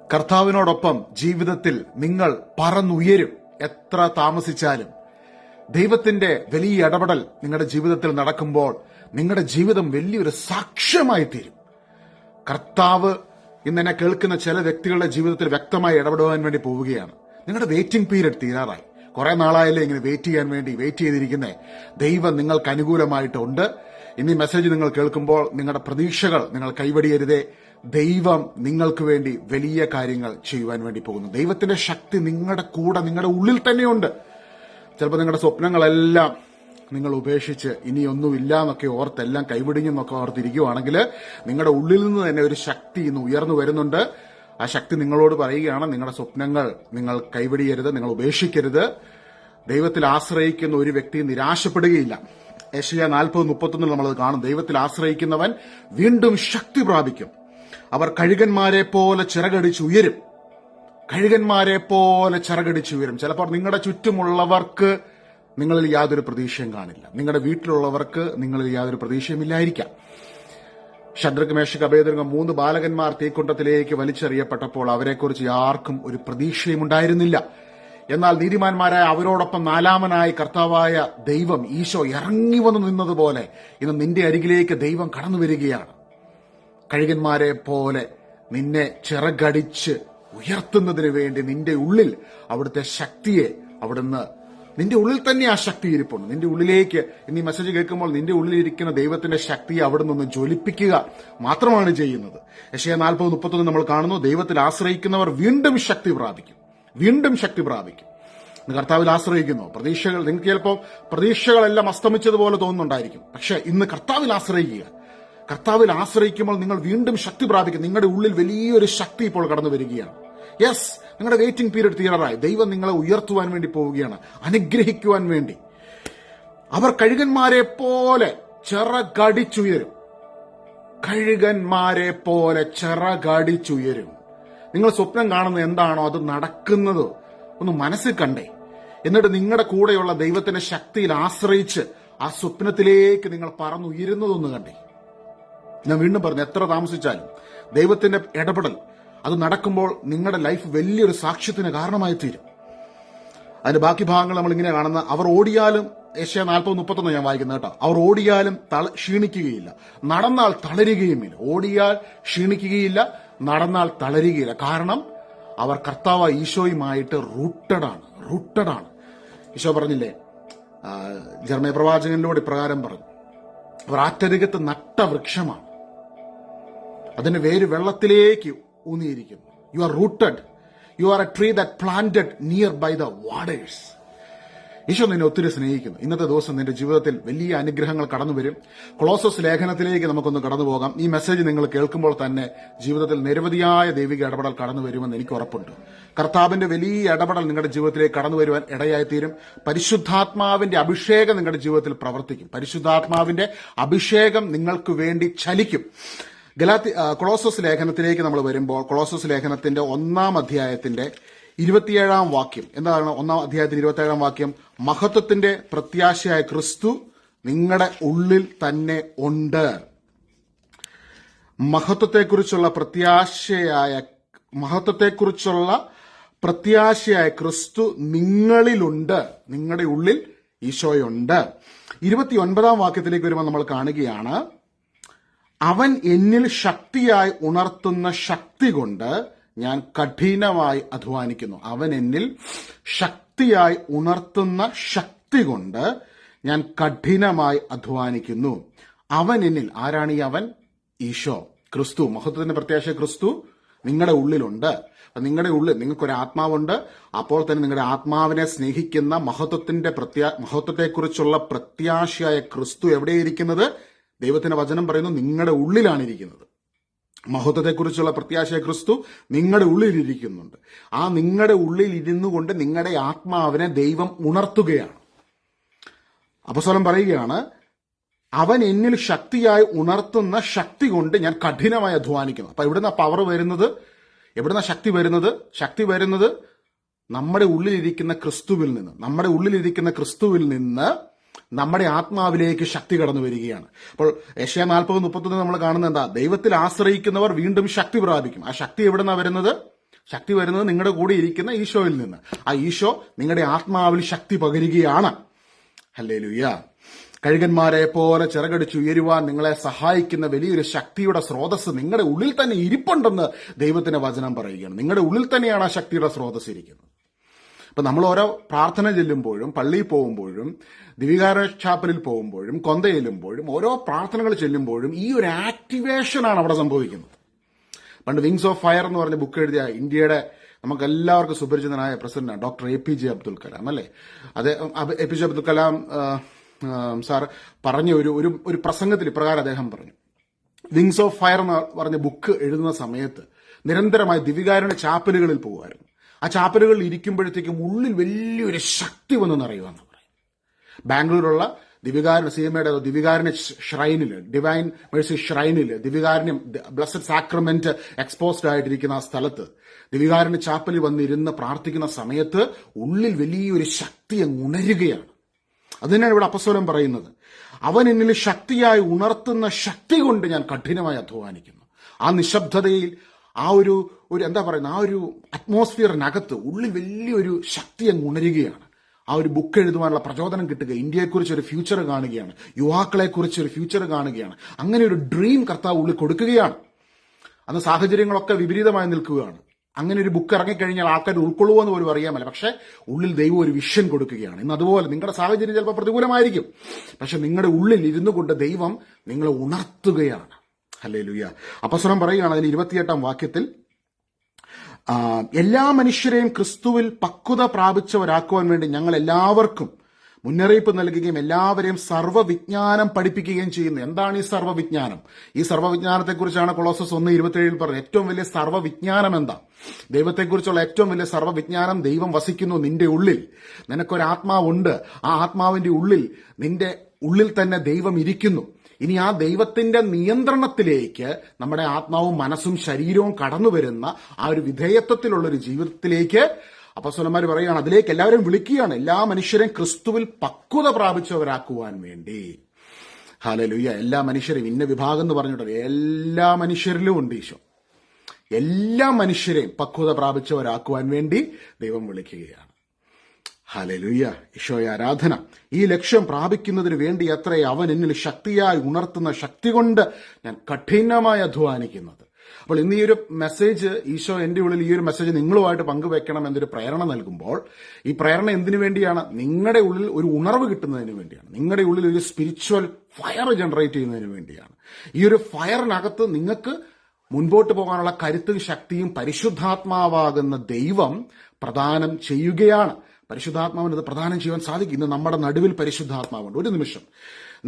കർത്താവിനോടൊപ്പം ജീവിതത്തിൽ നിങ്ങൾ പറന്നുയരും. എത്ര താമസിച്ചാലും ദൈവത്തിന്റെ വലിയ ഇടപെടൽ നിങ്ങളുടെ ജീവിതത്തിൽ നടക്കുമ്പോൾ നിങ്ങളുടെ ജീവിതം വലിയൊരു സാക്ഷ്യമായി തീരും. കർത്താവ് ഇന്ന് എന്നെ കേൾക്കുന്ന ചില വ്യക്തികളുടെ ജീവിതത്തിൽ വ്യക്തമായി ഇടപെടുവാൻ വേണ്ടി പോവുകയാണ്. നിങ്ങളുടെ വെയിറ്റിംഗ് പീരീഡ് തീരാറായി. കുറെ നാളായല്ലേ ഇങ്ങനെ വെയിറ്റ് ചെയ്തിരിക്കുന്നേ. ദൈവം നിങ്ങൾക്ക് അനുകൂലമായിട്ടുണ്ട്. ഇന്ന് ഈ മെസ്സേജ് നിങ്ങൾ കേൾക്കുമ്പോൾ നിങ്ങളുടെ പ്രതീക്ഷകൾ നിങ്ങൾ കൈവടിയരുതേ. ദൈവം നിങ്ങൾക്ക് വേണ്ടി വലിയ കാര്യങ്ങൾ ചെയ്യുവാൻ വേണ്ടി പോകുന്നു. ദൈവത്തിന്റെ ശക്തി നിങ്ങളുടെ കൂടെ, നിങ്ങളുടെ ഉള്ളിൽ തന്നെയുണ്ട്. ചിലപ്പോൾ നിങ്ങളുടെ സ്വപ്നങ്ങളെല്ലാം നിങ്ങൾ ഉപേക്ഷിച്ച് ഇനിയൊന്നുമില്ല എന്നൊക്കെ ഓർത്തെല്ലാം കൈവിടിഞ്ഞെന്നൊക്കെ ഓർത്തിരിക്കുവാണെങ്കിൽ നിങ്ങളുടെ ഉള്ളിൽ നിന്ന് തന്നെ ഒരു ശക്തി ഇന്ന് ഉയർന്നു വരുന്നുണ്ട്. ആ ശക്തി നിങ്ങളോട് പറയുകയാണ്, നിങ്ങളുടെ സ്വപ്നങ്ങൾ നിങ്ങൾ കൈവിടിയരുത്, നിങ്ങൾ ഉപേക്ഷിക്കരുത്. ദൈവത്തിൽ ആശ്രയിക്കുന്ന ഒരു വ്യക്തി നിരാശപ്പെടുകയില്ല. യെശയ്യാ 40:31 നമ്മളത് കാണും. ദൈവത്തിൽ ആശ്രയിക്കുന്നവൻ വീണ്ടും ശക്തി പ്രാപിക്കും. അവർ കഴുകന്മാരെ പോലെ ചിറകടിച്ചുയരും. ചിലപ്പോൾ നിങ്ങളുടെ ചുറ്റുമുള്ളവർക്ക് നിങ്ങളിൽ യാതൊരു പ്രതീക്ഷയും കാണില്ല. നിങ്ങളുടെ വീട്ടിലുള്ളവർക്ക് നിങ്ങളിൽ യാതൊരു പ്രതീക്ഷയും ഇല്ലായിരിക്കാം. ശദ്രക്, മേശക്, അബേദ്നെഗോ 3 ബാലകന്മാർ തീക്കുണ്ടത്തിലേക്ക് വലിച്ചെറിയപ്പെട്ടപ്പോൾ അവരെക്കുറിച്ച് ആർക്കും ഒരു പ്രതീക്ഷയും ഉണ്ടായിരുന്നില്ല. എന്നാൽ നീതിമാന്മാരായ അവരോടൊപ്പം 4-മനായി കർത്താവായ ദൈവം, ഈശോ ഇറങ്ങി വന്നു നിന്നതുപോലെ ഇന്ന് നിന്റെ അരികിലേക്ക് ദൈവം കടന്നു വരികയാണ്. കഴുകന്മാരെ പോലെ നിന്നെ ചിറകടിച്ച് ഉയർത്തുന്നതിന് വേണ്ടി നിന്റെ ഉള്ളിൽ അവിടുത്തെ ശക്തിയെ അവിടുന്ന്, നിന്റെ ഉള്ളിൽ തന്നെ ആ ശക്തി ഇരിപ്പുണ്ട്. നിന്റെ ഉള്ളിലേക്ക് ഇന്ന് ഈ മെസ്സേജ് കേൾക്കുമ്പോൾ നിന്റെ ഉള്ളിലിരിക്കുന്ന ദൈവത്തിന്റെ ശക്തിയെ അവിടുന്ന് ഒന്ന് ജ്വലിപ്പിക്കുക മാത്രമാണ് ചെയ്യുന്നത്. യെശയ്യാ 40:31 നമ്മൾ കാണുന്നു, ദൈവത്തിൽ ആശ്രയിക്കുന്നവർ വീണ്ടും ശക്തി പ്രാപിക്കും. കർത്താവിൽ ആശ്രയിക്കുന്നു. പ്രതീക്ഷകൾ, നിങ്ങൾക്ക് ചിലപ്പോൾ പ്രതീക്ഷകളെല്ലാം അസ്തമിച്ചതുപോലെ തോന്നുന്നുണ്ടായിരിക്കും. പക്ഷെ ഇന്ന് കർത്താവിൽ ആശ്രയിക്കുമ്പോൾ നിങ്ങൾ വീണ്ടും ശക്തി പ്രാപിക്കും. നിങ്ങളുടെ ഉള്ളിൽ വലിയൊരു ശക്തി ഇപ്പോൾ കടന്നു വരികയാണ്. യെസ്, നിങ്ങളുടെ വെയിറ്റിംഗ് പീരീഡ് തീരാറായി. ദൈവം നിങ്ങളെ ഉയർത്തുവാൻ വേണ്ടി പോവുകയാണ്, അനുഗ്രഹിക്കുവാൻ വേണ്ടി. അവർ കഴുകന്മാരെ പോലെ ചിറകടിച്ചുയരും. നിങ്ങൾ സ്വപ്നം കാണുന്നത് എന്താണോ അത് നടക്കുന്നത് ഒന്ന് മനസ്സിൽ കണ്ടേ. എന്നിട്ട് നിങ്ങളുടെ കൂടെയുള്ള ദൈവത്തിന്റെ ശക്തിയിൽ ആശ്രയിച്ച് ആ സ്വപ്നത്തിലേക്ക് നിങ്ങൾ പറന്നുയരുന്നതൊന്ന് കണ്ടേ. ഞാൻ വീണ്ടും പറഞ്ഞു, എത്ര താമസിച്ചാലും ദൈവത്തിന്റെ ഇടപെടൽ അത് നടക്കുമ്പോൾ നിങ്ങളുടെ ലൈഫ് വലിയൊരു സാക്ഷ്യത്തിന് കാരണമായി തീരും. അതിന്റെ ബാക്കി ഭാഗങ്ങൾ നമ്മൾ ഇങ്ങനെ കാണുന്ന, അവർ ഓടിയാലും, യെശയ്യാ 40:31 ഞാൻ വായിക്കുന്നത് കേട്ടോ, അവർ ഓടിയാലും ക്ഷീണിക്കുകയില്ല, നടന്നാൽ തളരുകയില്ല. കാരണം അവർ കർത്താവ് ഈശോയുമായിട്ട് റൂട്ടഡാണ്. ഈശോ പറഞ്ഞില്ലേ, ജെറമ്യാ പ്രവാചകനിലൂടെ ഇപ്രകാരം പറഞ്ഞു, അവർ ആറ്റരികത്ത് നട്ട വൃക്ഷമാണ്, അതിന് വേര് വെള്ളത്തിലേക്ക് ഊന്നിയിരിക്കുന്നു. You are rooted, you are a tree that planted near by the waters. Eesho നിന്നെ ഒത്തിരി സ്നേഹിക്കുന്നു. ഇന്നത്തെ ദിവസം നിന്റെ ജീവിതത്തിൽ വലിയ അനുഗ്രഹങ്ങൾ കടന്നു വരും. കൊളോസസ് ലേഖനത്തിലേക്ക് നമുക്കൊന്ന് കടന്നു പോകാം. ഈ മെസ്സേജ് നിങ്ങൾ കേൾക്കുമ്പോൾ തന്നെ ജീവിതത്തിൽ നിരവധിയായ ദൈവിക ഇടപെടൽ കടന്നു വരുമെന്ന് എനിക്ക് ഉറപ്പുണ്ട്. കർത്താവിന്റെ വലിയ ഇടപെടൽ നിങ്ങളുടെ ജീവിതത്തിലേക്ക് കടന്നു വരുവാൻ ഇടയായിത്തീരും. പരിശുദ്ധാത്മാവിന്റെ അഭിഷേകം നിങ്ങളുടെ ജീവിതത്തിൽ പ്രവർത്തിക്കും. പരിശുദ്ധാത്മാവിന്റെ അഭിഷേകം നിങ്ങൾക്ക് വേണ്ടി ചലിക്കും. കൊളോസസ് ലേഖനത്തിലേക്ക് നമ്മൾ വരുമ്പോൾ, കൊളോസസ് ലേഖനത്തിന്റെ 1-ാം അധ്യായത്തിന്റെ 27-ാം വാക്യം എന്താണ്? 1-ാം അധ്യായത്തിന്റെ 27-ാം വാക്യം, മഹത്വത്തിന്റെ പ്രത്യാശയായ ക്രിസ്തു നിങ്ങളുടെ ഉള്ളിൽ തന്നെ ഉണ്ട്. മഹത്വത്തെക്കുറിച്ചുള്ള പ്രത്യാശയായ ക്രിസ്തു നിങ്ങളിലുണ്ട്, നിങ്ങളുടെ ഉള്ളിൽ ഈശോയുണ്ട്. 29-ാം വാക്യത്തിലേക്ക് വരുമ്പോൾ നമ്മൾ കാണുകയാണ്, അവൻ എന്നിൽ ശക്തിയായി ഉണർത്തുന്ന ശക്തി കൊണ്ട് ഞാൻ കഠിനമായി അധ്വാനിക്കുന്നു. അവൻ എന്നിൽ ശക്തിയായി ഉണർത്തുന്ന ശക്തി കൊണ്ട് ഞാൻ കഠിനമായി അധ്വാനിക്കുന്നു. അവൻ എന്നിൽ, ആരാണ് ഈ അവൻ? ഈശോ, ക്രിസ്തു. മഹത്വത്തിന്റെ പ്രത്യാശ ക്രിസ്തു നിങ്ങളുടെ ഉള്ളിലുണ്ട്. നിങ്ങളുടെ ഉള്ളിൽ നിങ്ങൾക്കൊരു ആത്മാവുണ്ട്. അപ്പോൾ തന്നെ നിങ്ങളുടെ ആത്മാവിനെ സ്നേഹിക്കുന്ന മഹത്വത്തെക്കുറിച്ചുള്ള പ്രത്യാശയായ ക്രിസ്തു എവിടെയിരിക്കുന്നത്? ദൈവത്തിന്റെ വചനം പറയുന്നു, നിങ്ങളുടെ ഉള്ളിലാണ് ഇരിക്കുന്നത്. മഹത്വത്തെക്കുറിച്ചുള്ള പ്രത്യാശയ ക്രിസ്തു നിങ്ങളുടെ ഉള്ളിലിരിക്കുന്നുണ്ട്. ആ നിങ്ങളുടെ ഉള്ളിൽ ഇരുന്നു കൊണ്ട് നിങ്ങളുടെ ആത്മാവിനെ ദൈവം ഉണർത്തുകയാണ്. അപ്പോസ്തലൻ പറയുകയാണ്, അവൻ എന്നിൽ ശക്തിയായി ഉണർത്തുന്ന ശക്തി കൊണ്ട് ഞാൻ കഠിനമായി അധ്വാനിക്കുന്നു. അപ്പൊ എവിടുന്ന പവർ വരുന്നത്? എവിടുന്ന ശക്തി വരുന്നത്? ശക്തി വരുന്നത് നമ്മുടെ ഉള്ളിലിരിക്കുന്ന ക്രിസ്തുവിൽ നിന്ന് നമ്മുടെ ആത്മാവിലേക്ക് ശക്തി കടന്നു വരികയാണ്. അപ്പോൾ യെശയ്യാ 40:31 നമ്മൾ കാണുന്നത് എന്താ? ദൈവത്തിൽ ആശ്രയിക്കുന്നവർ വീണ്ടും ശക്തി പ്രാപിക്കും. ആ ശക്തി എവിടുന്നാ വരുന്നത്? ശക്തി വരുന്നത് നിങ്ങളുടെ കൂടെ ഇരിക്കുന്ന ഈശോയിൽ നിന്ന്. ആ ഈശോ നിങ്ങളുടെ ആത്മാവിൽ ശക്തി പകരുകയാണ്. ഹല്ലേലൂയ. കഴുകന്മാരെ പോലെ ചിറകടിച്ചുയരുവാൻ നിങ്ങളെ സഹായിക്കുന്ന വലിയൊരു ശക്തിയുടെ സ്രോതസ് നിങ്ങളുടെ ഉള്ളിൽ തന്നെ ഇരിപ്പുണ്ടെന്ന് ദൈവത്തിന്റെ വചനം പറയുകയാണ്. നിങ്ങളുടെ ഉള്ളിൽ തന്നെയാണ് ആ ശക്തിയുടെ സ്രോതസ് ഇരിക്കുന്നത്. ഇപ്പൊ നമ്മൾ ഓരോ പ്രാർത്ഥന ചെല്ലുമ്പോഴും, പള്ളിയിൽ പോകുമ്പോഴും, ദിവികാര ചാപ്പലിൽ പോകുമ്പോഴും, കൊന്ത ചെല്ലുമ്പോഴും, ഓരോ പ്രാർത്ഥനകൾ ചെല്ലുമ്പോഴും ഈ ഒരു ആക്ടിവേഷനാണ് അവിടെ സംഭവിക്കുന്നത്. പണ്ട് വിങ്സ് ഓഫ് ഫയർ എന്ന് പറഞ്ഞ ബുക്ക് എഴുതിയ ഇന്ത്യയുടെ നമുക്ക് എല്ലാവർക്കും സുപരിചിതനായ പ്രസിഡന്റാണ് ഡോക്ടർ APJ അബ്ദുൽ കലാം, അല്ലേ? അത് APJ അബ്ദുൽ കലാം സാർ പറഞ്ഞ ഒരു പ്രസംഗത്തിൽ ഇപ്രകാരം അദ്ദേഹം പറഞ്ഞു, വിങ്സ് ഓഫ് ഫയർ എന്ന് പറഞ്ഞ ബുക്ക് എഴുതുന്ന സമയത്ത് നിരന്തരമായി ദിവികാരുടെ ചാപ്പലുകളിൽ പോകുമായിരുന്നു. ആ ചാപ്പലുകളിൽ ഇരിക്കുമ്പോഴത്തേക്കും ഉള്ളിൽ വലിയൊരു ശക്തി വന്ന് നിറയുമെന്ന് പറയും. ബാംഗ്ലൂരുള്ള ദിവികാരൻ CMAയുടെ ദിവികാരന് ഷ്രൈനിൽ, ഡിവൈൻ മേഴ്സി ഷ്രൈനിൽ, ദിവികാരന് ബ്ലസ്സഡ് സാക്രമെന്റ് എക്സ്പോസ്ഡ് ആയിട്ടിരിക്കുന്ന ആ സ്ഥലത്ത് ദിവികാരന് ചാപ്പലിൽ വന്നിരുന്ന് പ്രാർത്ഥിക്കുന്ന സമയത്ത് ഉള്ളിൽ വലിയൊരു ശക്തി അങ്ങ് ഉണരുകയാണ്. അതിനാണ് ഇവിടെ അപ്പസ്തലൻ പറയുന്നത്, അവൻ എന്നിൽ ശക്തിയായി ഉണർത്തുന്ന ശക്തി കൊണ്ട് ഞാൻ കഠിനമായി അധ്വാനിക്കുന്നു. ആ നിശബ്ദതയിൽ, ആ ഒരു എന്താ പറയുന്ന ആ ഒരു അറ്റ്മോസ്ഫിയറിനകത്ത് ഉള്ളിൽ വലിയൊരു ശക്തി അങ്ങ് ഉണരുകയാണ്. ആ ഒരു ബുക്ക് എഴുതുവാനുള്ള പ്രചോദനം കിട്ടുക, ഇന്ത്യയെക്കുറിച്ച് ഒരു ഫ്യൂച്ചർ കാണുകയാണ്, യുവാക്കളെക്കുറിച്ച് ഒരു ഫ്യൂച്ചർ കാണുകയാണ്. അങ്ങനെ ഒരു ഡ്രീം കർത്താവ് ഉള്ളിൽ കൊടുക്കുകയാണ്. അന്ന് സാഹചര്യങ്ങളൊക്കെ വിപരീതമായി നിൽക്കുകയാണ്. അങ്ങനെ ഒരു ബുക്ക് ഇറങ്ങിക്കഴിഞ്ഞാൽ ആൾക്കാർ ഉൾക്കൊള്ളുമെന്ന് പോലും അറിയാമല്ല. പക്ഷെ ഉള്ളിൽ ദൈവം ഒരു വിഷൻ കൊടുക്കുകയാണ്. ഇന്ന് അതുപോലെ നിങ്ങളുടെ സാഹചര്യം ചിലപ്പോൾ പ്രതികൂലമായിരിക്കും, പക്ഷെ നിങ്ങളുടെ ഉള്ളിൽ ഇരുന്നു കൊണ്ട് ദൈവം നിങ്ങളെ ഉണർത്തുകയാണ്. ഹല്ലേലൂയ. അപ്പസ്തലൻ പറയുകയാണ് അതിന് 28-ാം വാക്യത്തിൽ, എല്ലാ മനുഷ്യരെയും ക്രിസ്തുവിൽ പക്വത പ്രാപിച്ചവരാക്കുവാൻ വേണ്ടി ഞങ്ങൾ എല്ലാവർക്കും മുന്നറിയിപ്പ് നൽകുകയും എല്ലാവരെയും സർവ്വവിജ്ഞാനം പഠിപ്പിക്കുകയും ചെയ്യുന്നു. എന്താണ് ഈ സർവ്വവിജ്ഞാനം? ഈ സർവ്വവിജ്ഞാനത്തെക്കുറിച്ചാണ് കൊളോസസ് 1:27 പറഞ്ഞത്. ഏറ്റവും വലിയ സർവ്വവിജ്ഞാനം എന്താ? ദൈവത്തെക്കുറിച്ചുള്ള ഏറ്റവും വലിയ സർവ്വവിജ്ഞാനം, ദൈവം വസിക്കുന്നു നിന്റെ ഉള്ളിൽ, നിനക്കൊരാത്മാവുണ്ട്, ആ ആത്മാവിന്റെ ഉള്ളിൽ, നിന്റെ ഉള്ളിൽ തന്നെ ദൈവം ഇരിക്കുന്നു. ഇനി ആ ദൈവത്തിന്റെ നിയന്ത്രണത്തിലേക്ക് നമ്മുടെ ആത്മാവും മനസ്സും ശരീരവും കടന്നു വരുന്ന ആ ഒരു വിധേയത്വത്തിലുള്ള ഒരു ജീവിതത്തിലേക്ക് അപ്പോസ്തലന്മാർ പറയുകയാണ്, അതിലേക്ക് എല്ലാവരും വിളിക്കുകയാണ്, എല്ലാ മനുഷ്യരെയും ക്രിസ്തുവിൽ പക്വത പ്രാപിച്ചവരാക്കുവാൻ വേണ്ടി. ഹല്ലേലൂയ. എല്ലാ മനുഷ്യരെയും, ഇന്ന വിഭാഗം എന്ന് പറഞ്ഞിട്ട് എല്ലാ മനുഷ്യരിലും ഉണ്ട് ഈശോ. എല്ലാ മനുഷ്യരെയും പക്വത പ്രാപിച്ചവരാക്കുവാൻ വേണ്ടി ദൈവം വിളിക്കുകയാണ്. ഹല്ലേലൂയ. ഈശോയെ ആരാധന. ഈ ലക്ഷ്യം പ്രാപിക്കുന്നതിന് വേണ്ടി അത്രേ അവൻ എന്നിൽ ശക്തിയായി ഉണർത്തുന്ന ശക്തി കൊണ്ട് ഞാൻ കഠിനമായി അധ്വാനിക്കുന്നത്. അപ്പോൾ ഇന്ന് ഈ ഒരു മെസ്സേജ്, ഈശോ എന്റെ ഉള്ളിൽ ഈ ഒരു മെസ്സേജ് നിങ്ങളുമായിട്ട് പങ്കുവെക്കണം എന്നൊരു പ്രേരണ നൽകുമ്പോൾ, ഈ പ്രേരണ എന്തിനു വേണ്ടിയാണ്? നിങ്ങളുടെ ഉള്ളിൽ ഒരു ഉണർവ് കിട്ടുന്നതിന് വേണ്ടിയാണ്. നിങ്ങളുടെ ഉള്ളിൽ ഒരു സ്പിരിച്വൽ ഫയർ ജനറേറ്റ് ചെയ്യുന്നതിന് വേണ്ടിയാണ്. ഈ ഒരു ഫയറിനകത്ത് നിങ്ങൾക്ക് മുൻപോട്ട് പോകാനുള്ള കരുത്തും ശക്തിയും പരിശുദ്ധാത്മാവാകുന്ന ദൈവം പ്രദാനം ചെയ്യുകയാണ്. പരിശുദ്ധാത്മാവിന് ഇത് പ്രദാനം ചെയ്യാൻ സാധിക്കും. ഇന്ന് നമ്മുടെ നടുവിൽ പരിശുദ്ധാത്മാവുണ്ട്. ഒരു നിമിഷം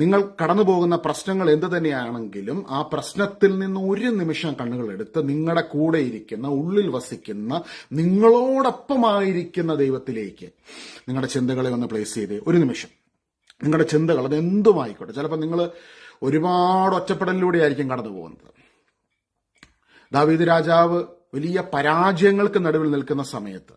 നിങ്ങൾ കടന്നു പോകുന്ന പ്രശ്നങ്ങൾ എന്ത് തന്നെയാണെങ്കിലും ആ പ്രശ്നത്തിൽ നിന്ന് ഒരു നിമിഷം കണ്ണുകൾ എടുത്ത് നിങ്ങളുടെ കൂടെ ഇരിക്കുന്ന, ഉള്ളിൽ വസിക്കുന്ന, നിങ്ങളോടൊപ്പമായിരിക്കുന്ന ദൈവത്തിലേക്ക് നിങ്ങളുടെ ചിന്തകളെ ഒന്ന് പ്ലേസ് ചെയ്ത് ഒരു നിമിഷം നിങ്ങളുടെ ചിന്തകൾ അതെന്തുമായിക്കോട്ടെ. ചിലപ്പോൾ നിങ്ങൾ ഒരുപാട് ഒറ്റപ്പെടലിലൂടെ ആയിരിക്കും കടന്നു പോകുന്നത്. ദാവീദ് രാജാവ് വലിയ പരാജയങ്ങൾക്ക് നടുവിൽ നിൽക്കുന്ന സമയത്ത്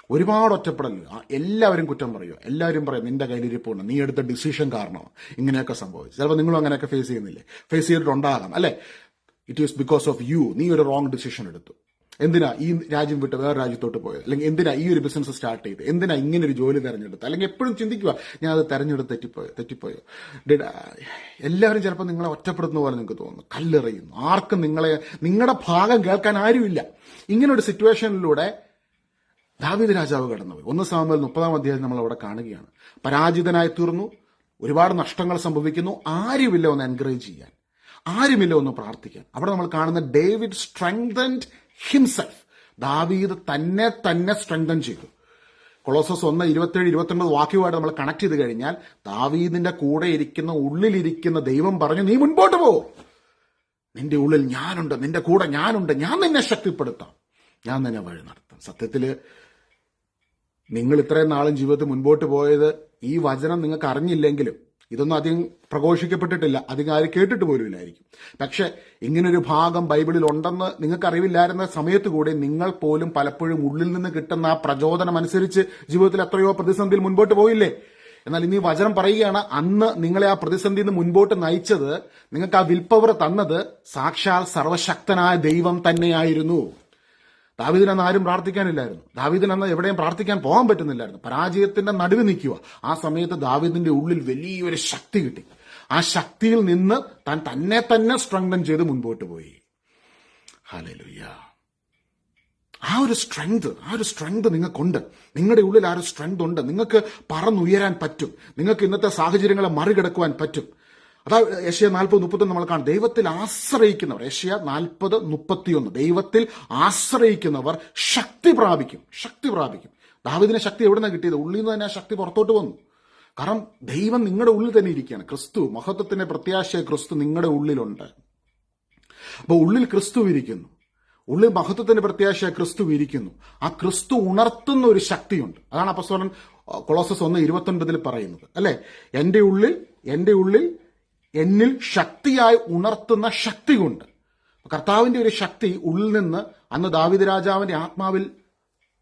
ഒരുപാട് ഒറ്റപ്പെടലില്ല. എല്ലാവരും കുറ്റം പറയുക, എല്ലാവരും പറയും നിന്റെ കയ്യിലിരിപ്പുണ്ട്, നീ എടുത്ത ഡിസിഷൻ കാരണം ഇങ്ങനെയൊക്കെ സംഭവിച്ചു. ചിലപ്പോൾ നിങ്ങളും അങ്ങനെയൊക്കെ ഫേസ് ചെയ്യുന്നില്ലേ? ഫേസ് ചെയ്തിട്ടുണ്ടാകാം, അല്ലെ? It is because of you. നീ ഒരു റോങ് ഡിസിഷൻ എടുത്തു. എന്തിനാ ഈ രാജ്യം വിട്ട് വേറെ രാജ്യത്തോട്ട് പോയത്? അല്ലെങ്കിൽ എന്തിനാ ഈ ഒരു ബിസിനസ് സ്റ്റാർട്ട് ചെയ്ത്? എന്തിനാ ഇങ്ങനെ ഒരു ജോലി തെരഞ്ഞെടുത്ത്? അല്ലെങ്കിൽ എപ്പോഴും ചിന്തിക്കുക, ഞാൻ അത് തെരഞ്ഞെടുത്ത് തെറ്റിപ്പോയോ. എല്ലാവരും ചിലപ്പോൾ നിങ്ങളെ ഒറ്റപ്പെടുത്തുന്ന പോലെ നിങ്ങൾക്ക് തോന്നുന്നു, കല്ലെറിയുന്നു. ആർക്കും നിങ്ങളുടെ ഭാഗം കേൾക്കാൻ ആരുമില്ല. ഇങ്ങനൊരു സിറ്റുവേഷനിലൂടെ ദാവീദ് രാജാവ് കടന്നുപോയി. 1 സാമുവേൽ 30-ാം അധ്യായം നമ്മൾ അവിടെ കാണുകയാണ്. പരാജിതനായി തീർന്നു, ഒരുപാട് നഷ്ടങ്ങൾ സംഭവിക്കുന്നു. ആരുമില്ല ഒന്ന് എൻകറേജ് ചെയ്യാൻ, ആരുമില്ല ഒന്ന് പ്രാർത്ഥിക്കാൻ. അവിടെ നമ്മൾ കാണുന്ന ഡേവിഡ് സ്ട്രെങ്തൻഡ് ഹിംസെൽഫ്. ദാവീദ് തന്നെ സ്ട്രെങ്തൻ ചെയ്തു. കൊളോസസ് 1:27-29 വാക്യവുമായിട്ട് നമ്മൾ കണക്ട് ചെയ്ത് കഴിഞ്ഞാൽ ദാവീദിന്റെ കൂടെ ഇരിക്കുന്ന, ഉള്ളിലിരിക്കുന്ന ദൈവം പറഞ്ഞു, നീ മുൻപോട്ട് പോ, നിന്റെ ഉള്ളിൽ ഞാനുണ്ട്, നിന്റെ കൂടെ ഞാനുണ്ട്, ഞാൻ നിന്നെ ശക്തിപ്പെടുത്താം, ഞാൻ നിന്നെ വഴി നടത്താം. സത്യത്തില് നിങ്ങൾ ഇത്രയും നാളും ജീവിതത്തിൽ മുൻപോട്ട് പോയത് ഈ വചനം നിങ്ങൾക്ക് അറിഞ്ഞില്ലെങ്കിലും, ഇതൊന്നും അധികം പ്രഘോഷിക്കപ്പെട്ടിട്ടില്ല, അധികം ആരും കേട്ടിട്ട് പോലും ഇല്ലായിരിക്കും. പക്ഷെ ഇങ്ങനൊരു ഭാഗം ബൈബിളിൽ ഉണ്ടെന്ന് നിങ്ങൾക്ക് അറിവില്ലായിരുന്ന സമയത്ത് കൂടി നിങ്ങൾ പോലും പലപ്പോഴും ഉള്ളിൽ നിന്ന് കിട്ടുന്ന ആ പ്രചോദനം അനുസരിച്ച് ജീവിതത്തിൽ എത്രയോ പ്രതിസന്ധിയിൽ മുൻപോട്ട് പോയില്ലേ? എന്നാൽ ഇനി വചനം പറയുകയാണ്, അന്ന് നിങ്ങളെ ആ പ്രതിസന്ധിയിൽ നിന്ന് മുൻപോട്ട് നയിച്ചത്, നിങ്ങൾക്ക് ആ വിൽ പവർ തന്നത് സാക്ഷാൽ സർവശക്തനായ ദൈവം തന്നെയായിരുന്നു. ദാവീദിനന്ന് ആരും പ്രാർത്ഥിക്കാനില്ലായിരുന്നു. ദാവീദിനന്ന് എവിടെയും പ്രാർത്ഥിക്കാൻ പോകാൻ പറ്റുന്നില്ലായിരുന്നു. പരാജയത്തിന്റെ നടുവ് നിൽക്കുക. ആ സമയത്ത് ദാവീദിന്റെ ഉള്ളിൽ വലിയൊരു ശക്തി കിട്ടി. ആ ശക്തിയിൽ നിന്ന് താൻ തന്നെ സ്ട്രെങ്തൻ ചെയ്ത് മുൻപോട്ട് പോയി. ഹല്ലേലൂയ. ആ ഒരു സ്ട്രെങ്ത് നിങ്ങൾക്കുണ്ട്. നിങ്ങളുടെ ഉള്ളിൽ ആ ഒരു സ്ട്രെങ്ത് ഉണ്ട്. നിങ്ങൾക്ക് പറന്നുയരാൻ പറ്റും. നിങ്ങൾക്ക് ഇന്നത്തെ സാഹചര്യങ്ങളെ മറികടക്കുവാൻ പറ്റും. അതാ യെശയ്യാ 40:31 നമ്മൾ കാണും. ദൈവത്തിൽ ആശ്രയിക്കുന്നവർ, യെശയ്യാ 40:31, ദൈവത്തിൽ ആശ്രയിക്കുന്നവർ ശക്തി പ്രാപിക്കും. ദാവീദിന് ശക്തി എവിടെ നിന്നാണ് കിട്ടിയത്? ഉള്ളിൽ നിന്ന് തന്നെ ആ ശക്തി പുറത്തോട്ട് വന്നു. കാരണം ദൈവം നിങ്ങളുടെ ഉള്ളിൽ തന്നെ ഇരിക്കുകയാണ്. ക്രിസ്തു, മഹത്വത്തിന്റെ പ്രത്യാശയ ക്രിസ്തു നിങ്ങളുടെ ഉള്ളിലുണ്ട്. അപ്പൊ ഉള്ളിൽ ക്രിസ്തു ഇരിക്കുന്നു. ഉള്ളിൽ മഹത്വത്തിന്റെ പ്രത്യാശയ ക്രിസ്തു ഇരിക്കുന്നു. ആ ക്രിസ്തു ഉണർത്തുന്ന ഒരു ശക്തിയുണ്ട്. അതാണ് അപ്പോസ്തലൻ കൊളോസസ് 1:29 പറയുന്നത്, അല്ലെ? എന്റെ ഉള്ളിൽ എന്നിൽ ശക്തിയായി ഉണർത്തുന്ന ശക്തി കൊണ്ട്. കർത്താവിന്റെ ഒരു ശക്തി ഉള്ളിൽ നിന്ന് അന്ന് ദാവീദ് രാജാവിന്റെ ആത്മാവിൽ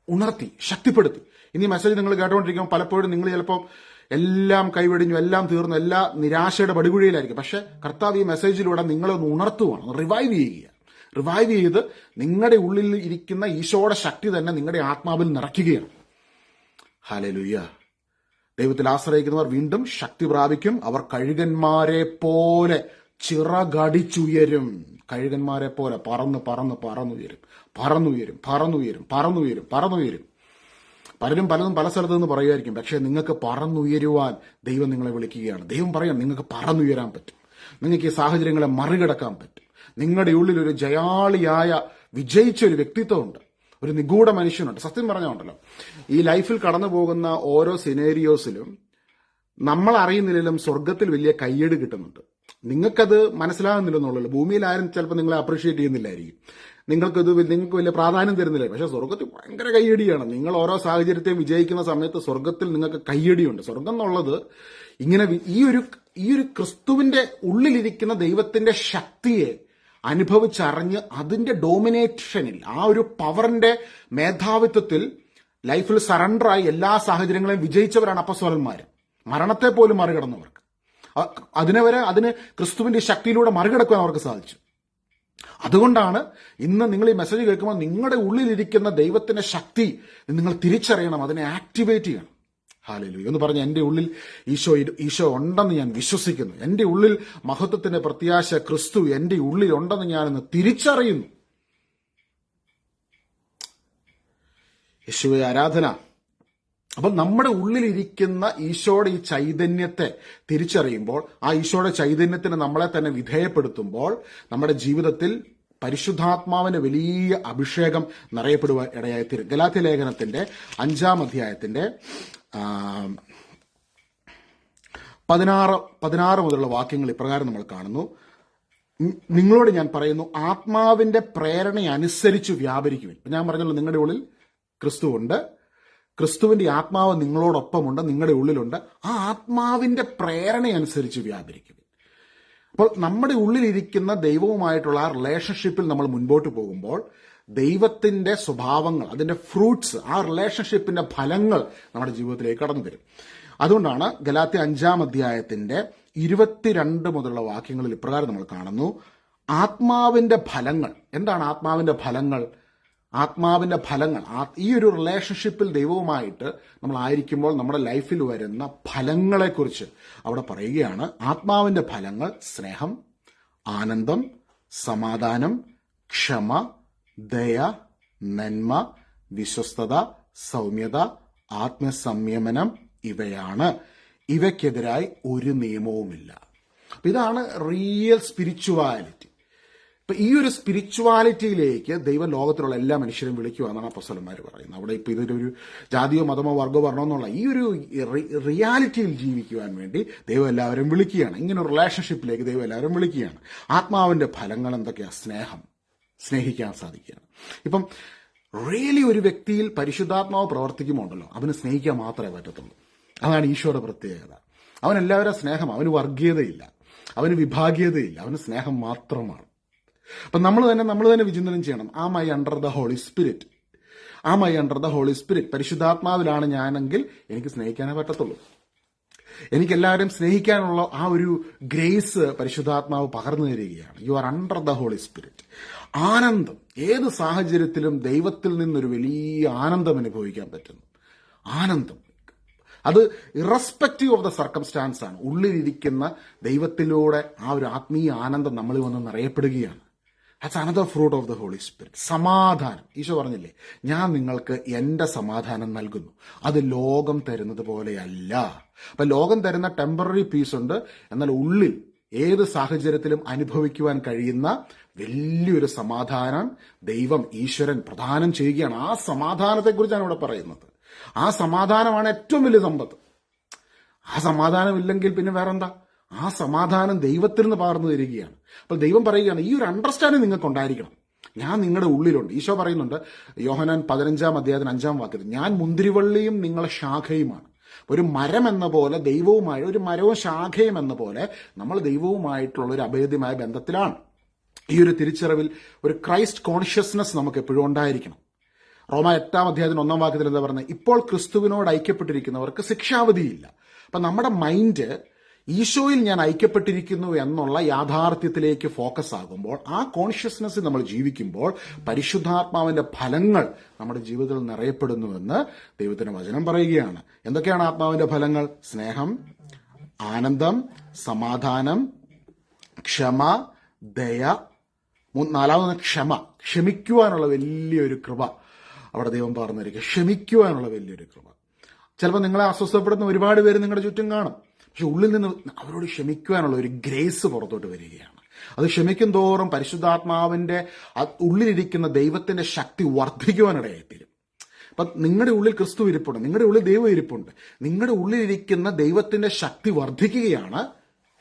ഉണർത്തി, ശക്തിപ്പെടുത്തി. ഇനി മെസ്സേജ് നിങ്ങൾ കേട്ടുകൊണ്ടിരിക്കുമ്പോൾ പലപ്പോഴും നിങ്ങൾ ചിലപ്പോൾ എല്ലാം കൈവെടിഞ്ഞു, എല്ലാം തീർന്നു, എല്ലാ നിരാശയുടെ പടുകുഴിയിലായിരിക്കും. പക്ഷെ കർത്താവ് ഈ മെസ്സേജിലൂടെ നിങ്ങളെ ഒന്ന് ഉണർത്തുവാണ്, റിവൈവ് ചെയ്ത് നിങ്ങളുടെ ഉള്ളിൽ ഇരിക്കുന്ന ഈശോയുടെ ശക്തി തന്നെ നിങ്ങളുടെ ആത്മാവിൽ നിറയ്ക്കുകയാണ്. ഹല്ലേലൂയ. ദൈവത്തിൽ ആശ്രയിക്കുന്നവർ വീണ്ടും ശക്തി പ്രാപിക്കും. അവർ കഴുകന്മാരെ പോലെ ചിറകടിച്ചുയരും. കഴുകന്മാരെ പോലെ പറന്നുയരും. പലരും പലതും പല സ്ഥലത്തു നിന്ന് പറയുമായിരിക്കും. പക്ഷെ നിങ്ങൾക്ക് പറന്നുയരുവാൻ ദൈവം നിങ്ങളെ വിളിക്കുകയാണ്. ദൈവം പറയാം, നിങ്ങൾക്ക് പറന്നുയരാൻ പറ്റും. നിങ്ങൾക്ക് ഈ സാഹചര്യങ്ങളെ മറികടക്കാൻ പറ്റും. നിങ്ങളുടെ ഉള്ളിൽ ഒരു ജയാളിയായ വിജയിച്ച ഒരു വ്യക്തിത്വമുണ്ട്, ഒരു നിഗൂഢ മനുഷ്യനുണ്ട്. സത്യം പറഞ്ഞുണ്ടല്ലോ, ഈ ലൈഫിൽ കടന്നു പോകുന്ന ഓരോ സിനേരിയോസിലും നമ്മൾ അറിയുന്നില്ലെങ്കിലും സ്വർഗത്തിൽ വലിയ കയ്യടി കിട്ടുന്നുണ്ട്. നിങ്ങൾക്കത് മനസ്സിലാകുന്നില്ലെന്നുള്ളൂ. ഭൂമിയിൽ ആരും ചിലപ്പോൾ നിങ്ങളെ അപ്രീഷിയേറ്റ് ചെയ്യുന്നില്ലായിരിക്കും, നിങ്ങൾക്ക് വലിയ പ്രാധാന്യം തരുന്നില്ല. പക്ഷെ സ്വർഗത്തിൽ ഭയങ്കര കയ്യടിയാണ്. നിങ്ങൾ ഓരോ സാഹചര്യത്തെയും വിജയിക്കുന്ന സമയത്ത് സ്വർഗത്തിൽ നിങ്ങൾക്ക് കയ്യടിയുണ്ട്. സ്വർഗം എന്നുള്ളത് ഇങ്ങനെ ഈ ഒരു ക്രിസ്തുവിന്റെ ഉള്ളിലിരിക്കുന്ന ദൈവത്തിന്റെ ശക്തിയെ അനുഭവിച്ചറിഞ്ഞ് അതിന്റെ ഡോമിനേഷനിൽ, ആ ഒരു പവറിന്റെ മേധാവിത്വത്തിൽ ലൈഫിൽ സറണ്ടറായി എല്ലാ സാഹചര്യങ്ങളെയും വിജയിച്ചവരാണ് അപ്പോസ്തലന്മാർ. മരണത്തെ പോലും മറികടന്നവർക്ക്, അതിന് ക്രിസ്തുവിന്റെ ശക്തിയിലൂടെ മറികടക്കുവാൻ അവർക്ക് സാധിച്ചു. അതുകൊണ്ടാണ് ഇന്ന് നിങ്ങൾ ഈ മെസ്സേജ് കേൾക്കുമ്പോൾ നിങ്ങളുടെ ഉള്ളിലിരിക്കുന്ന ദൈവത്തിന്റെ ശക്തി നിങ്ങൾ തിരിച്ചറിയണം, അതിനെ ആക്ടിവേറ്റ് ചെയ്യണം. ഹല്ലേലൂയ എന്ന് പറഞ്ഞ എന്റെ ഉള്ളിൽ ഈശോ ഉണ്ടെന്ന് ഞാൻ വിശ്വസിക്കുന്നു. എന്റെ ഉള്ളിൽ മഹത്വത്തിന്റെ പ്രത്യാശ ക്രിസ്തു എന്റെ ഉള്ളിൽ ഉണ്ടെന്ന് ഞാനിന്ന് തിരിച്ചറിയുന്നു. യേശുവേ ആരാധന. അപ്പം നമ്മുടെ ഉള്ളിലിരിക്കുന്ന ഈശോയുടെ ഈ ചൈതന്യത്തെ തിരിച്ചറിയുമ്പോൾ, ആ ഈശോയുടെ ചൈതന്യത്തിന് നമ്മളെ തന്നെ വിധേയപ്പെടുത്തുമ്പോൾ നമ്മുടെ ജീവിതത്തിൽ പരിശുദ്ധാത്മാവിന്റെ വലിയ അഭിഷേകം നിറയപ്പെടുവാൻ ഇടയായിത്തീരും. ഗലാത്യ ലേഖനത്തിന്റെ 5-ാം അധ്യായത്തിന്റെ 16 മുതലുള്ള വാക്യങ്ങൾ ഇപ്രകാരം നമ്മൾ കാണുന്നു. നിങ്ങളോട് ഞാൻ പറയുന്നു, ആത്മാവിന്റെ പ്രേരണ അനുസരിച്ച് വ്യാപരിക്കുവിൻ. ഞാൻ പറഞ്ഞല്ലോ, നിങ്ങളുടെ ഉള്ളിൽ ക്രിസ്തു ഉണ്ട്, ക്രിസ്തുവിന്റെ ആത്മാവ് നിങ്ങളോടൊപ്പമുണ്ട്, നിങ്ങളുടെ ഉള്ളിലുണ്ട്. ആ ആത്മാവിന്റെ പ്രേരണയനുസരിച്ച് വ്യാപരിക്കും. അപ്പോൾ നമ്മുടെ ഉള്ളിലിരിക്കുന്ന ദൈവവുമായിട്ടുള്ള ആ റിലേഷൻഷിപ്പിൽ നമ്മൾ മുൻപോട്ട് പോകുമ്പോൾ ദൈവത്തിന്റെ സ്വഭാവങ്ങൾ, അതിന്റെ ഫ്രൂട്ട്സ്, ആ റിലേഷൻഷിപ്പിന്റെ ഫലങ്ങൾ നമ്മുടെ ജീവിതത്തിലേക്ക് കടന്നു വരും. അതുകൊണ്ടാണ് ഗലാത്യ 5-ാം അധ്യായത്തിന്റെ 22 മുതലുള്ള വാക്യങ്ങളിൽ ഇപ്രകാരം നമ്മൾ കാണുന്നു. ആത്മാവിന്റെ ഫലങ്ങൾ. എന്താണ് ആത്മാവിന്റെ ഫലങ്ങൾ? ഈ ഒരു റിലേഷൻഷിപ്പിൽ ദൈവവുമായിട്ട് നമ്മൾ ആയിരിക്കുമ്പോൾ നമ്മുടെ ലൈഫിൽ വരുന്ന ഫലങ്ങളെക്കുറിച്ച് അവിടെ പറയുകയാണ്. ആത്മാവിന്റെ ഫലങ്ങൾ: സ്നേഹം, ആനന്ദം, സമാധാനം, ക്ഷമ, ദയ, നന്മ, വിശ്വസ്തത, സൗമ്യത, ആത്മസംയമനം ഇവയാണ്. ഇവയ്ക്കെതിരായി ഒരു നിയമവുമില്ല. ഇതാണ് റിയൽ സ്പിരിച്വാലിറ്റി. ഇപ്പൊ ഈ ഒരു സ്പിരിച്വാലിറ്റിയിലേക്ക് ദൈവം ലോകത്തിലുള്ള എല്ലാ മനുഷ്യരും വിളിക്കുക എന്നാണ് അപ്പോസ്തലന്മാർ പറയുന്നത്. അവിടെ ഇപ്പൊ ഇതൊരു ജാതിയോ മതമോ വർഗോ വർണ്ണോ എന്നുള്ള ഈ ഒരു റിയാലിറ്റിയിൽ ജീവിക്കുവാൻ വേണ്ടി ദൈവം എല്ലാവരും വിളിക്കുകയാണ്. ഇങ്ങനെ ഒരു റിലേഷൻഷിപ്പിലേക്ക് ദൈവം എല്ലാവരും വിളിക്കുകയാണ്. ആത്മാവിന്റെ ഫലങ്ങൾ എന്തൊക്കെയാ? സ്നേഹം, സ്നേഹിക്കാൻ സാധിക്കുകയാണ്. ഇപ്പം റിയലി ഒരു വ്യക്തിയിൽ പരിശുദ്ധാത്മാവ് പ്രവർത്തിക്കുമ്പോണ്ടല്ലോ, അവന് സ്നേഹിക്കാൻ മാത്രമേ പറ്റത്തുള്ളൂ. അതാണ് ഈശോയുടെ പ്രത്യേകത. അവൻ എല്ലാവരും സ്നേഹം, അവന് വർഗീയതയില്ല, അവന് വിഭാഗീയതയില്ല, അവന് സ്നേഹം മാത്രമാണ്. അപ്പൊ നമ്മൾ തന്നെ വിചിന്തനം ചെയ്യണം. Am I under the holy spirit? പരിശുദ്ധാത്മാവിലാണ് ഞാനെങ്കിൽ എനിക്ക് സ്നേഹിക്കാനേ പറ്റത്തുള്ളൂ. എനിക്കെല്ലാവരും സ്നേഹിക്കാനുള്ള ആ ഒരു ഗ്രേസ് പരിശുദ്ധാത്മാവ് പകർന്നു തരികയാണ്. You are under the holy spirit. ആനന്ദം, ഏത് സാഹചര്യത്തിലും ദൈവത്തിൽ നിന്നൊരു വലിയ ആനന്ദം അനുഭവിക്കാൻ പറ്റുന്നു. ആനന്ദം, അത് ഇറസ്പെക്റ്റീവ് ഓഫ് ദ സർക്കംസ്റ്റാൻസ് ആണ്. ഉള്ളിലിരിക്കുന്ന ദൈവത്തിലൂടെ ആ ഒരു ആത്മീയ ആനന്ദം നമ്മളിൽ വന്ന് നിറയപ്പെടുകയാണ്. That's another fruit of the holy spirit. സമാധാനം. ഈശോ പറഞ്ഞില്ലേ, ഞാൻ നിങ്ങൾക്ക് എന്റെ സമാധാനം നൽകുന്നു, അത് ലോകം തരുന്നത് പോലെയല്ല. അപ്പൊ ലോകം തരുന്ന ടെമ്പററി പീസ് ഉണ്ട്, എന്നാൽ ഉള്ളിൽ ഏത് സാഹചര്യത്തിലും അനുഭവിക്കുവാൻ കഴിയുന്ന വലിയൊരു സമാധാനം ദൈവം, ഈശ്വരൻ പ്രദാനം ചെയ്യുകയാണ്. ആ സമാധാനത്തെക്കുറിച്ചാണ് ഇവിടെ പറയുന്നത്. ആ സമാധാനമാണ് ഏറ്റവും വലിയ സമ്പത്ത്. ആ സമാധാനം ഇല്ലെങ്കിൽ പിന്നെ വേറെന്താ? ആ സമാധാനം ദൈവത്തിൽ നിന്ന് പകർന്നു തരികയാണ്. അപ്പോൾ ദൈവം പറയുകയാണ്, ഈ ഒരു അണ്ടർസ്റ്റാൻഡിങ് നിങ്ങൾക്ക് ഉണ്ടായിരിക്കണം. ഞാൻ നിങ്ങളുടെ ഉള്ളിലുണ്ട്. ഈശോ പറയുന്നുണ്ട് യോഹന്നാൻ 15:5 ഞാൻ മുന്തിരിവള്ളിയും നിങ്ങളെ ശാഖയുമാണ്. ഒരു മരം എന്ന പോലെ ദൈവവുമായി, ഒരു മരവും ശാഖയും എന്ന പോലെ നമ്മൾ ദൈവവുമായിട്ടുള്ള ഒരു അഭേദ്യമായ ബന്ധത്തിലാണ്. ഈ ഒരു തിരിച്ചറിവിൽ ഒരു ക്രൈസ്റ്റ് കോൺഷ്യസ്നെസ് നമുക്ക് എപ്പോഴും ഉണ്ടായിരിക്കണം. റോമ 8:1 എന്താ പറയുന്നത്? ഇപ്പോൾ ക്രിസ്തുവിനോട് ഐക്യപ്പെട്ടിരിക്കുന്നവർക്ക് ശിക്ഷാവധിയില്ല. അപ്പൊ നമ്മുടെ മൈൻഡ് ഈശോയിൽ ഞാൻ ഐക്യപ്പെട്ടിരിക്കുന്നു എന്നുള്ള യാഥാർത്ഥ്യത്തിലേക്ക് ഫോക്കസ് ആകുമ്പോൾ, ആ കോൺഷ്യസ്നെസ്സിൽ നമ്മൾ ജീവിക്കുമ്പോൾ പരിശുദ്ധാത്മാവിന്റെ ഫലങ്ങൾ നമ്മുടെ ജീവിതത്തിൽ നിറയപ്പെടുന്നുവെന്ന് ദൈവത്തിന്റെ വചനം പറയുകയാണ്. എന്തൊക്കെയാണ് ആത്മാവിന്റെ ഫലങ്ങൾ? സ്നേഹം, ആനന്ദം, സമാധാനം, ക്ഷമ, ദയ. നാലാമത് ക്ഷമ, ക്ഷമിക്കുവാനുള്ള വലിയൊരു കൃപ അവിടെ ദൈവം പറഞ്ഞിരിക്കുക. ക്ഷമിക്കുവാനുള്ള വലിയൊരു കൃപ. ചിലപ്പോൾ നിങ്ങളെ അസ്വസ്ഥപ്പെടുന്ന ഒരുപാട് പേര് നിങ്ങളുടെ ചുറ്റും കാണും. പക്ഷെ ഉള്ളിൽ നിന്ന് അവരോട് ക്ഷമിക്കുവാനുള്ള ഒരു ഗ്രേസ് പുറത്തോട്ട് വരികയാണ്. അത് ക്ഷമിക്കും തോറും പരിശുദ്ധാത്മാവിന്റെ ഉള്ളിലിരിക്കുന്ന ദൈവത്തിന്റെ ശക്തി വർദ്ധിക്കുവാനിടയായിത്തീരും. അപ്പൊ നിങ്ങളുടെ ഉള്ളിൽ ക്രിസ്തു ഇരിപ്പുണ്ട്, നിങ്ങളുടെ ഉള്ളിൽ ദൈവം ഇരിപ്പുണ്ട്. നിങ്ങളുടെ ഉള്ളിലിരിക്കുന്ന ദൈവത്തിന്റെ ശക്തി വർദ്ധിക്കുകയാണ്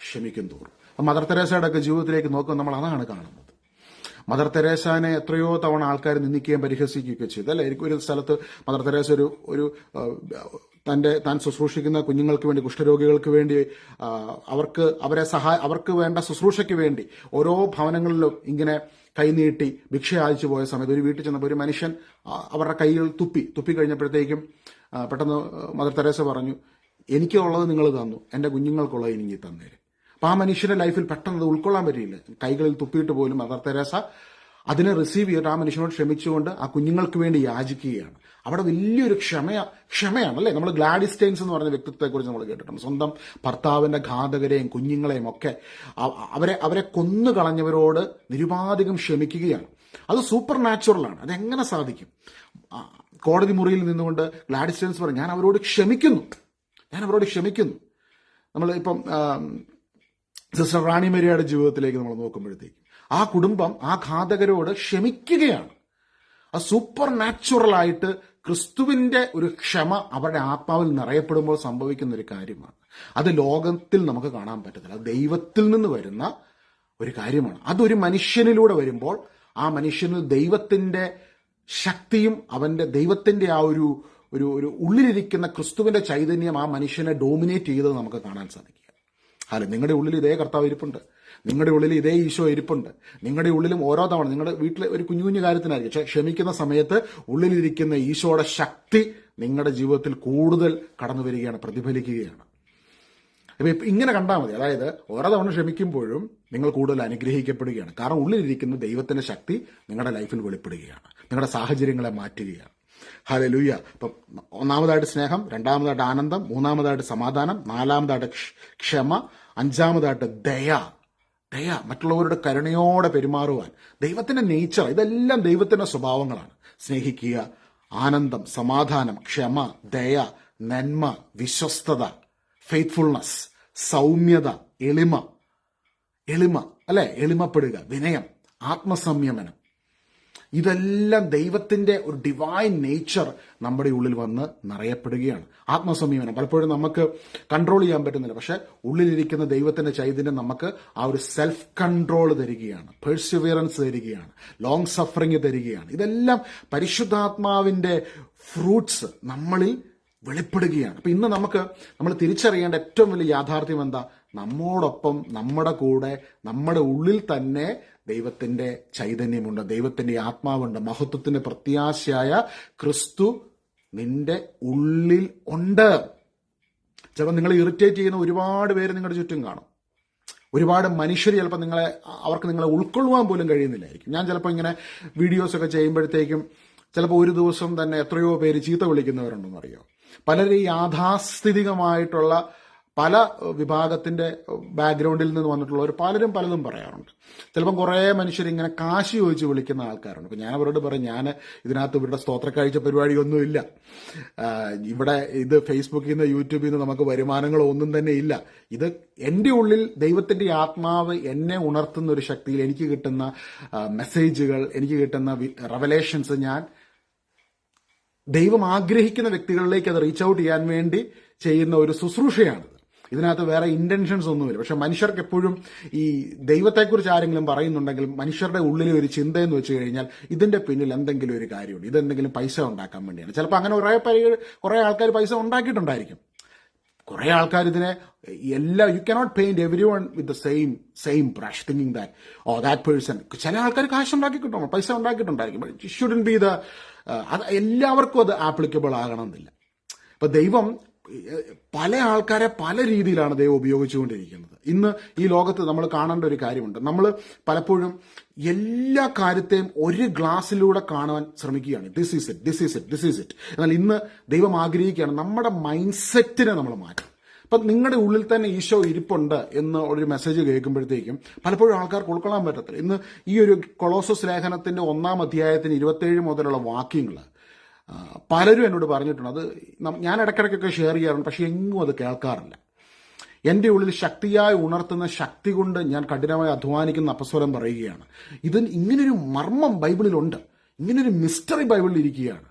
ക്ഷമിക്കും തോറും. മദർ തെരേസയുടെ ഒക്കെ ജീവിതത്തിലേക്ക് നോക്കുമ്പോൾ നമ്മൾ അതാണ് കാണുന്നത്. മദർ തെരേസാനെ എത്രയോ തവണ ആൾക്കാർ നിന്ദിക്കുകയും പരിഹസിക്കുകയൊക്കെ ചെയ്തു, അല്ലെ? ഒരു സ്ഥലത്ത് മദർ തെരേസ താൻ ശുശ്രൂഷിക്കുന്ന കുഞ്ഞുങ്ങൾക്ക് വേണ്ടി, കുഷ്ഠരോഗികൾക്ക് വേണ്ടി, അവർക്ക് വേണ്ട ശുശ്രൂഷയ്ക്ക് വേണ്ടി ഓരോ ഭവനങ്ങളിലും ഇങ്ങനെ കൈനീട്ടി ഭിക്ഷ യാചിച്ചു പോയ സമയത്ത് ഒരു വീട്ടിൽ ചെന്നപ്പോൾ ഒരു മനുഷ്യൻ അവരുടെ കൈകൾ തുപ്പി കഴിഞ്ഞപ്പോഴത്തേക്കും പെട്ടെന്ന് മദർ തെരേസ പറഞ്ഞു, എനിക്കുള്ളത് നിങ്ങൾ തന്നു, എന്റെ കുഞ്ഞുങ്ങൾക്കുള്ളത് എനിക്ക് തന്നേര്. അപ്പൊ ആ മനുഷ്യന്റെ ലൈഫിൽ പെട്ടെന്ന് അത് ഉൾക്കൊള്ളാൻ പറ്റിയില്ല. കൈകളിൽ തുപ്പിയിട്ട് പോലും മദർ തെരേസ അതിനെ റിസീവ് ചെയ്തിട്ട് ആ മനുഷ്യനോട് ക്ഷമിച്ചുകൊണ്ട് ആ കുഞ്ഞുങ്ങൾക്ക് വേണ്ടി യാചിക്കുകയാണ്. അവിടെ വലിയൊരു ക്ഷമയാണ്, അല്ലേ? നമ്മൾ ഗ്ലാഡിസ് സ്റ്റെയിൻസ് എന്ന് പറഞ്ഞ വ്യക്തിത്വത്തെക്കുറിച്ച് നമ്മൾ കേട്ടിട്ടുണ്ട്. സ്വന്തം ഭർത്താവിന്റെ ഘാതകരെയും കുഞ്ഞുങ്ങളെയും ഒക്കെ അവരെ കൊന്നു കളഞ്ഞവരോട് നിരുപാധികം ക്ഷമിക്കുകയാണ്. അത് സൂപ്പർ നാച്ചുറലാണ്. അതെങ്ങനെ സാധിക്കും? കോടതി മുറിയിൽ നിന്നുകൊണ്ട് ഗ്ലാഡിസ് സ്റ്റെയിൻസ് പറഞ്ഞു, ഞാൻ അവരോട് ക്ഷമിക്കുന്നു. നമ്മൾ ഇപ്പം സിസ്റ്റർ റാണി മരിയയുടെ ജീവിതത്തിലേക്ക് നമ്മൾ നോക്കുമ്പോഴത്തേക്കും ആ കുടുംബം ആ ഘാതകരോട് ക്ഷമിക്കുകയാണ്. ആ സൂപ്പർ നാച്ചുറലായിട്ട് ക്രിസ്തുവിന്റെ ഒരു ക്ഷമ അവരുടെ ആത്മാവിൽ നിറയപ്പെടുമ്പോൾ സംഭവിക്കുന്ന ഒരു കാര്യമാണ്. അത് ലോകത്തിൽ നമുക്ക് കാണാൻ പറ്റത്തില്ല. അത് ദൈവത്തിൽ നിന്ന് വരുന്ന ഒരു കാര്യമാണ്. അതൊരു മനുഷ്യനിലൂടെ വരുമ്പോൾ ആ മനുഷ്യനിൽ ദൈവത്തിന്റെ ശക്തിയും ദൈവത്തിന്റെ ആ ഒരു ഉള്ളിലിരിക്കുന്ന ക്രിസ്തുവിന്റെ ചൈതന്യം ആ മനുഷ്യനെ ഡോമിനേറ്റ് ചെയ്തത് നമുക്ക് കാണാൻ സാധിക്കുക. അല്ല, നിങ്ങളുടെ ഉള്ളിൽ ഇതേ കർത്താവ് ഇരിപ്പുണ്ട്, നിങ്ങളുടെ ഉള്ളിൽ ഇതേ ഈശോ ഇരിപ്പുണ്ട്. നിങ്ങളുടെ ഉള്ളിലും ഓരോ തവണ നിങ്ങളുടെ വീട്ടിലെ ഒരു കുഞ്ഞു കാര്യത്തിനായിരിക്കും, പക്ഷെ ക്ഷമിക്കുന്ന സമയത്ത് ഉള്ളിലിരിക്കുന്ന ഈശോയുടെ ശക്തി നിങ്ങളുടെ ജീവിതത്തിൽ കൂടുതൽ കടന്നു വരികയാണ്, പ്രതിഫലിക്കുകയാണ്. അപ്പൊ ഇങ്ങനെ കണ്ടാൽ മതി. അതായത് ഓരോ തവണ ക്ഷമിക്കുമ്പോഴും നിങ്ങൾ കൂടുതൽ അനുഗ്രഹിക്കപ്പെടുകയാണ്. കാരണം ഉള്ളിലിരിക്കുന്ന ദൈവത്തിന്റെ ശക്തി നിങ്ങളുടെ ലൈഫിൽ വെളിപ്പെടുകയാണ്, നിങ്ങളുടെ സാഹചര്യങ്ങളെ മാറ്റുകയാണ്. ഹല്ലേലൂയ. അപ്പം ഒന്നാമതായിട്ട് സ്നേഹം, രണ്ടാമതായിട്ട് ആനന്ദം, മൂന്നാമതായിട്ട് സമാധാനം, നാലാമതായിട്ട് ക്ഷമ, അഞ്ചാമതായിട്ട് ദയ. മറ്റുള്ളവരുടെ കരുണയോടെ പെരുമാറുവാൻ. ദൈവത്തിന്റെ നേച്ചർ, ഇതെല്ലാം ദൈവത്തിന്റെ സ്വഭാവങ്ങളാണ്. സ്നേഹിക്കുക, ആനന്ദം, സമാധാനം, ക്ഷമ, ദയ, നന്മ, വിശ്വസ്തത, ഫെയ്ത്ത്ഫുൾനെസ്, സൗമ്യത, എളിമ, അല്ലെ? എളിമപ്പെടുക, വിനയം, ആത്മസംയമനം. ഇതെല്ലാം ദൈവത്തിന്റെ ഒരു ഡിവൈൻ നേച്ചർ നമ്മുടെ ഉള്ളിൽ വന്ന് നിറയപ്പെടുകയാണ്. ആത്മസംയമനം പലപ്പോഴും നമുക്ക് കൺട്രോൾ ചെയ്യാൻ പറ്റുന്നില്ല, പക്ഷെ ഉള്ളിലിരിക്കുന്ന ദൈവത്തിന്റെ ചൈതന്യം നമുക്ക് ആ ഒരു സെൽഫ് കൺട്രോൾ തരികയാണ്, പെർസിവിയറൻസ് തരികയാണ്, ലോങ് സഫറിങ് തരികയാണ്. ഇതെല്ലാം പരിശുദ്ധാത്മാവിന്റെ ഫ്രൂട്ട്സ് നമ്മളിൽ വെളിപ്പെടുകയാണ്. അപ്പൊ ഇന്ന് നമ്മൾ തിരിച്ചറിയേണ്ട ഏറ്റവും വലിയ യാഥാർത്ഥ്യം എന്താ? നമ്മോടൊപ്പം, നമ്മുടെ കൂടെ, നമ്മുടെ ഉള്ളിൽ തന്നെ ദൈവത്തിന്റെ ചൈതന്യമുണ്ട്, ദൈവത്തിന്റെ ആത്മാവുണ്ട്. മഹത്വത്തിന്റെ പ്രത്യാശയായ ക്രിസ്തു നിന്റെ ഉള്ളിൽ ഉണ്ട്. ചിലപ്പോൾ നിങ്ങളെ ഇറിറ്റേറ്റ് ചെയ്യുന്ന ഒരുപാട് പേര് നിങ്ങളുടെ ചുറ്റും കാണും. ഒരുപാട് മനുഷ്യർ ചിലപ്പോൾ അവർക്ക് നിങ്ങളെ ഉൾക്കൊള്ളുവാൻ പോലും കഴിയുന്നില്ലായിരിക്കും. ഞാൻ ചിലപ്പോൾ ഇങ്ങനെ വീഡിയോസൊക്കെ ചെയ്യുമ്പോഴത്തേക്കും ചിലപ്പോൾ ഒരു ദിവസം തന്നെ എത്രയോ പേര് ചീത്ത വിളിക്കുന്നവരുണ്ടെന്ന് അറിയോ. പലരും യാഥാസ്ഥിതികമായിട്ടുള്ള പല വിഭാഗത്തിന്റെ ബാക്ക്ഗ്രൗണ്ടിൽ നിന്ന് വന്നിട്ടുള്ളവർ പലതും പറയാറുണ്ട്. ചിലപ്പം കുറേ മനുഷ്യരിങ്ങനെ കാശ് ചോദിച്ച് വിളിക്കുന്ന ആൾക്കാരുണ്ട്. അപ്പം ഞാൻ അവരോട് പറയും, ഞാൻ ഇതിനകത്ത് ഇവരുടെ സ്തോത്രക്കാഴ്ച പരിപാടിയൊന്നുമില്ല, ഇവിടെ ഇത് ഫേസ്ബുക്കിൽ നിന്ന് യൂട്യൂബിൽ നിന്ന് നമുക്ക് വരുമാനങ്ങളോ ഒന്നും തന്നെ ഇല്ല. ഇത് എൻ്റെ ഉള്ളിൽ ദൈവത്തിന്റെ ആത്മാവ് എന്നെ ഉണർത്തുന്ന ഒരു ശക്തിയിൽ എനിക്ക് കിട്ടുന്ന മെസ്സേജുകൾ, എനിക്ക് കിട്ടുന്ന റെവലേഷൻസ് ഞാൻ ദൈവം ആഗ്രഹിക്കുന്ന വ്യക്തികളിലേക്ക് അത് റീച്ച് ഔട്ട് ചെയ്യാൻ വേണ്ടി ചെയ്യുന്ന ഒരു ശുശ്രൂഷയാണിത്. ഇതിനകത്ത് വേറെ ഇന്റൻഷൻസ് ഒന്നുമില്ല. പക്ഷെ മനുഷ്യർക്ക് എപ്പോഴും ഈ ദൈവത്തെക്കുറിച്ച് ആരെങ്കിലും പറയുന്നുണ്ടെങ്കിൽ മനുഷ്യരുടെ ഉള്ളിലെ ഒരു ചിന്തയെന്ന് വെച്ച് കഴിഞ്ഞാൽ ഇതിന്റെ പിന്നിൽ എന്തെങ്കിലും ഒരു കാര്യമുണ്ട്, ഇതെന്തെങ്കിലും പൈസ ഉണ്ടാക്കാൻ വേണ്ടിയാണ്. ചിലപ്പോൾ അങ്ങനെ കുറെ ആൾക്കാർ പൈസ ഉണ്ടാക്കിയിട്ടുണ്ടായിരിക്കും. കുറെ ആൾക്കാർ ഇതിനെ you cannot paint every one with the same brush thinking that that person. ചില ആൾക്കാർ കാശ് ഉണ്ടാക്കി കിട്ടണം, പൈസ ഉണ്ടാക്കിയിട്ടുണ്ടായിരിക്കും. ഇറ്റ് ഷുഡന്റ് ബി എല്ലാവർക്കും അത് ആപ്ലിക്കബിൾ ആകണമെന്നില്ല. ഇപ്പൊ ദൈവം പല ആൾക്കാരെ പല രീതിയിലാണ് ദൈവം ഉപയോഗിച്ചുകൊണ്ടിരിക്കുന്നത്. ഇന്ന് ഈ ലോകത്ത് നമ്മൾ കാണേണ്ട ഒരു കാര്യമുണ്ട്. നമ്മൾ പലപ്പോഴും എല്ലാ കാര്യത്തെയും ഒരു ഗ്ലാസ്സിലൂടെ കാണാൻ ശ്രമിക്കുകയാണ്. This is it. എന്നാൽ ഇന്ന് ദൈവം ആഗ്രഹിക്കുകയാണ് നമ്മുടെ മൈൻഡ് സെറ്റിനെ നമ്മൾ മാറ്റും. അപ്പം നിങ്ങളുടെ ഉള്ളിൽ തന്നെ ഈശോ ഇരിപ്പുണ്ട് എന്ന് ഒരു മെസ്സേജ് കേൾക്കുമ്പോഴത്തേക്കും പലപ്പോഴും ആൾക്കാർക്ക് ഉൾക്കൊള്ളാൻ പറ്റത്തില്ല. ഇന്ന് ഈ ഒരു കൊളോസസ് ലേഖനത്തിന്റെ 1-ാം അധ്യായത്തിന് 27 മുതലുള്ള വാക്യങ്ങൾ പലരും എന്നോട് പറഞ്ഞിട്ടുണ്ട്. അത് ഞാൻ ഇടയ്ക്കിടയ്ക്കൊക്കെ ഷെയർ ചെയ്യാറുണ്ട്, പക്ഷെ എങ്ങും അത് കേൾക്കാറില്ല. എൻ്റെ ഉള്ളിൽ ശക്തിയായി ഉണർത്തുന്ന ശക്തി കൊണ്ട് ഞാൻ കഠിനമായി അധ്വാനിക്കുന്ന അപ്പസ്വരം പറയുകയാണ്. ഇങ്ങനൊരു മർമ്മം ബൈബിളിലുണ്ട്, ഇങ്ങനൊരു മിസ്റ്ററി ബൈബിളിൽ ഇരിക്കുകയാണ്.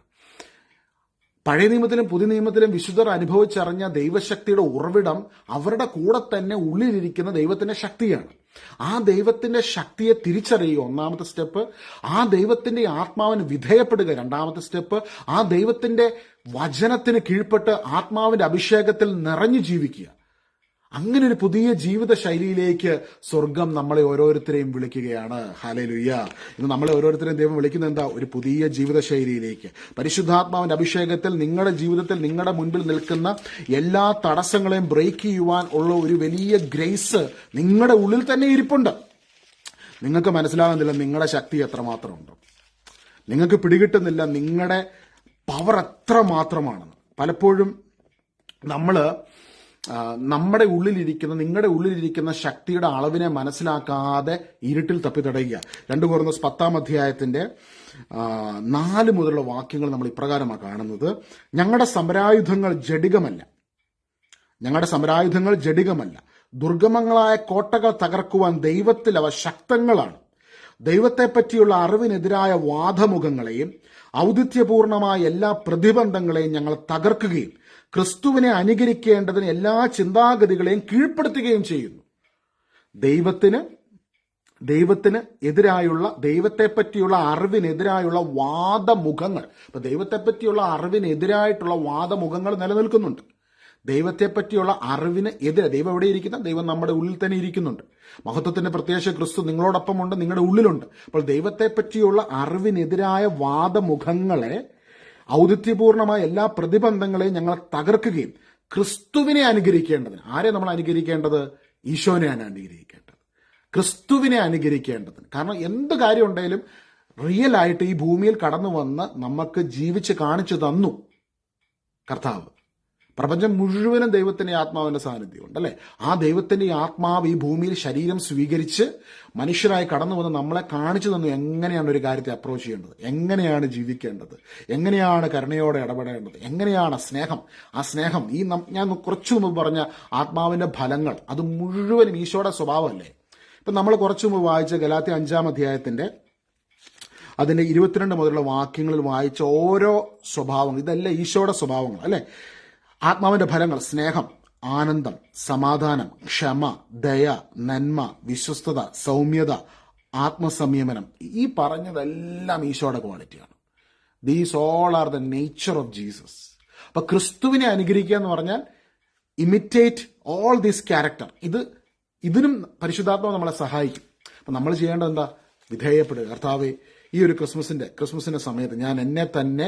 പഴയ നിയമത്തിലും പുതിയ നിയമത്തിലും വിശുദ്ധർ അനുഭവിച്ചറിഞ്ഞ ദൈവശക്തിയുടെ ഉറവിടം അവരുടെ കൂടെ തന്നെ ഉള്ളിലിരിക്കുന്ന ദൈവത്തിന്റെ ശക്തിയാണ്. ആ ദൈവത്തിന്റെ ശക്തിയെ തിരിച്ചറിയുക 1-ാമത്തെ സ്റ്റെപ്പ്. ആ ദൈവത്തിന്റെ ആത്മാവിന് വിധേയപ്പെടുക 2-ാമത്തെ സ്റ്റെപ്പ്. ആ ദൈവത്തിന്റെ വചനത്തിന് കീഴ്പ്പെട്ട് ആത്മാവിന്റെ അഭിഷേകത്തിൽ നിറഞ്ഞു ജീവിക്കുക. അങ്ങനെ ഒരു പുതിയ ജീവിത ശൈലിയിലേക്ക് സ്വർഗം നമ്മളെ ഓരോരുത്തരെയും വിളിക്കുകയാണ്. ഹല്ലേലൂയ. ഇന്ന് നമ്മളെ ഓരോരുത്തരെയും ദൈവം വിളിക്കുന്നത് എന്താ? ഒരു പുതിയ ജീവിത ശൈലിയിലേക്ക്. പരിശുദ്ധാത്മാവിന്റെ അഭിഷേകത്തിൽ നിങ്ങളുടെ ജീവിതത്തിൽ നിങ്ങളുടെ മുൻപിൽ നിൽക്കുന്ന എല്ലാ തടസ്സങ്ങളെയും ബ്രേക്ക് ചെയ്യുവാൻ ഉള്ള ഒരു വലിയ ഗ്രേസ് നിങ്ങളുടെ ഉള്ളിൽ തന്നെ ഇരിപ്പുണ്ട്. നിങ്ങൾക്ക് മനസ്സിലാകുന്നില്ല നിങ്ങളുടെ ശക്തി എത്രമാത്രമുണ്ട്. നിങ്ങൾക്ക് പിടികിട്ടുന്നില്ല നിങ്ങളുടെ പവർ എത്ര മാത്രമാണെന്ന്. പലപ്പോഴും നമ്മുടെ ഉള്ളിലിരിക്കുന്ന നിങ്ങളുടെ ഉള്ളിലിരിക്കുന്ന ശക്തിയുടെ അളവിനെ മനസ്സിലാക്കാതെ ഇരുട്ടിൽ തപ്പിത്തടയുക. 2 കൊരിന്ത്യർ 10-ാം അധ്യായത്തിന്റെ 4 മുതലുള്ള വാക്യങ്ങൾ നമ്മൾ ഇപ്രകാരമാണ് കാണുന്നത്. ഞങ്ങളുടെ സമരായുധങ്ങൾ ജഡികമല്ല, ദുർഗമങ്ങളായ കോട്ടകൾ തകർക്കുവാൻ ദൈവത്തിൽ അവ ശക്തങ്ങളാണ്. ദൈവത്തെപ്പറ്റിയുള്ള അറിവിനെതിരായ വാദമുഖങ്ങളെയും ഔദിത്യപൂർണമായ എല്ലാ പ്രതിബന്ധങ്ങളെയും ഞങ്ങൾ തകർക്കുകയും ക്രിസ്തുവിനെ അനുകരിക്കേണ്ടതിന് എല്ലാ ചിന്താഗതികളെയും കീഴ്പ്പെടുത്തുകയും ചെയ്യുന്നു. ദൈവത്തിന് എതിരായുള്ള ദൈവത്തെപ്പറ്റിയുള്ള അറിവിനെതിരായുള്ള വാദമുഖങ്ങൾ. അപ്പൊ ദൈവത്തെപ്പറ്റിയുള്ള അറിവിനെതിരായിട്ടുള്ള വാദമുഖങ്ങൾ നിലനിൽക്കുന്നുണ്ട്. ദൈവത്തെപ്പറ്റിയുള്ള അറിവിന് എതിരെ ദൈവം എവിടെ ഇരിക്കുന്ന? ദൈവം നമ്മുടെ ഉള്ളിൽ തന്നെ ഇരിക്കുന്നുണ്ട്. മഹത്വത്തിന്റെ പ്രത്യാശ ക്രിസ്തു നിങ്ങളോടൊപ്പമുണ്ട്, നിങ്ങളുടെ ഉള്ളിലുണ്ട്. അപ്പോൾ ദൈവത്തെപ്പറ്റിയുള്ള അറിവിനെതിരായ വാദമുഖങ്ങളെ, ഔദിത്യപൂർണമായ എല്ലാ പ്രതിബന്ധങ്ങളെയും ഞങ്ങൾ തകർക്കുകയും ക്രിസ്തുവിനെ അനുകരിക്കേണ്ടതിന്. ആരെ നമ്മൾ അനുകരിക്കേണ്ടത്? ഈശോനെയാണ് അനുകരിക്കേണ്ടത്, ക്രിസ്തുവിനെ അനുകരിക്കേണ്ടതിന്. കാരണം എന്ത് കാര്യം ഉണ്ടെങ്കിലും റിയൽ ആയിട്ട് ഈ ഭൂമിയിൽ കടന്നു വന്ന് നമുക്ക് ജീവിച്ച് കാണിച്ചു തന്നു കർത്താവ്. പ്രപഞ്ചം മുഴുവനും ദൈവത്തിന്റെ ആത്മാവിന്റെ സാന്നിധ്യമുണ്ട് അല്ലെ. ആ ദൈവത്തിന്റെ ആത്മാവ് ഈ ഭൂമിയിൽ ശരീരം സ്വീകരിച്ച് മനുഷ്യരായി കടന്നു വന്ന് നമ്മളെ കാണിച്ചു തന്നു എങ്ങനെയാണ് ഒരു കാര്യത്തെ അപ്രോച്ച് ചെയ്യേണ്ടത്, എങ്ങനെയാണ് ജീവിക്കേണ്ടത്, എങ്ങനെയാണ് കരുണയോടെ ഇടപെടേണ്ടത്, എങ്ങനെയാണ് സ്നേഹം. ആ സ്നേഹം ഞാൻ കുറച്ചു മുമ്പ് പറഞ്ഞ ആത്മാവിന്റെ ഫലങ്ങൾ അത് മുഴുവനും ഈശോയുടെ സ്വഭാവമല്ലേ. ഇപ്പൊ നമ്മൾ കുറച്ചു മുമ്പ് വായിച്ച ഗലാത്യ 5-ാം അധ്യായത്തിന്റെ അതിന്റെ 22 മുതലുള്ള വാക്യങ്ങളിൽ വായിച്ച ഓരോ സ്വഭാവങ്ങൾ ഇതെല്ലാം ഈശോയുടെ സ്വഭാവങ്ങൾ അല്ലെ. ആത്മാവിന്റെ ഫലങ്ങൾ: സ്നേഹം, ആനന്ദം, സമാധാനം, ക്ഷമ, ദയ, നന്മ, വിശ്വസ്തത, സൗമ്യത, ആത്മസംയമനം. ഈ പറഞ്ഞതെല്ലാം ഈശോയുടെ ക്വാളിറ്റിയാണ്. These all are the nature of Jesus. അപ്പൊ ക്രിസ്തുവിനെ അനുകരിക്കുക എന്ന് പറഞ്ഞാൽ ഇമിറ്റേറ്റ് ഓൾ ദിസ് ക്യാരക്ടർ. ഇതിനും പരിശുദ്ധാത്മാവ് നമ്മളെ സഹായിക്കും. അപ്പൊ നമ്മൾ ചെയ്യേണ്ടത് എന്താ? വിധേയപ്പെടുക. കർത്താവേ, ഈ ഒരു ക്രിസ്മസിന്റെ സമയത്ത് ഞാൻ എന്നെ തന്നെ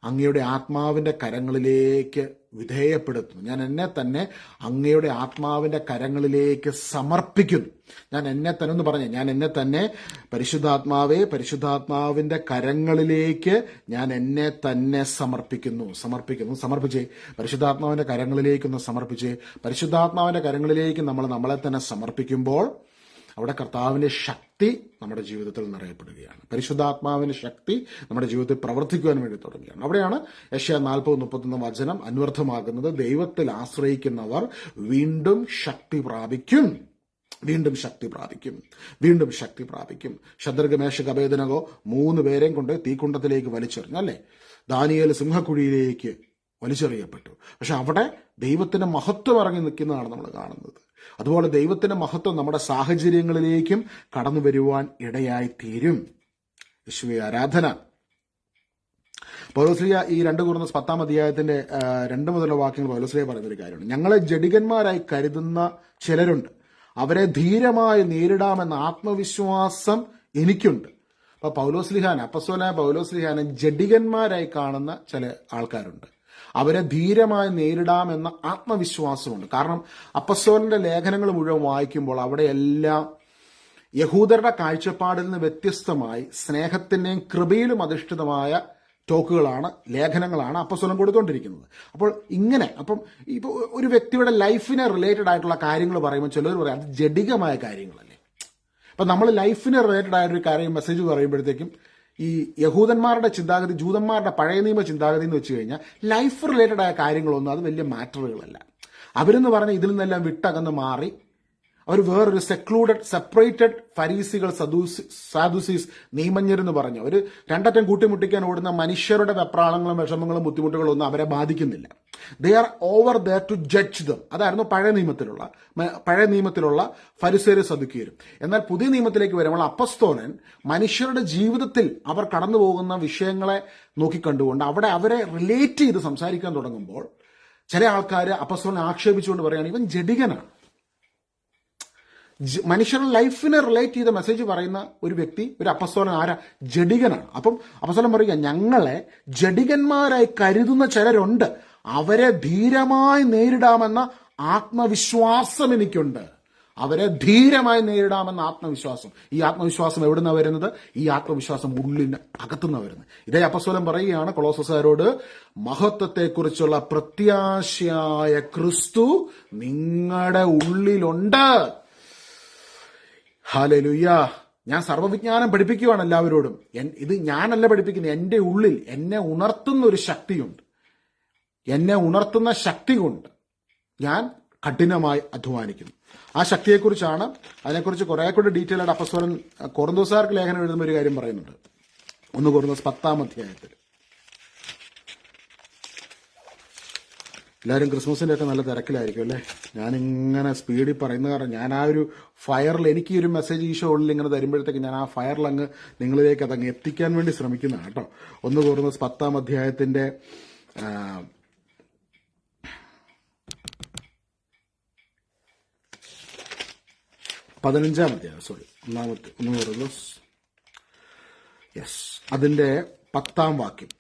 അങ്ങയുടെ ആത്മാവിന്റെ കരങ്ങളിലേക്ക് വിധേയപ്പെടുത്തുന്നു. ഞാൻ എന്നെ തന്നെ അങ്ങയുടെ ആത്മാവിന്റെ കരങ്ങളിലേക്ക് സമർപ്പിക്കുന്നു. ഞാൻ എന്നെ തന്നെ എന്ന് പറഞ്ഞ ഞാൻ എന്നെ തന്നെ പരിശുദ്ധാത്മാവിന്റെ കരങ്ങളിലേക്ക് ഞാൻ എന്നെ തന്നെ സമർപ്പിച്ചേ. പരിശുദ്ധാത്മാവിന്റെ കരങ്ങളിലേക്കൊന്ന് സമർപ്പിച്ചേ. പരിശുദ്ധാത്മാവിന്റെ കരങ്ങളിലേക്ക് നമ്മളെ തന്നെ സമർപ്പിക്കുമ്പോൾ അവിടെ കർത്താവിന്റെ ശക്തി നമ്മുടെ ജീവിതത്തിൽ നിറയപ്പെടുകയാണ്. പരിശുദ്ധാത്മാവിന്റെ ശക്തി നമ്മുടെ ജീവിതത്തിൽ പ്രവർത്തിക്കുവാൻ വേണ്ടി തുടങ്ങുകയാണ്. അവിടെയാണ് യെശയ്യാ 40:31 വചനം അന്വർത്ഥമാകുന്നത്. ദൈവത്തിൽ ആശ്രയിക്കുന്നവർ വീണ്ടും ശക്തി പ്രാപിക്കും. ശദ്രക് മേശക് അബേദ്നെഗോ 3 പേരെയും കൊണ്ട് തീക്കുണ്ടത്തിലേക്ക് വലിച്ചെറിഞ്ഞു അല്ലേ. ദാനിയേൽ സിംഹക്കുഴിയിലേക്ക് വലിച്ചെറിയപ്പെട്ടു. പക്ഷെ അവിടെ ദൈവത്തിന്റെ മഹത്വം ഇറങ്ങി നിൽക്കുന്നതാണ് നമ്മൾ കാണുന്നത്. അതുപോലെ ദൈവത്തിന്റെ മഹത്വം നമ്മുടെ സാഹചര്യങ്ങളിലേക്കും കടന്നു വരുവാൻ ഇടയായി തീരും. യേശുവേ ആരാധന. പൗലോസ്ലീഹ ഈ 2 കൊരിന്ത്യർ 10 2 മുതലുള്ള വാക്യങ്ങൾ പൗലോസ്ലീഹ പറയുന്നൊരു കാര്യമാണ്. ഞങ്ങളെ ജഡികന്മാരായി കരുതുന്ന ചിലരുണ്ട്, അവരെ ധീരമായി നേരിടാമെന്ന ആത്മവിശ്വാസം എനിക്കുണ്ട്. അപ്പൊ അപ്പസ്തലനായ പൗലോസ്ലീഹാനെ ജഡികന്മാരായി കാണുന്ന ചില ആൾക്കാരുണ്ട്. അവരെ ധീരമായി നേരിടാമെന്ന ആത്മവിശ്വാസമുണ്ട്. കാരണം അപ്പസ്തോലന്റെ ലേഖനങ്ങൾ മുഴുവൻ വായിക്കുമ്പോൾ അവിടെയെല്ലാം യഹൂദരുടെ കാഴ്ചപ്പാടിൽ നിന്ന് വ്യത്യസ്തമായി സ്നേഹത്തിന്റെയും കൃപയിലും അധിഷ്ഠിതമായ ടോക്കുകളാണ്, ലേഖനങ്ങളാണ് അപ്പസ്തോലൻ കൊടുത്തുകൊണ്ടിരിക്കുന്നത്. അപ്പം ഇപ്പൊ ഒരു വ്യക്തിയുടെ ലൈഫിനെ റിലേറ്റഡ് ആയിട്ടുള്ള കാര്യങ്ങൾ പറയുമ്പോൾ ചിലർ പറയും അത് ജഡികമായ കാര്യങ്ങളല്ലേ. അപ്പൊ നമ്മൾ ലൈഫിനെ റിലേറ്റഡ് ആയിട്ടൊരു കാര്യം മെസ്സേജ് പറയുമ്പോഴത്തേക്കും ഈ യഹൂദന്മാരുടെ ചിന്താഗതി, ജൂതന്മാരുടെ പഴയ നിയമ ചിന്താഗതി എന്ന് വെച്ച് കഴിഞ്ഞാൽ ലൈഫ് റിലേറ്റഡ് ആയ കാര്യങ്ങളൊന്നും അത് വലിയ മാറ്ററുകളല്ല. അവരെന്ന് പറഞ്ഞാൽ ഇതിൽ നിന്നെല്ലാം വിട്ടകന്ന് മാറി അവർ വേറൊരു സെപ്പറേറ്റഡ് ഫരീസികൾ, സാദുസീസ്, നിയമജ്ഞരെന്ന് പറഞ്ഞു ഒരു രണ്ടറ്റം കൂട്ടിമുട്ടിക്കാൻ ഓടുന്ന മനുഷ്യരുടെ വെപ്രാളങ്ങളും വിഷമങ്ങളും ബുദ്ധിമുട്ടുകളും ഒന്നും അവരെ ബാധിക്കുന്നില്ല. They are over there to judge them. അതായിരുന്നു പഴയ നിയമത്തിലുള്ള ഫരിസേരും സദുക്കീയരും. എന്നാൽ പുതിയ നിയമത്തിലേക്ക് വരുമ്പോൾ അപ്പസ്തോലൻ മനുഷ്യരുടെ ജീവിതത്തിൽ അവർ കടന്നു പോകുന്ന വിഷയങ്ങളെ നോക്കിക്കണ്ടുകൊണ്ട് അവിടെ അവരെ റിലേറ്റ് ചെയ്ത് സംസാരിക്കാൻ തുടങ്ങുമ്പോൾ ചില ആൾക്കാർ അപ്പസ്തോലനെ ആക്ഷേപിച്ചുകൊണ്ട് പറയുകയാണ് ഇവൻ ജഡികനാണ്. മനുഷ്യരുടെ ലൈഫിനെ റിലേറ്റ് ചെയ്ത മെസ്സേജ് പറയുന്ന ഒരു വ്യക്തി, ഒരു അപ്പസ്തോലൻ ആരാ? ജഡികനാണ്. അപ്പം അപ്പസ്തോലൻ പറയുക ഞങ്ങളെ ജഡികന്മാരായി കരുതുന്ന ചിലരുണ്ട്, അവരെ ധീരമായി നേരിടാമെന്ന ആത്മവിശ്വാസം എനിക്കുണ്ട്. ഈ ആത്മവിശ്വാസം എവിടുന്നാ വരുന്നത്? ഈ ആത്മവിശ്വാസം ഉള്ളിന് അകത്തുനിന്ന് വരുന്നത്. ഇതേ അപ്പസ്തോലൻ പറയുകയാണ് കൊളോസസാരോട്, മഹത്വത്തെക്കുറിച്ചുള്ള പ്രത്യാശയായ ക്രിസ്തു നിങ്ങളുടെ ഉള്ളിലുണ്ട്. ഹല്ലേലൂയ. ഞാൻ സർവ്വവിജ്ഞാനം പഠിപ്പിക്കുകയാണ് എല്ലാവരോടും. ഇത് ഞാനല്ല പഠിപ്പിക്കുന്നത്, എൻ്റെ ഉള്ളിൽ എന്നെ ഉണർത്തുന്ന ഒരു ശക്തിയുണ്ട്. എന്നെ ഉണർത്തുന്ന ശക്തി കൊണ്ട് ഞാൻ കഠിനമായി അധ്വാനിക്കുന്നു. ആ ശക്തിയെക്കുറിച്ചാണ്, അതിനെക്കുറിച്ച് കുറെ കൂടി ഡീറ്റെയിൽ ആയിട്ട് അപ്പസ്തോലൻ കൊറിന്തോസാർക്ക് ലേഖനം എഴുതുന്ന ഒരു കാര്യം പറയുന്നുണ്ട്. 1 കൊരിന്ത്യർ 10 എല്ലാവരും ക്രിസ്മസിന്റെ ഒക്കെ നല്ല തിരക്കിലായിരിക്കും അല്ലേ. ഞാനിങ്ങനെ സ്പീഡിൽ പറയുന്ന കാരണം ഞാൻ ആ ഒരു ഫയറിൽ, എനിക്ക് ഈ ഒരു മെസ്സേജ് ഈ ഷോളിൽ ഇങ്ങനെ തരുമ്പോഴത്തേക്ക് ഞാൻ ആ ഫയറിൽ അങ്ങ് നിങ്ങളിലേക്ക് അതങ്ങ് എത്തിക്കാൻ വേണ്ടി ശ്രമിക്കുന്നതാണ് കേട്ടോ. 1 കൊരിന്ത്യർ 10 അതിന്റെ 10 വാക്യം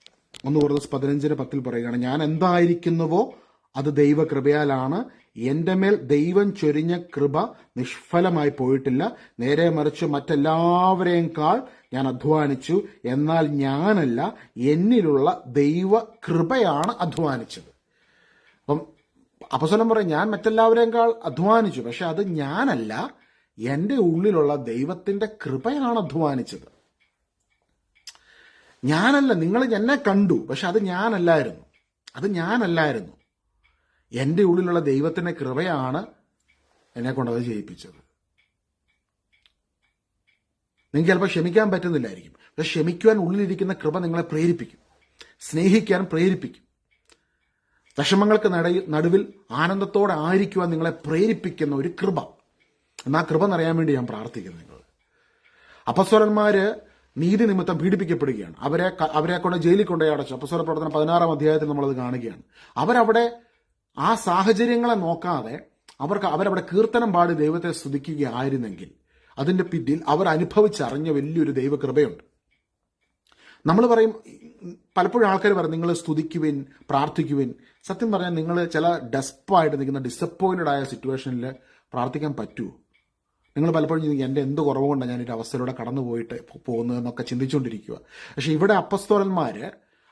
1 കൊരിന്ത്യർ 15:10 പറയുകയാണ്, ഞാൻ എന്തായിരിക്കുന്നുവോ അത് ദൈവകൃപയാലാണ്. എന്റെ മേൽ ദൈവം ചൊരിഞ്ഞ കൃപ നിഷ്ഫലമായി പോയിട്ടില്ല. നേരെ മറിച്ച് മറ്റെല്ലാവരെക്കാൾ ഞാൻ അധ്വാനിച്ചു. എന്നാൽ ഞാനല്ല, എന്നിലുള്ള ദൈവ കൃപയാണ് അധ്വാനിച്ചത്. അപ്പം അപ്പസ്തലൻ പറയും ഞാൻ മറ്റെല്ലാവരെക്കാൾ അധ്വാനിച്ചു, പക്ഷെ അത് ഞാനല്ല, എന്റെ ഉള്ളിലുള്ള ദൈവത്തിന്റെ കൃപയാണ് അധ്വാനിച്ചത്. ഞാനല്ല, നിങ്ങൾ എന്നെ കണ്ടു, പക്ഷെ അത് ഞാനല്ലായിരുന്നു. എൻ്റെ ഉള്ളിലുള്ള ദൈവത്തിന്റെ കൃപയാണ് എന്നെ കൊണ്ടത് ചെയ്യിപ്പിച്ചത്. നിങ്ങൾക്ക് ചിലപ്പോൾ ക്ഷമിക്കാൻ പറ്റുന്നില്ലായിരിക്കും, പക്ഷെ ക്ഷമിക്കുവാൻ ഉള്ളിലിരിക്കുന്ന കൃപ നിങ്ങളെ പ്രേരിപ്പിക്കും, സ്നേഹിക്കാൻ പ്രേരിപ്പിക്കും. വിഷമങ്ങൾക്ക് നടുവിൽ ആനന്ദത്തോടെ ആയിരിക്കുവാൻ നിങ്ങളെ പ്രേരിപ്പിക്കുന്ന ഒരു കൃപ. എന്നാ കൃപ എന്നറിയാൻ വേണ്ടി ഞാൻ പ്രാർത്ഥിക്കുന്നു. നിങ്ങൾ അപ്പസ്തോലന്മാര് നീതി നിമിത്തം പീഡിപ്പിക്കപ്പെടുകയാണ്. അവരെ കൊണ്ട് ജയിലിൽ കൊണ്ടുപോയി അടച്ചു. അപ്പസ്തോല പ്രവർത്തനം 16 നമ്മളത് കാണുകയാണ്. അവരവിടെ ആ സാഹചര്യങ്ങളെ നോക്കാതെ അവരവിടെ കീർത്തനം പാടി ദൈവത്തെ സ്തുതിക്കുകയായിരുന്നെങ്കിൽ അതിന്റെ പിന്നിൽ അവർ അനുഭവിച്ചറിഞ്ഞ വലിയൊരു ദൈവകൃപയുണ്ട്. നമ്മൾ പറയും പലപ്പോഴും ആൾക്കാർ പറയും നിങ്ങൾ സ്തുതിക്കുവിൻ, പ്രാർത്ഥിക്കുവിൻ. സത്യം പറഞ്ഞാൽ നിങ്ങൾ ചില ഡെസ്പായിട്ട് നിൽക്കുന്ന ഡിസപ്പോയിന്റഡ് ആയ സിറ്റുവേഷനിൽ പ്രാർത്ഥിക്കാൻ പറ്റുമോ? നിങ്ങൾ പലപ്പോഴും ചിന്തിക്കും എൻ്റെ എന്ത് കുറവുകൊണ്ടാണ് ഞാൻ ഈ അവസ്ഥയിലൂടെ കടന്നു പോയിട്ട് പോകുന്നതെന്നൊക്കെ ചിന്തിച്ചുകൊണ്ടിരിക്കുക. പക്ഷെ ഇവിടെ അപ്പസ്തോലന്മാർ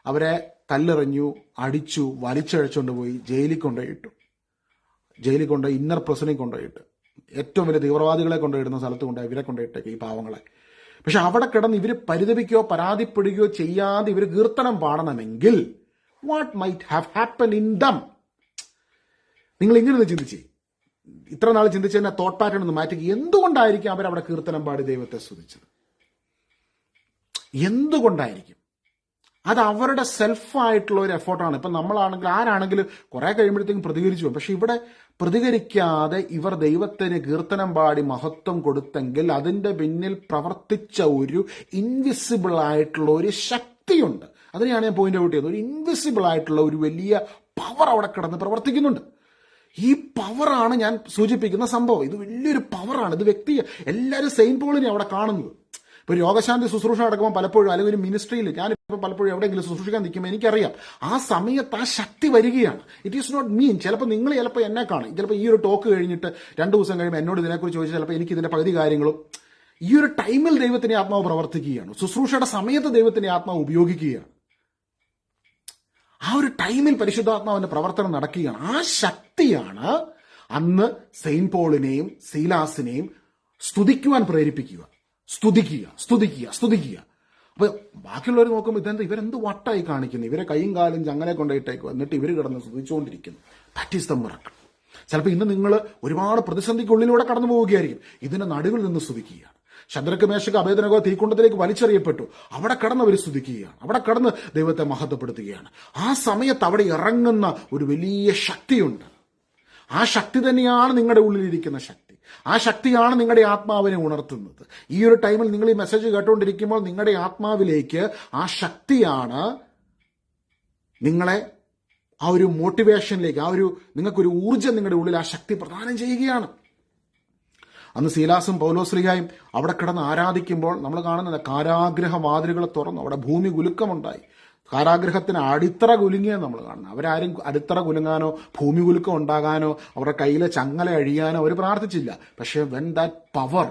അവരെ കല്ലെറിഞ്ഞു, അടിച്ചു, വലിച്ചഴച്ചുകൊണ്ട് പോയി ജയിലിൽ കൊണ്ടുപോയിട്ടു. ജയിലിൽ കൊണ്ടുപോയി ഇന്നർ പ്രസനിൽ കൊണ്ടുപോയിട്ട് ഏറ്റവും വലിയ തീവ്രവാദികളെ കൊണ്ടുപോയിടുന്ന സ്ഥലത്ത് കൊണ്ടുപോയി ഇവരെ കൊണ്ടുപോയിട്ടേക്ക് ഈ പാവങ്ങളെ. പക്ഷെ അവിടെ കിടന്ന് ഇവർ പരിതപിക്കുകയോ പരാതിപ്പെടുകയോ ചെയ്യാതെ ഇവർ കീർത്തനം പാടണമെങ്കിൽ what might have happen in them? നിങ്ങൾ ഇങ്ങനെ ചിന്തിച്ചേ, ഇത്ര നാൾ ചിന്തിച്ചതിനെ തോട്ട് പാറ്റേൺ ഒന്ന് മാറ്റി. എന്തുകൊണ്ടായിരിക്കും അവരവിടെ കീർത്തനം പാടി ദൈവത്തെ സ്തുതിച്ചത്? എന്തുകൊണ്ടായിരിക്കും? അത് അവരുടെ സെൽഫായിട്ടുള്ള ഒരു എഫേർട്ടാണ്. ഇപ്പം നമ്മളാണെങ്കിൽ ആരാണെങ്കിലും കുറെ കഴിയുമ്പോഴത്തേക്കും പ്രതികരിച്ചു പോകും. പക്ഷെ ഇവിടെ പ്രതികരിക്കാതെ ഇവർ ദൈവത്തിന് കീർത്തനം പാടി മഹത്വം കൊടുത്തെങ്കിൽ അതിൻ്റെ പിന്നിൽ പ്രവർത്തിച്ച ഒരു ഇൻവിസിബിൾ ആയിട്ടുള്ള ഒരു ശക്തിയുണ്ട്. അതിനെയാണ് ഞാൻ പോയിന്റ് ഔട്ട് ചെയ്യുന്നത്. ഒരു ഇൻവിസിബിൾ ആയിട്ടുള്ള ഒരു വലിയ പവർ അവിടെ കിടന്ന് പ്രവർത്തിക്കുന്നുണ്ട്. ഈ പവറാണ് ഞാൻ സൂചിപ്പിക്കുന്ന സംഭവം. ഇത് വലിയൊരു പവറാണ്. ഇത് വ്യക്തി എല്ലാവരും സെയിന്റ് പോളിനെ അവിടെ കാണുന്നത്. ഇപ്പോൾ രോഗശാന്തി ശുശ്രൂഷ നടക്കുമ്പോൾ പലപ്പോഴും അല്ലെങ്കിൽ ഒരു മിനിസ്ട്രിയിൽ ഞാനിപ്പോൾ പലപ്പോഴും എവിടെയെങ്കിലും ശുശ്രൂഷിക്കാൻ നിൽക്കുമ്പോൾ എനിക്കറിയാം ആ സമയത്ത് ആ ശക്തി വരികയാണ്. It is not mean. ചിലപ്പോൾ നിങ്ങൾ ചിലപ്പോൾ എന്നെ കാണും, ചിലപ്പോൾ ഈ ഒരു ടോക്ക് കഴിഞ്ഞിട്ട് 2 ദിവസം കഴിയുമ്പോൾ എന്നോട് ഇതിനെക്കുറിച്ച് ചോദിച്ചാൽ ചിലപ്പോൾ എനിക്ക് ഇതിൻ്റെ പകുതി കാര്യങ്ങളും ഈ ഒരു ടൈമിൽ ദൈവത്തിൻ്റെ ആത്മാവ് പ്രവർത്തിക്കുകയാണ്. ശുശ്രൂഷയുടെ സമയത്ത് ദൈവത്തിൻ്റെ ആത്മാവ് ഉപയോഗിക്കുകയാണ്. ആ ഒരു ടൈമിൽ പരിശുദ്ധാത്മാവിന്റെ പ്രവർത്തനം നടക്കുകയാണ്. ആ ശക്തിയാണ് അന്ന് സെയിന്റ് പോളിനെയും സീലാസിനെയും സ്തുതിക്കുവാൻ പ്രേരിപ്പിക്കുക. സ്തുതിക്കുക, സ്തുതിക്കുക, സ്തുതിക്കുക. അപ്പൊ ബാക്കിയുള്ളവർ നോക്കുമ്പോൾ ഇതെന്താ ഇവരെന്ത് വട്ടായി കാണിക്കുന്നു, ഇവരെ കൈയും കാലും ചങ്ങനെ കൊണ്ടിട്ടേക്ക് എന്നിട്ട് ഇവർ കിടന്ന് സ്തുതിച്ചുകൊണ്ടിരിക്കുന്നു. That is the miracle. ചിലപ്പോൾ ഇന്ന് നിങ്ങൾ ഒരുപാട് പ്രതിസന്ധിക്കുള്ളിലൂടെ കടന്നു പോവുകയായിരിക്കും. ഇതിന്റെ നടുവിൽ നിന്ന് സ്തുതിക്കുകയാണ്. Shadrach, മേശക്ക്, Abednego തീക്കുണ്ടത്തിലേക്ക് വലിച്ചെറിയപ്പെട്ടു. അവിടെ കടന്ന് അവർ സ്തുതിക്കുകയാണ്. അവിടെ കടന്ന് ദൈവത്തെ മഹത്വപ്പെടുത്തുകയാണ്. ആ സമയത്ത് അവിടെ ഇറങ്ങുന്ന ഒരു വലിയ ശക്തിയുണ്ട്. ആ ശക്തി തന്നെയാണ് നിങ്ങളുടെ ഉള്ളിലിരിക്കുന്ന ശക്തി. ആ ശക്തിയാണ് നിങ്ങളുടെ ആത്മാവിനെ ഉണർത്തുന്നത്. ഈ ഒരു ടൈമിൽ നിങ്ങൾ ഈ മെസ്സേജ് കേട്ടുകൊണ്ടിരിക്കുമ്പോൾ നിങ്ങളുടെ ആത്മാവിലേക്ക് ആ ശക്തിയാണ് നിങ്ങളെ ആ ഒരു മോട്ടിവേഷനിലേക്ക്, ആ ഒരു നിങ്ങൾക്കൊരു ഊർജ്ജം നിങ്ങളുടെ ഉള്ളിൽ ആ ശക്തി പ്രദാനം ചെയ്യുകയാണ്. അന്ന് സീലാസും പൗലോസ്ലിഹായും അവിടെ കിടന്ന് ആരാധിക്കുമ്പോൾ നമ്മൾ കാണുന്നത് കാരാഗ്രഹ വാതിലുകൾ തുറന്നു. അവിടെ ഭൂമി കുലുക്കമുണ്ടായി. കാരാഗ്രഹത്തിന് അടിത്തറ കുലുങ്ങിയെന്ന് നമ്മൾ കാണുന്നത്. അവരാരും അടിത്തറ കുലുങ്ങാനോ ഭൂമി കുലുക്കം ഉണ്ടാകാനോ അവരുടെ കയ്യിലെ ചങ്ങല അഴിയാനോ അവർ പ്രാർത്ഥിച്ചില്ല. പക്ഷേ വെൻ ദാറ്റ് പവർ,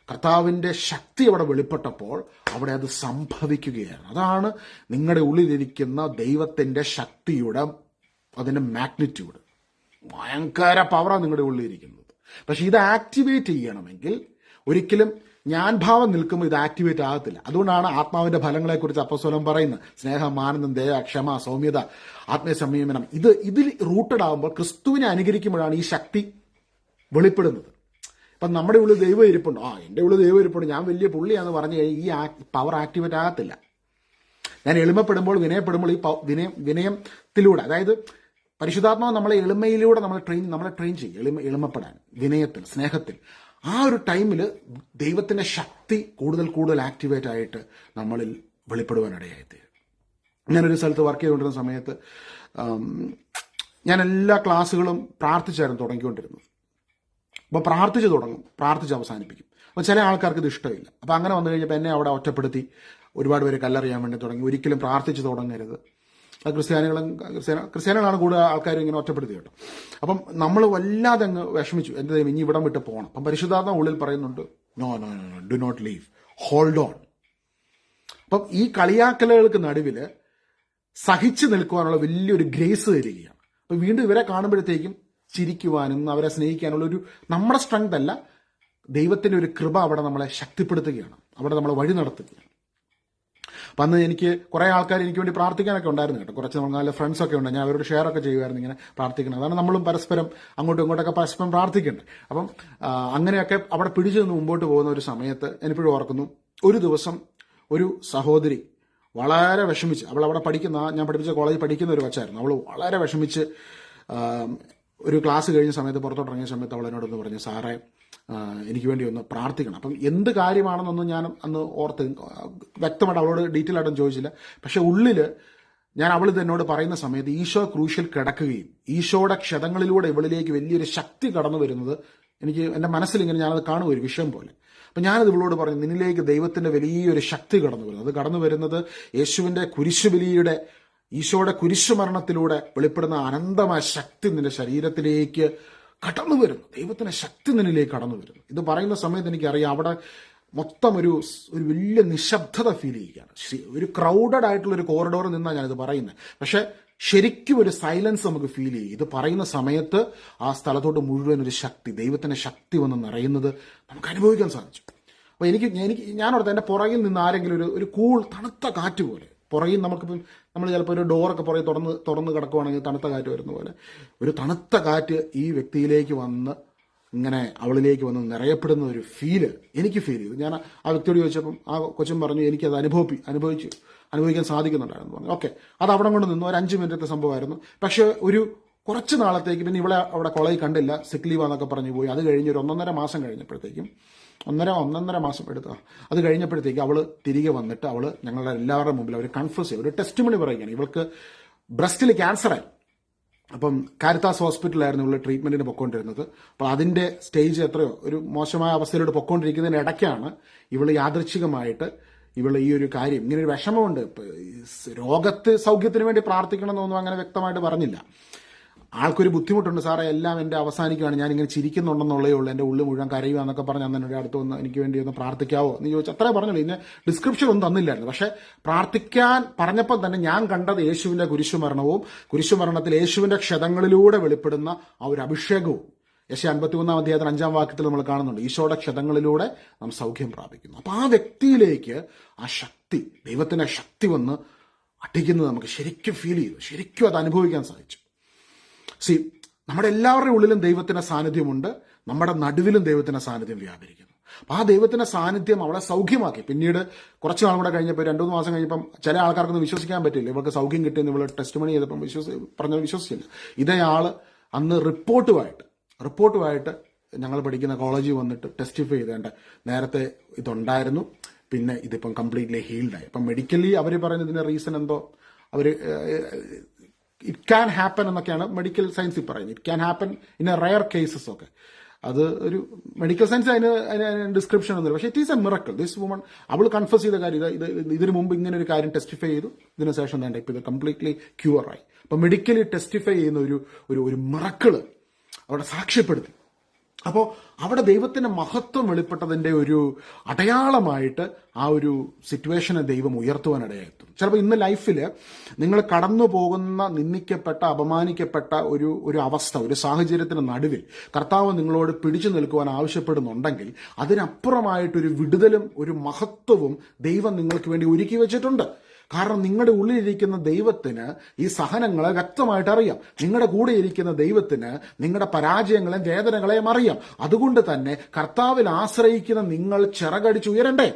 കർത്താവിൻ്റെ ശക്തി അവിടെ വെളിപ്പെട്ടപ്പോൾ അവിടെ അത് സംഭവിക്കുകയാണ്. അതാണ് നിങ്ങളുടെ ഉള്ളിലിരിക്കുന്ന ദൈവത്തിൻ്റെ ശക്തിയുടെ അതിൻ്റെ മാഗ്നിറ്റ്യൂഡ്. ഭയങ്കര പവറാണ് നിങ്ങളുടെ ഉള്ളിലിരിക്കുന്നത്. പക്ഷെ ഇത് ആക്ടിവേറ്റ് ചെയ്യണമെങ്കിൽ ഒരിക്കലും ഞാൻ ഭാവം നിൽക്കുമ്പോൾ ഇത് ആക്ടിവേറ്റ് ആകത്തില്ല. അതുകൊണ്ടാണ് ആത്മാവിന്റെ ഫലങ്ങളെക്കുറിച്ച് അപ്പോസ്തലൻ പറയുന്നത്. സ്നേഹം, ആനന്ദം, ദയ, ക്ഷമ, സൗമ്യത, ആത്മീയ സംയമനം. ഇതിൽ റൂട്ടഡ് ആകുമ്പോൾ, ക്രിസ്തുവിനെ അനുകരിക്കുമ്പോഴാണ് ഈ ശക്തി വെളിപ്പെടുന്നത്. ഇപ്പം നമ്മുടെ ഉള്ളിൽ ദൈവം ഇരിപ്പുണ്ട്, എൻ്റെ ഉള്ളിൽ ദൈവം ഇരിപ്പുണ്ട്, ഞാൻ വലിയ പുള്ളിയാന്ന് പറഞ്ഞു കഴിഞ്ഞാൽ ഈ പവർ ആക്ടിവേറ്റ് ആകത്തില്ല. ഞാൻ എളിമപ്പെടുമ്പോൾ, വിനയപ്പെടുമ്പോൾ ഈ വിനയത്തിലൂടെ, അതായത് പരിശുദ്ധാത്മാവ് നമ്മളെ എളിമയിലൂടെ നമ്മളെ ട്രെയിൻ ചെയ്യും. എളിമപ്പെടാൻ, വിനയത്തിൽ, സ്നേഹത്തിൽ. ആ ഒരു ടൈമിൽ ദൈവത്തിന്റെ ശക്തി കൂടുതൽ കൂടുതൽ ആക്ടിവേറ്റ് ആയിട്ട് നമ്മളിൽ വെളിപ്പെടുവാനിടയായിത്തീരും. ഞാനൊരു സ്ഥലത്ത് വർക്ക് ചെയ്തുകൊണ്ടിരുന്ന സമയത്ത് ഞാൻ എല്ലാ ക്ലാസ്സുകളും പ്രാർത്ഥിച്ചായിരുന്നു തുടങ്ങിക്കൊണ്ടിരുന്നത്. അപ്പോൾ പ്രാർത്ഥിച്ച് തുടങ്ങും, പ്രാർത്ഥിച്ച് അവസാനിപ്പിക്കും. അപ്പോൾ ചില ആൾക്കാർക്ക് ഇത് ഇഷ്ടമില്ല. അപ്പോൾ അങ്ങനെ വന്നു കഴിഞ്ഞപ്പോൾ എന്നെ അവിടെ ഒറ്റപ്പെടുത്തി ഒരുപാട് പേര് കല്ലെറിയാൻ വേണ്ടി തുടങ്ങി. ഒരിക്കലും പ്രാർത്ഥിച്ച് തുടങ്ങരുത്. ക്രിസ്ത്യാനികളാണ് കൂടുതൽ ആൾക്കാർ ഇങ്ങനെ ഒറ്റപ്പെടുത്തി കേട്ടോ. അപ്പം നമ്മൾ വല്ലാതെ അങ്ങ് വിഷമിച്ചു. എൻ്റെ ദൈവം ഇനി ഇവിടം വിട്ട് പോകണം. അപ്പം പരിശുദ്ധാത്മാ ഉള്ളിൽ പറയുന്നുണ്ട്, no no no, do not leave, hold on. അപ്പം ഈ കളിയാക്കലുകൾക്ക് നടുവിൽ സഹിച്ചു നിൽക്കുവാനുള്ള വലിയൊരു ഗ്രേസ് തരികയാണ്. അപ്പം വീണ്ടും ഇവരെ കാണുമ്പോഴത്തേക്കും ചിരിക്കുവാനും അവരെ സ്നേഹിക്കാനുള്ള ഒരു നമ്മുടെ സ്ട്രെങ്ത് അല്ല, ദൈവത്തിൻ്റെ ഒരു കൃപ അവിടെ നമ്മളെ ശക്തിപ്പെടുത്തുകയാണ്, അവിടെ നമ്മളെ വഴി നടത്തുകയാണ്. അപ്പം അന്ന് എനിക്ക് കുറേ ആൾക്കാർ എനിക്ക് വേണ്ടി പ്രാർത്ഥിക്കാനൊക്കെ ഉണ്ടായിരുന്നു കേട്ടോ. കുറച്ച് നല്ല ഫ്രണ്ട്സൊക്കെ ഉണ്ട്. ഞാൻ അവരോട് ഷെയർ ഒക്കെ ചെയ്യുമായിരുന്നു ഇങ്ങനെ പ്രാർത്ഥിക്കണം. അതാണ് നമ്മളും പരസ്പരം അങ്ങോട്ടും ഇങ്ങോട്ടൊക്കെ പരസ്പരം പ്രാർത്ഥിക്കേണ്ടത്. അപ്പം അങ്ങനെയൊക്കെ അവിടെ പിടിച്ചു നിന്ന് മുമ്പോട്ട് പോകുന്ന ഒരു സമയത്ത് എനിപ്പോഴും ഓർക്കുന്നു, ഒരു ദിവസം ഒരു സഹോദരി വളരെ വിഷമിച്ച്, അവൾ അവിടെ പഠിക്കുന്ന, ഞാൻ പഠിപ്പിച്ച കോളേജിൽ പഠിക്കുന്ന ഒരു വച്ചായിരുന്നു. അവൾ വളരെ വിഷമിച്ച് ഒരു ക്ലാസ് കഴിഞ്ഞ സമയത്ത് പുറത്തോട്ടിറങ്ങിയ സമയത്ത് അവൾ എന്നോടൊന്ന് പറഞ്ഞു, സാറേ എനിക്ക് വേണ്ടി ഒന്ന് പ്രാർത്ഥിക്കണം. അപ്പം എന്ത് കാര്യമാണെന്നൊന്നും ഞാൻ അന്ന് ഓർത്ത് വ്യക്തമായിട്ട് അവളോട് ഡീറ്റെയിൽ ആയിട്ടും ചോദിച്ചില്ല. പക്ഷെ ഉള്ളിൽ ഞാൻ അവൾ എന്നോട് പറയുന്ന സമയത്ത് ഈശോ ക്രൂശിൽ കിടക്കുകയും ഈശോയുടെ ക്ഷതങ്ങളിലൂടെ ഇവളിലേക്ക് വലിയൊരു ശക്തി കടന്നു വരുന്നത് എനിക്ക് എൻ്റെ മനസ്സിൽ ഇങ്ങനെ ഞാനത് കാണും ഒരു വിഷയം പോലെ. അപ്പം ഞാനത് ഇവളോട് പറഞ്ഞു, നിന്നിലേക്ക് ദൈവത്തിന്റെ വലിയൊരു ശക്തി കടന്നു വരുന്നു. അത് കടന്നു വരുന്നത് യേശുവിന്റെ കുരിശുബലിയുടെ, ഈശോയുടെ കുരിശുമരണത്തിലൂടെ വെളിപ്പെടുന്ന അനന്തമായ ശക്തി നിന്റെ ശരീരത്തിലേക്ക് കടന്നു വരുന്നു. ദൈവത്തിന്റെ ശക്തി നിന്നിലേക്ക് കടന്നു വരുന്നു. ഇത് പറയുന്ന സമയത്ത് എനിക്കറിയാം അവിടെ മൊത്തം ഒരു വലിയ നിശബ്ദത ഫീൽ ചെയ്യുകയാണ്. ഒരു ക്രൗഡഡ് ആയിട്ടുള്ള ഒരു കോറിഡോറിൽ നിന്നാണ് ഞാനിത് പറയുന്നത്. പക്ഷെ ശരിക്കും ഒരു സൈലൻസ് നമുക്ക് ഫീൽ ചെയ്യും. ഇത് പറയുന്ന സമയത്ത് ആ സ്ഥലത്തോട്ട് മുഴുവൻ ഒരു ശക്തി, ദൈവത്തിന്റെ ശക്തി വന്ന് നിറയുന്നത് നമുക്ക് അനുഭവിക്കാൻ സാധിച്ചു. അപ്പോൾ ഞാൻ ഓർത്ത് എൻ്റെ പുറകിൽ നിന്ന് ആരെങ്കിലും ഒരു കൂൾ തണുത്ത കാറ്റ് പോലെ, പുറകിൽ നമുക്കിപ്പം നമ്മൾ ചിലപ്പോൾ ഒരു ഡോറൊക്കെ പുറകെ തുറന്ന് കിടക്കുവാണെങ്കിൽ തണുത്ത കാറ്റ് വരുന്ന പോലെ ഒരു തണുത്ത കാറ്റ് ഈ വ്യക്തിയിലേക്ക് വന്ന് ഇങ്ങനെ അവളിലേക്ക് വന്ന് നിറയപ്പെടുന്ന ഒരു ഫീല് എനിക്ക് ഫീൽ ചെയ്തു. ഞാൻ ആ വ്യക്തിയോട് ചോദിച്ചപ്പം ആ കൊച്ചും പറഞ്ഞു എനിക്കത് അനുഭവിക്കാൻ സാധിക്കുന്നുണ്ടായിരുന്നു പറഞ്ഞു. ഓക്കെ, അത് അവിടെ കൊണ്ട് നിന്നു. ഒരു 5 മിനിറ്റത്തെ സംഭവമായിരുന്നു. പക്ഷെ ഒരു കുറച്ച് നാളത്തേക്ക് പിന്നെ ഇവളെ അവിടെ കോളേജിൽ കണ്ടില്ല, സിക്ക് ലീവാന്നൊക്കെ പറഞ്ഞു പോയി. അത് കഴിഞ്ഞ് ഒരു 1.5 മാസം കഴിഞ്ഞപ്പോഴത്തേക്കും, ഒന്നര മാസം എടുത്ത അത് കഴിഞ്ഞപ്പോഴത്തേക്ക് അവള് തിരികെ വന്നിട്ട് ഞങ്ങളുടെ എല്ലാവരുടെ മുമ്പിൽ അവർ കൺഫ്യൂസ് ചെയ്യും, ഒരു ടെസ്റ്റ് മണി പറയുകയാണ്. ഇവൾക്ക് ബ്രസ്റ്റിൽ ക്യാൻസറായി. അപ്പം കാരിത്താസ് ഹോസ്പിറ്റലായിരുന്നു ഇവള് ട്രീറ്റ്മെന്റിന് പൊക്കോണ്ടിരുന്നത്. അപ്പോൾ അതിന്റെ സ്റ്റേജ് എത്രയോ ഒരു മോശമായ അവസ്ഥയിലോട്ട് പൊക്കോണ്ടിരിക്കുന്നതിന് ഇടയ്ക്കാണ് ഇവള് യാദൃച്ഛികമായിട്ട് ഈ ഒരു കാര്യം, ഇങ്ങനെ ഒരു വിഷമമുണ്ട്, രോഗത്ത് സൗഖ്യത്തിന് വേണ്ടി പ്രാർത്ഥിക്കണം എന്നൊന്നും അങ്ങനെ വ്യക്തമായിട്ട് പറഞ്ഞില്ല. ആൾക്കൊരു ബുദ്ധിമുട്ടുണ്ട് സാറേ, എല്ലാം എൻ്റെ അവസാനിക്കുകയാണ്, ഞാൻ ഇങ്ങനെ ചിരിക്കുന്നുണ്ടെന്നുള്ളേ ഉള്ളൂ, എൻ്റെ ഉള്ളിൽ മുഴുവൻ കരയുക എന്നൊക്കെ പറഞ്ഞ് അന്ന് എൻ്റെ അടുത്ത് വന്ന് എനിക്ക് വേണ്ടി ഒന്ന് പ്രാർത്ഥിക്കാവോ എന്ന് ചോദിച്ചാൽ അത്രേ പറഞ്ഞുള്ളൂ. ഇതിന് ഡിസ്ക്രിപ്ഷൻ ഒന്നും തന്നില്ലായിരുന്നു. പക്ഷെ പ്രാർത്ഥിക്കാൻ പറഞ്ഞപ്പോൾ തന്നെ ഞാൻ കണ്ടത് യേശുവിന്റെ കുരിശുമരണത്തിൽ യേശുവിന്റെ ക്ഷതങ്ങളിലൂടെ വെളിപ്പെടുന്ന ആ ഒരു അഭിഷേകവും. യേശയ്യാ 53 അധ്യായത്തിൽ 5-ാം വാക്യത്തിൽ നമ്മൾ കാണുന്നുണ്ട്, ഈശോയുടെ ക്ഷതങ്ങളിലൂടെ നാം സൗഖ്യം പ്രാപിക്കുന്നു. അപ്പൊ ആ വ്യക്തിയിലേക്ക് ആ ശക്തി, ദൈവത്തിന്റെ ശക്തി വന്ന് അടിക്കുന്നത് നമുക്ക് ശരിക്കും ഫീൽ ചെയ്തു, ശരിക്കും അത് അനുഭവിക്കാൻ സാധിച്ചു. നമ്മുടെ എല്ലാവരുടെ ഉള്ളിലും ദൈവത്തിന്റെ സാന്നിധ്യമുണ്ട്, നമ്മുടെ നടുവിലും ദൈവത്തിന്റെ സാന്നിധ്യം വ്യാപരിക്കുന്നു. അപ്പൊ ആ ദൈവത്തിന്റെ സാന്നിധ്യം അവളെ സൗഖ്യമാക്കി. പിന്നീട് കുറച്ച് നാളും കൂടെ കഴിഞ്ഞപ്പോൾ 2-3 മാസം കഴിഞ്ഞപ്പം ചില ആൾക്കാർക്കൊന്നും വിശ്വസിക്കാൻ പറ്റില്ല, ഇവർക്ക് സൗഖ്യം കിട്ടിയെന്ന് ഇവള് ടെസ്റ്റ് മണി ചെയ്തപ്പം പറഞ്ഞത് വിശ്വസിച്ചില്ല. ഇതേ ആള് അന്ന് റിപ്പോർട്ടുമായിട്ട് ഞങ്ങൾ പഠിക്കുന്ന കോളേജിൽ വന്നിട്ട് ടെസ്റ്റിഫൈ ചെയ്തേണ്ട നേരത്തെ ഇതുണ്ടായിരുന്നു, പിന്നെ ഇതിപ്പം കംപ്ലീറ്റ്ലി ഹീൽഡായി. അപ്പം മെഡിക്കലി അവർ പറയുന്നതിന്റെ റീസൺ എന്തോ ഇറ്റ് ക്യാൻ ഹാപ്പൻ എന്നൊക്കെയാണ് മെഡിക്കൽ സയൻസിൽ പറയുന്നത്. It can happen in A rare cases ഒക്കെ. അത് ഒരു മെഡിക്കൽ സയൻസ് അതിന് ഡിസ്ക്രിപ്ഷൻ ഒന്നുമില്ല. പക്ഷേ it is A miracle. This woman അവൾ കൺഫസ് ചെയ്ത കാര്യം ഇതിനു മുമ്പ് ഇങ്ങനെ ഒരു കാര്യം ടെസ്റ്റിഫൈ ചെയ്തു, ഇതിനു ശേഷം വേണ്ട ഇപ്പം ഇത് കംപ്ലീറ്റ്ലി ക്യൂറായി. അപ്പം മെഡിക്കലി ടെസ്റ്റിഫൈ ചെയ്യുന്ന ഒരു മിറക്കിള് അവിടെ സാക്ഷ്യപ്പെടുത്തി. അപ്പോൾ അവിടെ ദൈവത്തിന്റെ മഹത്വം വെളിപ്പെട്ടതിന്റെ ഒരു അടയാളമായിട്ട് ആ ഒരു സിറ്റുവേഷനെ ദൈവം ഉയർത്തുവാനിടയായിട്ടു. ചിലപ്പോൾ ഇന്ന് ലൈഫിൽ നിങ്ങൾ കടന്നു പോകുന്ന നിന്ദിക്കപ്പെട്ട, അപമാനിക്കപ്പെട്ട ഒരു അവസ്ഥ, ഒരു സാഹചര്യത്തിന് നടുവിൽ കർത്താവ് നിങ്ങളോട് പിടിച്ചു നിൽക്കുവാൻ ആവശ്യപ്പെടുന്നുണ്ടെങ്കിൽ അതിനപ്പുറമായിട്ടൊരു വിടുതലും ഒരു മഹത്വവും ദൈവം നിങ്ങൾക്ക് വേണ്ടി ഒരുക്കി വെച്ചിട്ടുണ്ട്. കാരണം നിങ്ങളുടെ ഉള്ളിലിരിക്കുന്ന ദൈവത്തിന് ഈ സഹനങ്ങളെ വ്യക്തമായിട്ട് അറിയാം. നിങ്ങളുടെ കൂടെ ഇരിക്കുന്ന ദൈവത്തിന് നിങ്ങളുടെ പരാജയങ്ങളെയും വേദനകളെയും അറിയാം. അതുകൊണ്ട് തന്നെ കർത്താവിൽ ആശ്രയിക്കുന്ന നിങ്ങൾ ചിറകടിച്ചുയരണ്ടേ?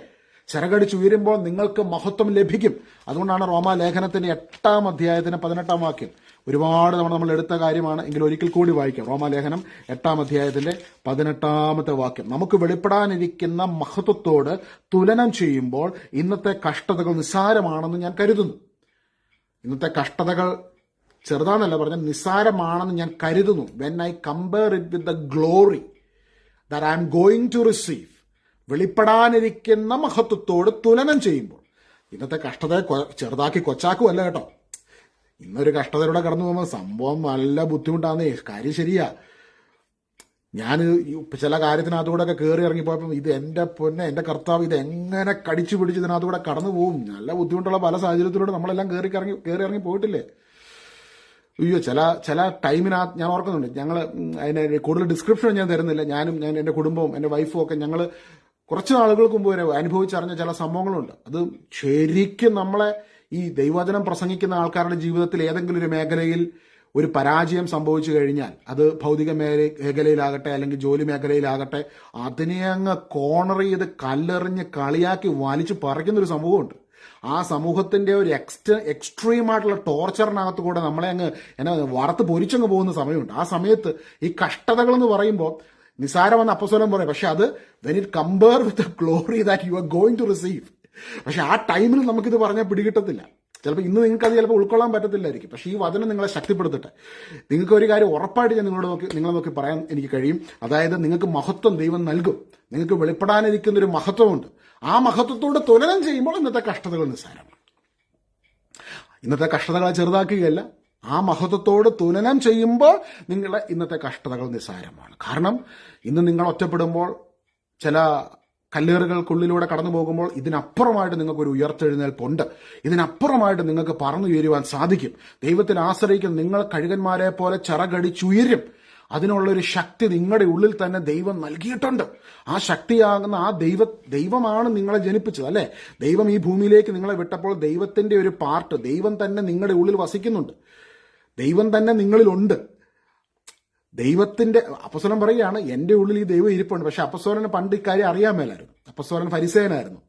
ചിറകടിച്ചുയരുമ്പോൾ നിങ്ങൾക്ക് മഹത്വം ലഭിക്കും. അതുകൊണ്ടാണ് റോമാലേഖനത്തിന്റെ 8-ാം അധ്യായത്തിന് 18-ാം വാക്യം, ഒരുപാട് തവണ നമ്മൾ എടുത്ത കാര്യമാണ്, എങ്കിലും ഒരിക്കൽ കൂടി വായിക്കാം. റോമാലേഖനം 8-ാം അധ്യായത്തിന്റെ 18-ാമത്തെ വാക്യം, നമുക്ക് വെളിപ്പെടാനിരിക്കുന്ന മഹത്വത്തോട് തുലനം ചെയ്യുമ്പോൾ ഇന്നത്തെ കഷ്ടതകൾ നിസ്സാരമാണെന്ന് ഞാൻ കരുതുന്നു. ഇന്നത്തെ കഷ്ടതകൾ ചെറുതാന്നല്ല പറഞ്ഞ, നിസ്സാരമാണെന്ന് ഞാൻ കരുതുന്നു. When I compare it with the glory that I am going to receive, വെളിപ്പെടാനിരിക്കുന്ന മഹത്വത്തോട് തുലനം ചെയ്യുമ്പോൾ. ഇന്നത്തെ കഷ്ടതയെ ചെറുതാക്കി കൊച്ചാക്കുമല്ല കേട്ടോ. ഇന്നൊരു കഷ്ടതയിലൂടെ കടന്നു പോകുമ്പോൾ സംഭവം നല്ല ബുദ്ധിമുട്ടാന്നേ, കാര്യം ശരിയാ. ഞാൻ ചില കാര്യത്തിനകത്തൂടെ ഒക്കെ കയറി ഇറങ്ങിപ്പോയപ്പം ഇത് എൻ്റെ പൊന്നെ, എൻ്റെ കർത്താവ്, ഇത് എങ്ങനെ കടിച്ചു പിടിച്ച് ഇതിനകത്തൂടെ കടന്നു പോകും. നല്ല ബുദ്ധിമുട്ടുള്ള പല സാഹചര്യത്തിലൂടെ നമ്മളെല്ലാം കയറി ഇറങ്ങി പോയിട്ടില്ലേ. അയ്യോ, ചില ടൈമിനകത്ത് ഞാൻ ഓർക്കുന്നുണ്ട്, ഞങ്ങൾ അതിന് കൂടുതൽ ഡിസ്ക്രിപ്ഷൻ ഞാൻ തരുന്നില്ല, ഞാൻ എൻ്റെ കുടുംബവും എൻ്റെ വൈഫും ഒക്കെ ഞങ്ങൾ കുറച്ച് നാളുകൾക്ക് മുമ്പ് വരെ അനുഭവിച്ചറിഞ്ഞ ചില സംഭവങ്ങളുണ്ട്. അത് ശരിക്കും നമ്മളെ ഈ ദൈവവചനം പ്രസംഗിക്കുന്ന ആൾക്കാരുടെ ജീവിതത്തിൽ ഏതെങ്കിലും ഒരു മേഖലയിൽ ഒരു പരാജയം സംഭവിച്ചു കഴിഞ്ഞാൽ, അത് ഭൗതിക മേഖലയിലാകട്ടെ അല്ലെങ്കിൽ ജോലി മേഖലയിലാകട്ടെ, അതിനെ അങ്ങ് കോർണർ ചെയ്ത് കല്ലെറിഞ്ഞ് കളിയാക്കി വലിച്ചു പറിക്കുന്നൊരു സമൂഹമുണ്ട്. ആ സമൂഹത്തിന്റെ ഒരു എക്സ്ട്രീമായിട്ടുള്ള ടോർച്ചറിനകത്ത് കൂടെ നമ്മളെ അങ്ങ് വറുത്ത് പൊരിച്ചങ്ങ് പോകുന്ന സമയമുണ്ട്. ആ സമയത്ത് ഈ കഷ്ടതകൾ എന്ന് പറയുമ്പോൾ നിസാരമെന്ന് അപ്പസ്തലൻ പറയും, പക്ഷെ അത് when it compare with the glory that you are going to receive. പക്ഷെ ആ ടൈമിൽ നമുക്കിത് പറഞ്ഞാൽ പിടികിട്ടത്തില്ല. ചിലപ്പോൾ ഇന്ന് നിങ്ങൾക്ക് അത് ചിലപ്പോൾ ഉൾക്കൊള്ളാൻ പറ്റത്തില്ലായിരിക്കും. പക്ഷേ ഈ വചനം നിങ്ങളെ ശക്തിപ്പെടുത്തട്ടെ. നിങ്ങൾക്ക് ഒരു കാര്യം ഉറപ്പായിട്ട് ഞാൻ നിങ്ങളെ നോക്കി പറയാൻ എനിക്ക് കഴിയും. അതായത് നിങ്ങൾക്ക് മഹത്വം ദൈവം നൽകും. നിങ്ങൾക്ക് വെളിപ്പെടാനിരിക്കുന്ന ഒരു മഹത്വമുണ്ട്. ആ മഹത്വത്തോട് തുലനം ചെയ്യുമ്പോൾ ഇന്നത്തെ കഷ്ടതകൾ നിസ്സാരമാണ്. ഇന്നത്തെ കഷ്ടതകളെ ചെറുതാക്കുകയല്ല, ആ മഹത്വത്തോട് തുലനം ചെയ്യുമ്പോൾ നിങ്ങളെ ഇന്നത്തെ കഷ്ടതകൾ നിസ്സാരമാണ്. കാരണം ഇന്ന് നിങ്ങൾ ഒറ്റപ്പെടുമ്പോൾ, ചില കല്ലേറുകൾക്കുള്ളിലൂടെ കടന്നു പോകുമ്പോൾ ഇതിനപ്പുറമായിട്ട് നിങ്ങൾക്കൊരു ഉയർത്തെഴുന്നേൽപ്പുണ്ട്. ഇതിനപ്പുറമായിട്ട് നിങ്ങൾക്ക് പറന്നുയരുവാൻ സാധിക്കും. ദൈവത്തിൽ ആശ്രയിക്കുന്ന നിങ്ങൾ കഴുകന്മാരെ പോലെ ചിറകടിച്ചുയരും. അതിനുള്ളൊരു ശക്തി നിങ്ങളുടെ ഉള്ളിൽ തന്നെ ദൈവം നൽകിയിട്ടുണ്ട്. ആ ശക്തിയാകുന്ന ആ ദൈവമാണ് നിങ്ങളെ ജനിപ്പിച്ചത്, അല്ലെ? ദൈവം ഈ ഭൂമിയിലേക്ക് നിങ്ങളെ വിട്ടപ്പോൾ ദൈവത്തിന്റെ ഒരു പാർട്ട്, ദൈവം തന്നെ നിങ്ങളുടെ ഉള്ളിൽ വസിക്കുന്നുണ്ട്. ദൈവം തന്നെ നിങ്ങളിലുണ്ട്. ദൈവത്തിന്റെ അപ്പസ്തലൻ പറയുകയാണ്, എന്റെ ഉള്ളിൽ ഈ ദൈവം ഇരിപ്പുണ്ട്. പക്ഷെ അപ്പസ്തലന് പണ്ട് ഇക്കാര്യം അറിയാൻ മേലായിരുന്നു. അപ്പസ്തലൻ ഫരിസേയനായിരുന്നു.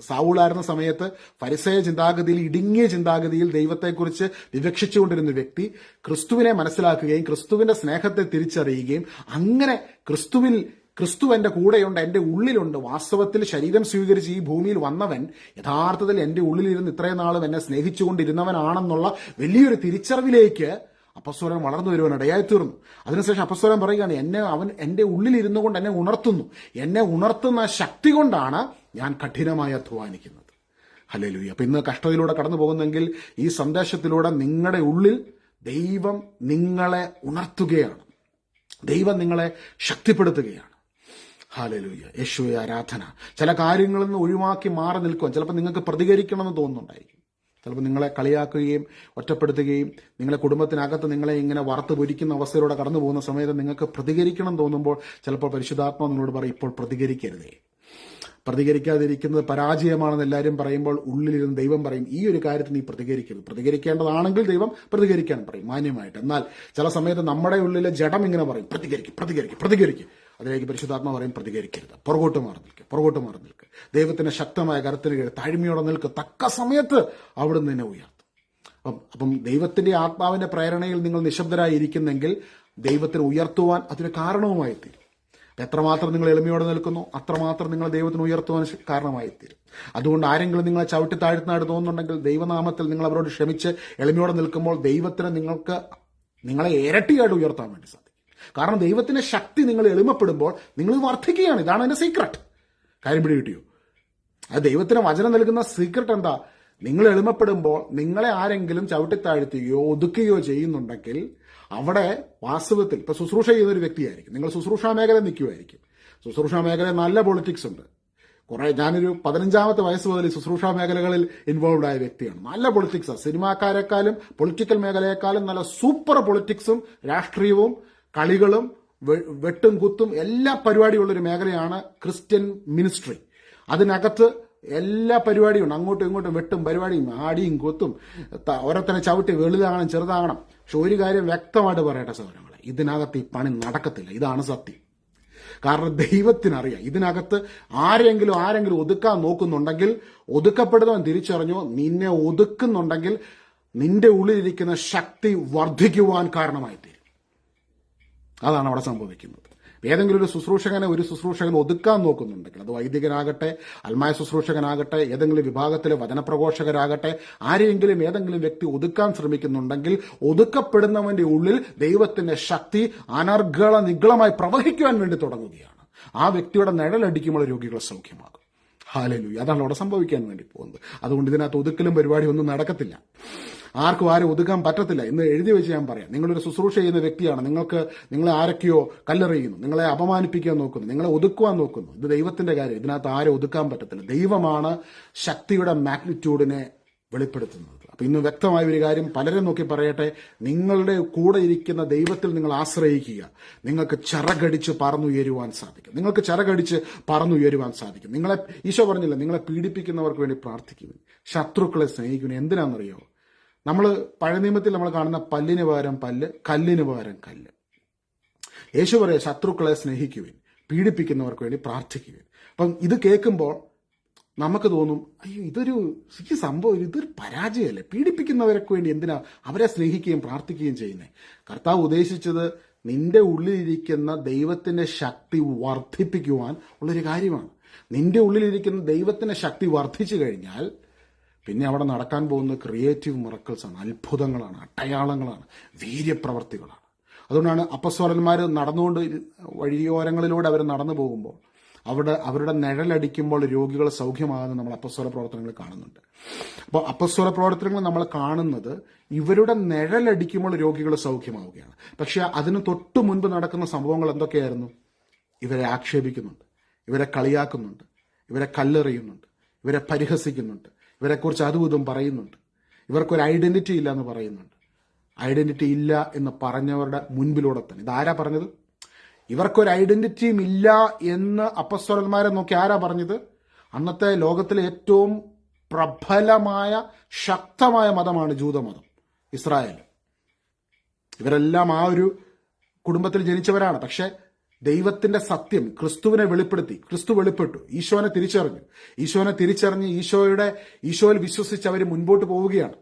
സൗളായിരുന്ന സമയത്ത് ഫരിസേയ ചിന്താഗതിയിൽ, ഇടുങ്ങിയ ചിന്താഗതിയിൽ ദൈവത്തെക്കുറിച്ച് വിവക്ഷിച്ചുകൊണ്ടിരുന്ന വ്യക്തി ക്രിസ്തുവിനെ മനസ്സിലാക്കുകയും ക്രിസ്തുവിന്റെ സ്നേഹത്തെ തിരിച്ചറിയുകയും അങ്ങനെ ക്രിസ്തു എന്റെ കൂടെയുണ്ട്, എന്റെ ഉള്ളിലുണ്ട്, വാസ്തവത്തിൽ ശരീരം സ്വീകരിച്ച് ഈ ഭൂമിയിൽ വന്നവൻ യഥാർത്ഥത്തിൽ എന്റെ ഉള്ളിലിരുന്ന് ഇത്രയും നാളും എന്നെ സ്നേഹിച്ചുകൊണ്ടിരുന്നവനാണെന്നുള്ള വലിയൊരു തിരിച്ചറിവിലേക്ക് അപ്പസ്തലൻ വളർന്നു വരുവാൻ ഇടയായി തീർന്നു. അതിനുശേഷം അപ്പസ്തലൻ പറയുകയാണ്, അവൻ എന്റെ ഉള്ളിൽ ഇരുന്നു കൊണ്ട് എന്നെ ഉണർത്തുന്നു. എന്നെ ഉണർത്തുന്ന ശക്തി കൊണ്ടാണ് ഞാൻ കഠിനമായി അധ്വാനിക്കുന്നത്. ഹല്ലേലൂയ. അപ്പൊ ഇന്ന് കഷ്ടതയിലൂടെ കടന്നു പോകുന്നെങ്കിൽ ഈ സന്ദേശത്തിലൂടെ നിങ്ങളുടെ ഉള്ളിൽ ദൈവം നിങ്ങളെ ഉണർത്തുകയാണ്. ദൈവം നിങ്ങളെ ശക്തിപ്പെടുത്തുകയാണ്. ഹല്ലേലൂയ. യേശുവേ ആരാധന. ചില കാര്യങ്ങളിൽ നിന്ന് ഒഴിവാക്കി മാറി നിൽക്കുവാൻ ചിലപ്പോൾ നിങ്ങൾക്ക് പ്രതികരിക്കണമെന്ന് തോന്നുന്നുണ്ടായിരിക്കും. ചിലപ്പോൾ നിങ്ങളെ കളിയാക്കുകയും ഒറ്റപ്പെടുത്തുകയും നിങ്ങളെ കുടുംബത്തിനകത്ത് നിങ്ങളെ ഇങ്ങനെ വറുത്ത് പൊരിക്കുന്ന അവസ്ഥയിലൂടെ കടന്നു പോകുന്ന സമയത്ത് നിങ്ങൾക്ക് പ്രതികരിക്കണം തോന്നുമ്പോൾ ചിലപ്പോൾ പരിശുദ്ധാത്മാവ് നിങ്ങളോട് പറയും, ഇപ്പോൾ പ്രതികരിക്കരുതേ. പ്രതികരിക്കാതിരിക്കുന്നത് പരാജയമാണെന്ന് എല്ലാവരും പറയുമ്പോൾ ഉള്ളിലിരുന്ന് ദൈവം പറയും, ഈ ഒരു കാര്യത്തിൽ നീ പ്രതികരിക്കരുത്. പ്രതികരിക്കേണ്ടതാണെങ്കിൽ ദൈവം പ്രതികരിക്കാൻ പറയും മാന്യമായിട്ട്. എന്നാൽ ചില സമയത്ത് നമ്മുടെ ഉള്ളിലെ ജഡം ഇങ്ങനെ പറയും, പ്രതികരിക്കും. അതിലേക്ക് പരിശുദ്ധാത്മാ പറയും, പ്രതികരിക്കരുത്, പുറകോട്ട് മാറി നിൽക്ക്. ദൈവത്തിന്റെ ശക്തമായ കരത്തിന് കീഴിൽ താഴ്മയോടെ നിൽക്ക്. തക്ക സമയത്ത് അവിടുന്ന് നിന്നെ ഉയർത്തും. അപ്പം ദൈവത്തിന്റെ ആത്മാവിന്റെ പ്രേരണയിൽ നിങ്ങൾ നിശബ്ദരായി ഇരിക്കുന്നെങ്കിൽ ദൈവത്തിന് ഉയർത്തുവാൻ അതൊരു കാരണവുമായി തീരും. എത്രമാത്രം നിങ്ങൾ എളിമയോടെ നിൽക്കുന്നു അത്രമാത്രം നിങ്ങൾ ദൈവത്തിന് ഉയർത്തുവാൻ കാരണമായി തീരും. അതുകൊണ്ട് ആരെങ്കിലും നിങ്ങളെ ചവിട്ടി താഴ്ത്തുന്നതായിട്ട് തോന്നുന്നുണ്ടെങ്കിൽ ദൈവനാമത്തിൽ നിങ്ങൾ അവരോട് ക്ഷമിച്ച് എളിമയോടെ നിൽക്കുമ്പോൾ ദൈവത്തിന് നിങ്ങളെ ഇരട്ടിയായിട്ട് ഉയർത്താൻ വേണ്ടി സാധിക്കും. കാരണം ദൈവത്തിന്റെ ശക്തി നിങ്ങൾ എളിമപ്പെടുമ്പോൾ നിങ്ങൾ വർദ്ധിക്കുകയാണ്. ഇതാണ് അതിന്റെ സീക്രട്ട്. കാര്യം പിടി കിട്ടിയോ? അത് ദൈവത്തിന് വചനം നൽകുന്ന സീക്രട്ട് എന്താ? നിങ്ങൾ എളിമപ്പെടുമ്പോൾ നിങ്ങളെ ആരെങ്കിലും ചവിട്ടിത്താഴ്ത്തുകയോ ഒതുക്കുകയോ ചെയ്യുന്നുണ്ടെങ്കിൽ അവിടെ വാസ്തവത്തിൽ ഇപ്പൊ ശുശ്രൂഷ ചെയ്യുന്ന ഒരു വ്യക്തിയായിരിക്കും, നിങ്ങൾ ശുശ്രൂഷാ മേഖല നിൽക്കുമായിരിക്കും. ശുശ്രൂഷാ മേഖല നല്ല പൊളിറ്റിക്സ് ഉണ്ട്. ഞാനൊരു 15ാമത്തെ വയസ്സ് മുതൽ ശുശ്രൂഷാ മേഖലകളിൽ ഇൻവോൾവ് ആയ വ്യക്തിയാണ്. നല്ല പൊളിറ്റിക്സാണ്. സിനിമാക്കാരെക്കാളും പൊളിറ്റിക്കൽ മേഖലയെക്കാളും നല്ല സൂപ്പർ പൊളിറ്റിക്സും രാഷ്ട്രീയവും കളികളും വെട്ടും കുത്തും എല്ലാ പരിപാടിയുള്ളൊരു മേഖലയാണ് ക്രിസ്ത്യൻ മിനിസ്ട്രി. അതിനകത്ത് എല്ലാ പരിപാടിയും ഉണ്ട്. അങ്ങോട്ടും ഇങ്ങോട്ടും വെട്ടും പരിപാടിയും ആടിയും കൊത്തും, ഓരോരുത്തരെ ചവിട്ടി വലുതാകണം ചെറുതാകണം. പക്ഷെ ഒരു കാര്യം വ്യക്തമായിട്ട് പറയട്ടെ സഹോദരങ്ങളെ, ഇതിനകത്ത് ഈ പണി നടക്കത്തില്ല. ഇതാണ് സത്യം. കാരണം ദൈവത്തിനറിയാം ഇതിനകത്ത് ആരെങ്കിലും ഒതുക്കാൻ നോക്കുന്നുണ്ടെങ്കിൽ, ഒതുക്കപ്പെടുന്നവൻ തിരിച്ചറിഞ്ഞോ, നിന്നെ ഒതുക്കുന്നുണ്ടെങ്കിൽ നിന്റെ ഉള്ളിലിരിക്കുന്ന ശക്തി വർദ്ധിക്കുവാൻ കാരണമായി തീരും. അതാണ് അവിടെ സംഭവിക്കുന്നത്. ഏതെങ്കിലും ഒരു ശുശ്രൂഷകൻ ഒതുക്കാൻ നോക്കുന്നുണ്ടെങ്കിൽ, അത് വൈദികനാകട്ടെ, അൽമായ ശുശ്രൂഷകനാകട്ടെ, ഏതെങ്കിലും വിഭാഗത്തിലെ വചനപ്രഘോഷകരാകട്ടെ, ആരെങ്കിലും ഏതെങ്കിലും വ്യക്തി ഒതുക്കാൻ ശ്രമിക്കുന്നുണ്ടെങ്കിൽ ഒതുക്കപ്പെടുന്നവന്റെ ഉള്ളിൽ ദൈവത്തിന്റെ ശക്തി നിഗളമായി പ്രവഹിക്കുവാൻ വേണ്ടി തുടങ്ങുകയാണ്. ആ വ്യക്തിയുടെ നിഴലടിക്കുമ്പോൾ രോഗികൾ സൗഖ്യമാകും. ഹല്ലേലൂയ. അതാണ് അവിടെ സംഭവിക്കാൻ വേണ്ടി പോകുന്നത്. അതുകൊണ്ട് ഇതിനകത്ത് ഒതുക്കലും പരിപാടി ഒന്നും നടക്കത്തില്ല. ആർക്കും ആരും ഒതുക്കാൻ പറ്റത്തില്ല എന്ന് എഴുതി വെച്ച് ഞാൻ പറയാം. നിങ്ങളൊരു ശുശ്രൂഷ ചെയ്യുന്ന വ്യക്തിയാണ്, നിങ്ങളെ ആരൊക്കെയോ കല്ലെറിയുന്നു, നിങ്ങളെ അപമാനിപ്പിക്കാൻ നോക്കുന്നു, നിങ്ങളെ ഒതുക്കുവാൻ നോക്കുന്നു. ഇത് ദൈവത്തിന്റെ കാര്യം. ഇതിനകത്ത് ആരും ഒതുക്കാൻ പറ്റത്തില്ല. ദൈവമാണ് ശക്തിയുടെ മാഗ്നിറ്റ്യൂഡിനെ വെളിപ്പെടുത്തുന്നത്. അപ്പൊ ഇന്ന് വ്യക്തമായ ഒരു കാര്യം പലരും നോക്കി പറയട്ടെ, നിങ്ങളുടെ കൂടെ ഇരിക്കുന്ന ദൈവത്തിൽ നിങ്ങൾ ആശ്രയിക്കുക. നിങ്ങൾക്ക് ചിറകടിച്ച് പറന്നുയരുവാൻ സാധിക്കും. നിങ്ങളെ ഈശോ പറഞ്ഞില്ല, നിങ്ങളെ പീഡിപ്പിക്കുന്നവർക്ക് വേണ്ടി പ്രാർത്ഥിക്കുവിൻ, ശത്രുക്കളെ സ്നേഹിക്കുവിൻ. എന്തിനാണെന്നറിയോ? നമ്മൾ പഴയ നിയമത്തിൽ നമ്മൾ കാണുന്ന പല്ലിന് പകരം പല്ല്, കല്ലിന് പകരം കല്ല്. യേശു പറയാം, ശത്രുക്കളെ സ്നേഹിക്കുവിൻ, പീഡിപ്പിക്കുന്നവർക്ക് വേണ്ടി പ്രാർത്ഥിക്കുവിൻ. അപ്പം ഇത് കേൾക്കുമ്പോൾ നമുക്ക് തോന്നും, അയ്യോ ഇതൊരു പരാജയമല്ലേ, പീഡിപ്പിക്കുന്നവർക്ക് വേണ്ടി എന്തിനാ അവരെ സ്നേഹിക്കുകയും പ്രാർത്ഥിക്കുകയും ചെയ്യുന്നത്? കർത്താവ് ഉദ്ദേശിച്ചത് നിന്റെ ഉള്ളിലിരിക്കുന്ന ദൈവത്തിന്റെ ശക്തി വർദ്ധിപ്പിക്കുവാൻ ഉള്ളൊരു കാര്യമാണ്. നിന്റെ ഉള്ളിലിരിക്കുന്ന ദൈവത്തിന്റെ ശക്തി വർദ്ധിച്ചു കഴിഞ്ഞാൽ പിന്നെ അവിടെ നടക്കാൻ പോകുന്ന ക്രിയേറ്റീവ് മിറക്കിൾസാണ്, അത്ഭുതങ്ങളാണ്, അടയാളങ്ങളാണ്, വീര്യപ്രവർത്തികളാണ്. അതുകൊണ്ടാണ് അപ്പസ്വലന്മാർ നടന്നുകൊണ്ട് വഴിയോരങ്ങളിലൂടെ അവർ നടന്നു പോകുമ്പോൾ അവരുടെ നിഴലടിക്കുമ്പോൾ രോഗികൾ സൗഖ്യമാകുന്നത് നമ്മൾ അപ്പസ്വല പ്രവർത്തനങ്ങൾ കാണുന്നുണ്ട്. അപ്പോൾ അപ്പസ്വല പ്രവർത്തനങ്ങൾ നമ്മൾ കാണുന്നത് ഇവരുടെ നിഴലടിക്കുമ്പോൾ രോഗികൾ സൗഖ്യമാവുകയാണ്. പക്ഷെ അതിന് തൊട്ടു മുൻപ് നടക്കുന്ന സംഭവങ്ങൾ എന്തൊക്കെയായിരുന്നു? ഇവരെ ആക്ഷേപിക്കുന്നുണ്ട്, ഇവരെ കളിയാക്കുന്നുണ്ട്, ഇവരെ കല്ലെറിയുന്നുണ്ട്, ഇവരെ പരിഹസിക്കുന്നുണ്ട്, ഇവരെക്കുറിച്ച് അതും ഇതും പറയുന്നുണ്ട്, ഇവർക്കൊരു ഐഡന്റിറ്റി ഇല്ല എന്ന് പറയുന്നുണ്ട്. ഐഡന്റിറ്റി ഇല്ല എന്ന് പറഞ്ഞവരുടെ മുൻപിലൂടെ തന്നെ ഇതാരാ പറഞ്ഞത്? ഇവർക്കൊരു ഐഡന്റിറ്റിയും ഇല്ല എന്ന് അപ്പസ്തലന്മാരെ നോക്കി ആരാ പറഞ്ഞത്? അന്നത്തെ ലോകത്തിലെ ഏറ്റവും പ്രബലമായ ശക്തമായ മതമാണ് ജൂതമതം, ഇസ്രായേൽ. ഇവരെല്ലാം ആ ഒരു കുടുംബത്തിൽ ജനിച്ചവരാണ്. പക്ഷെ ദൈവത്തിന്റെ സത്യം ക്രിസ്തുവിനെ വെളിപ്പെടുത്തി, ക്രിസ്തു വെളിപ്പെട്ടു, ഈശോനെ തിരിച്ചറിഞ്ഞ് ഈശോയിൽ വിശ്വസിച്ച് അവർ മുൻപോട്ട് പോവുകയാണ്.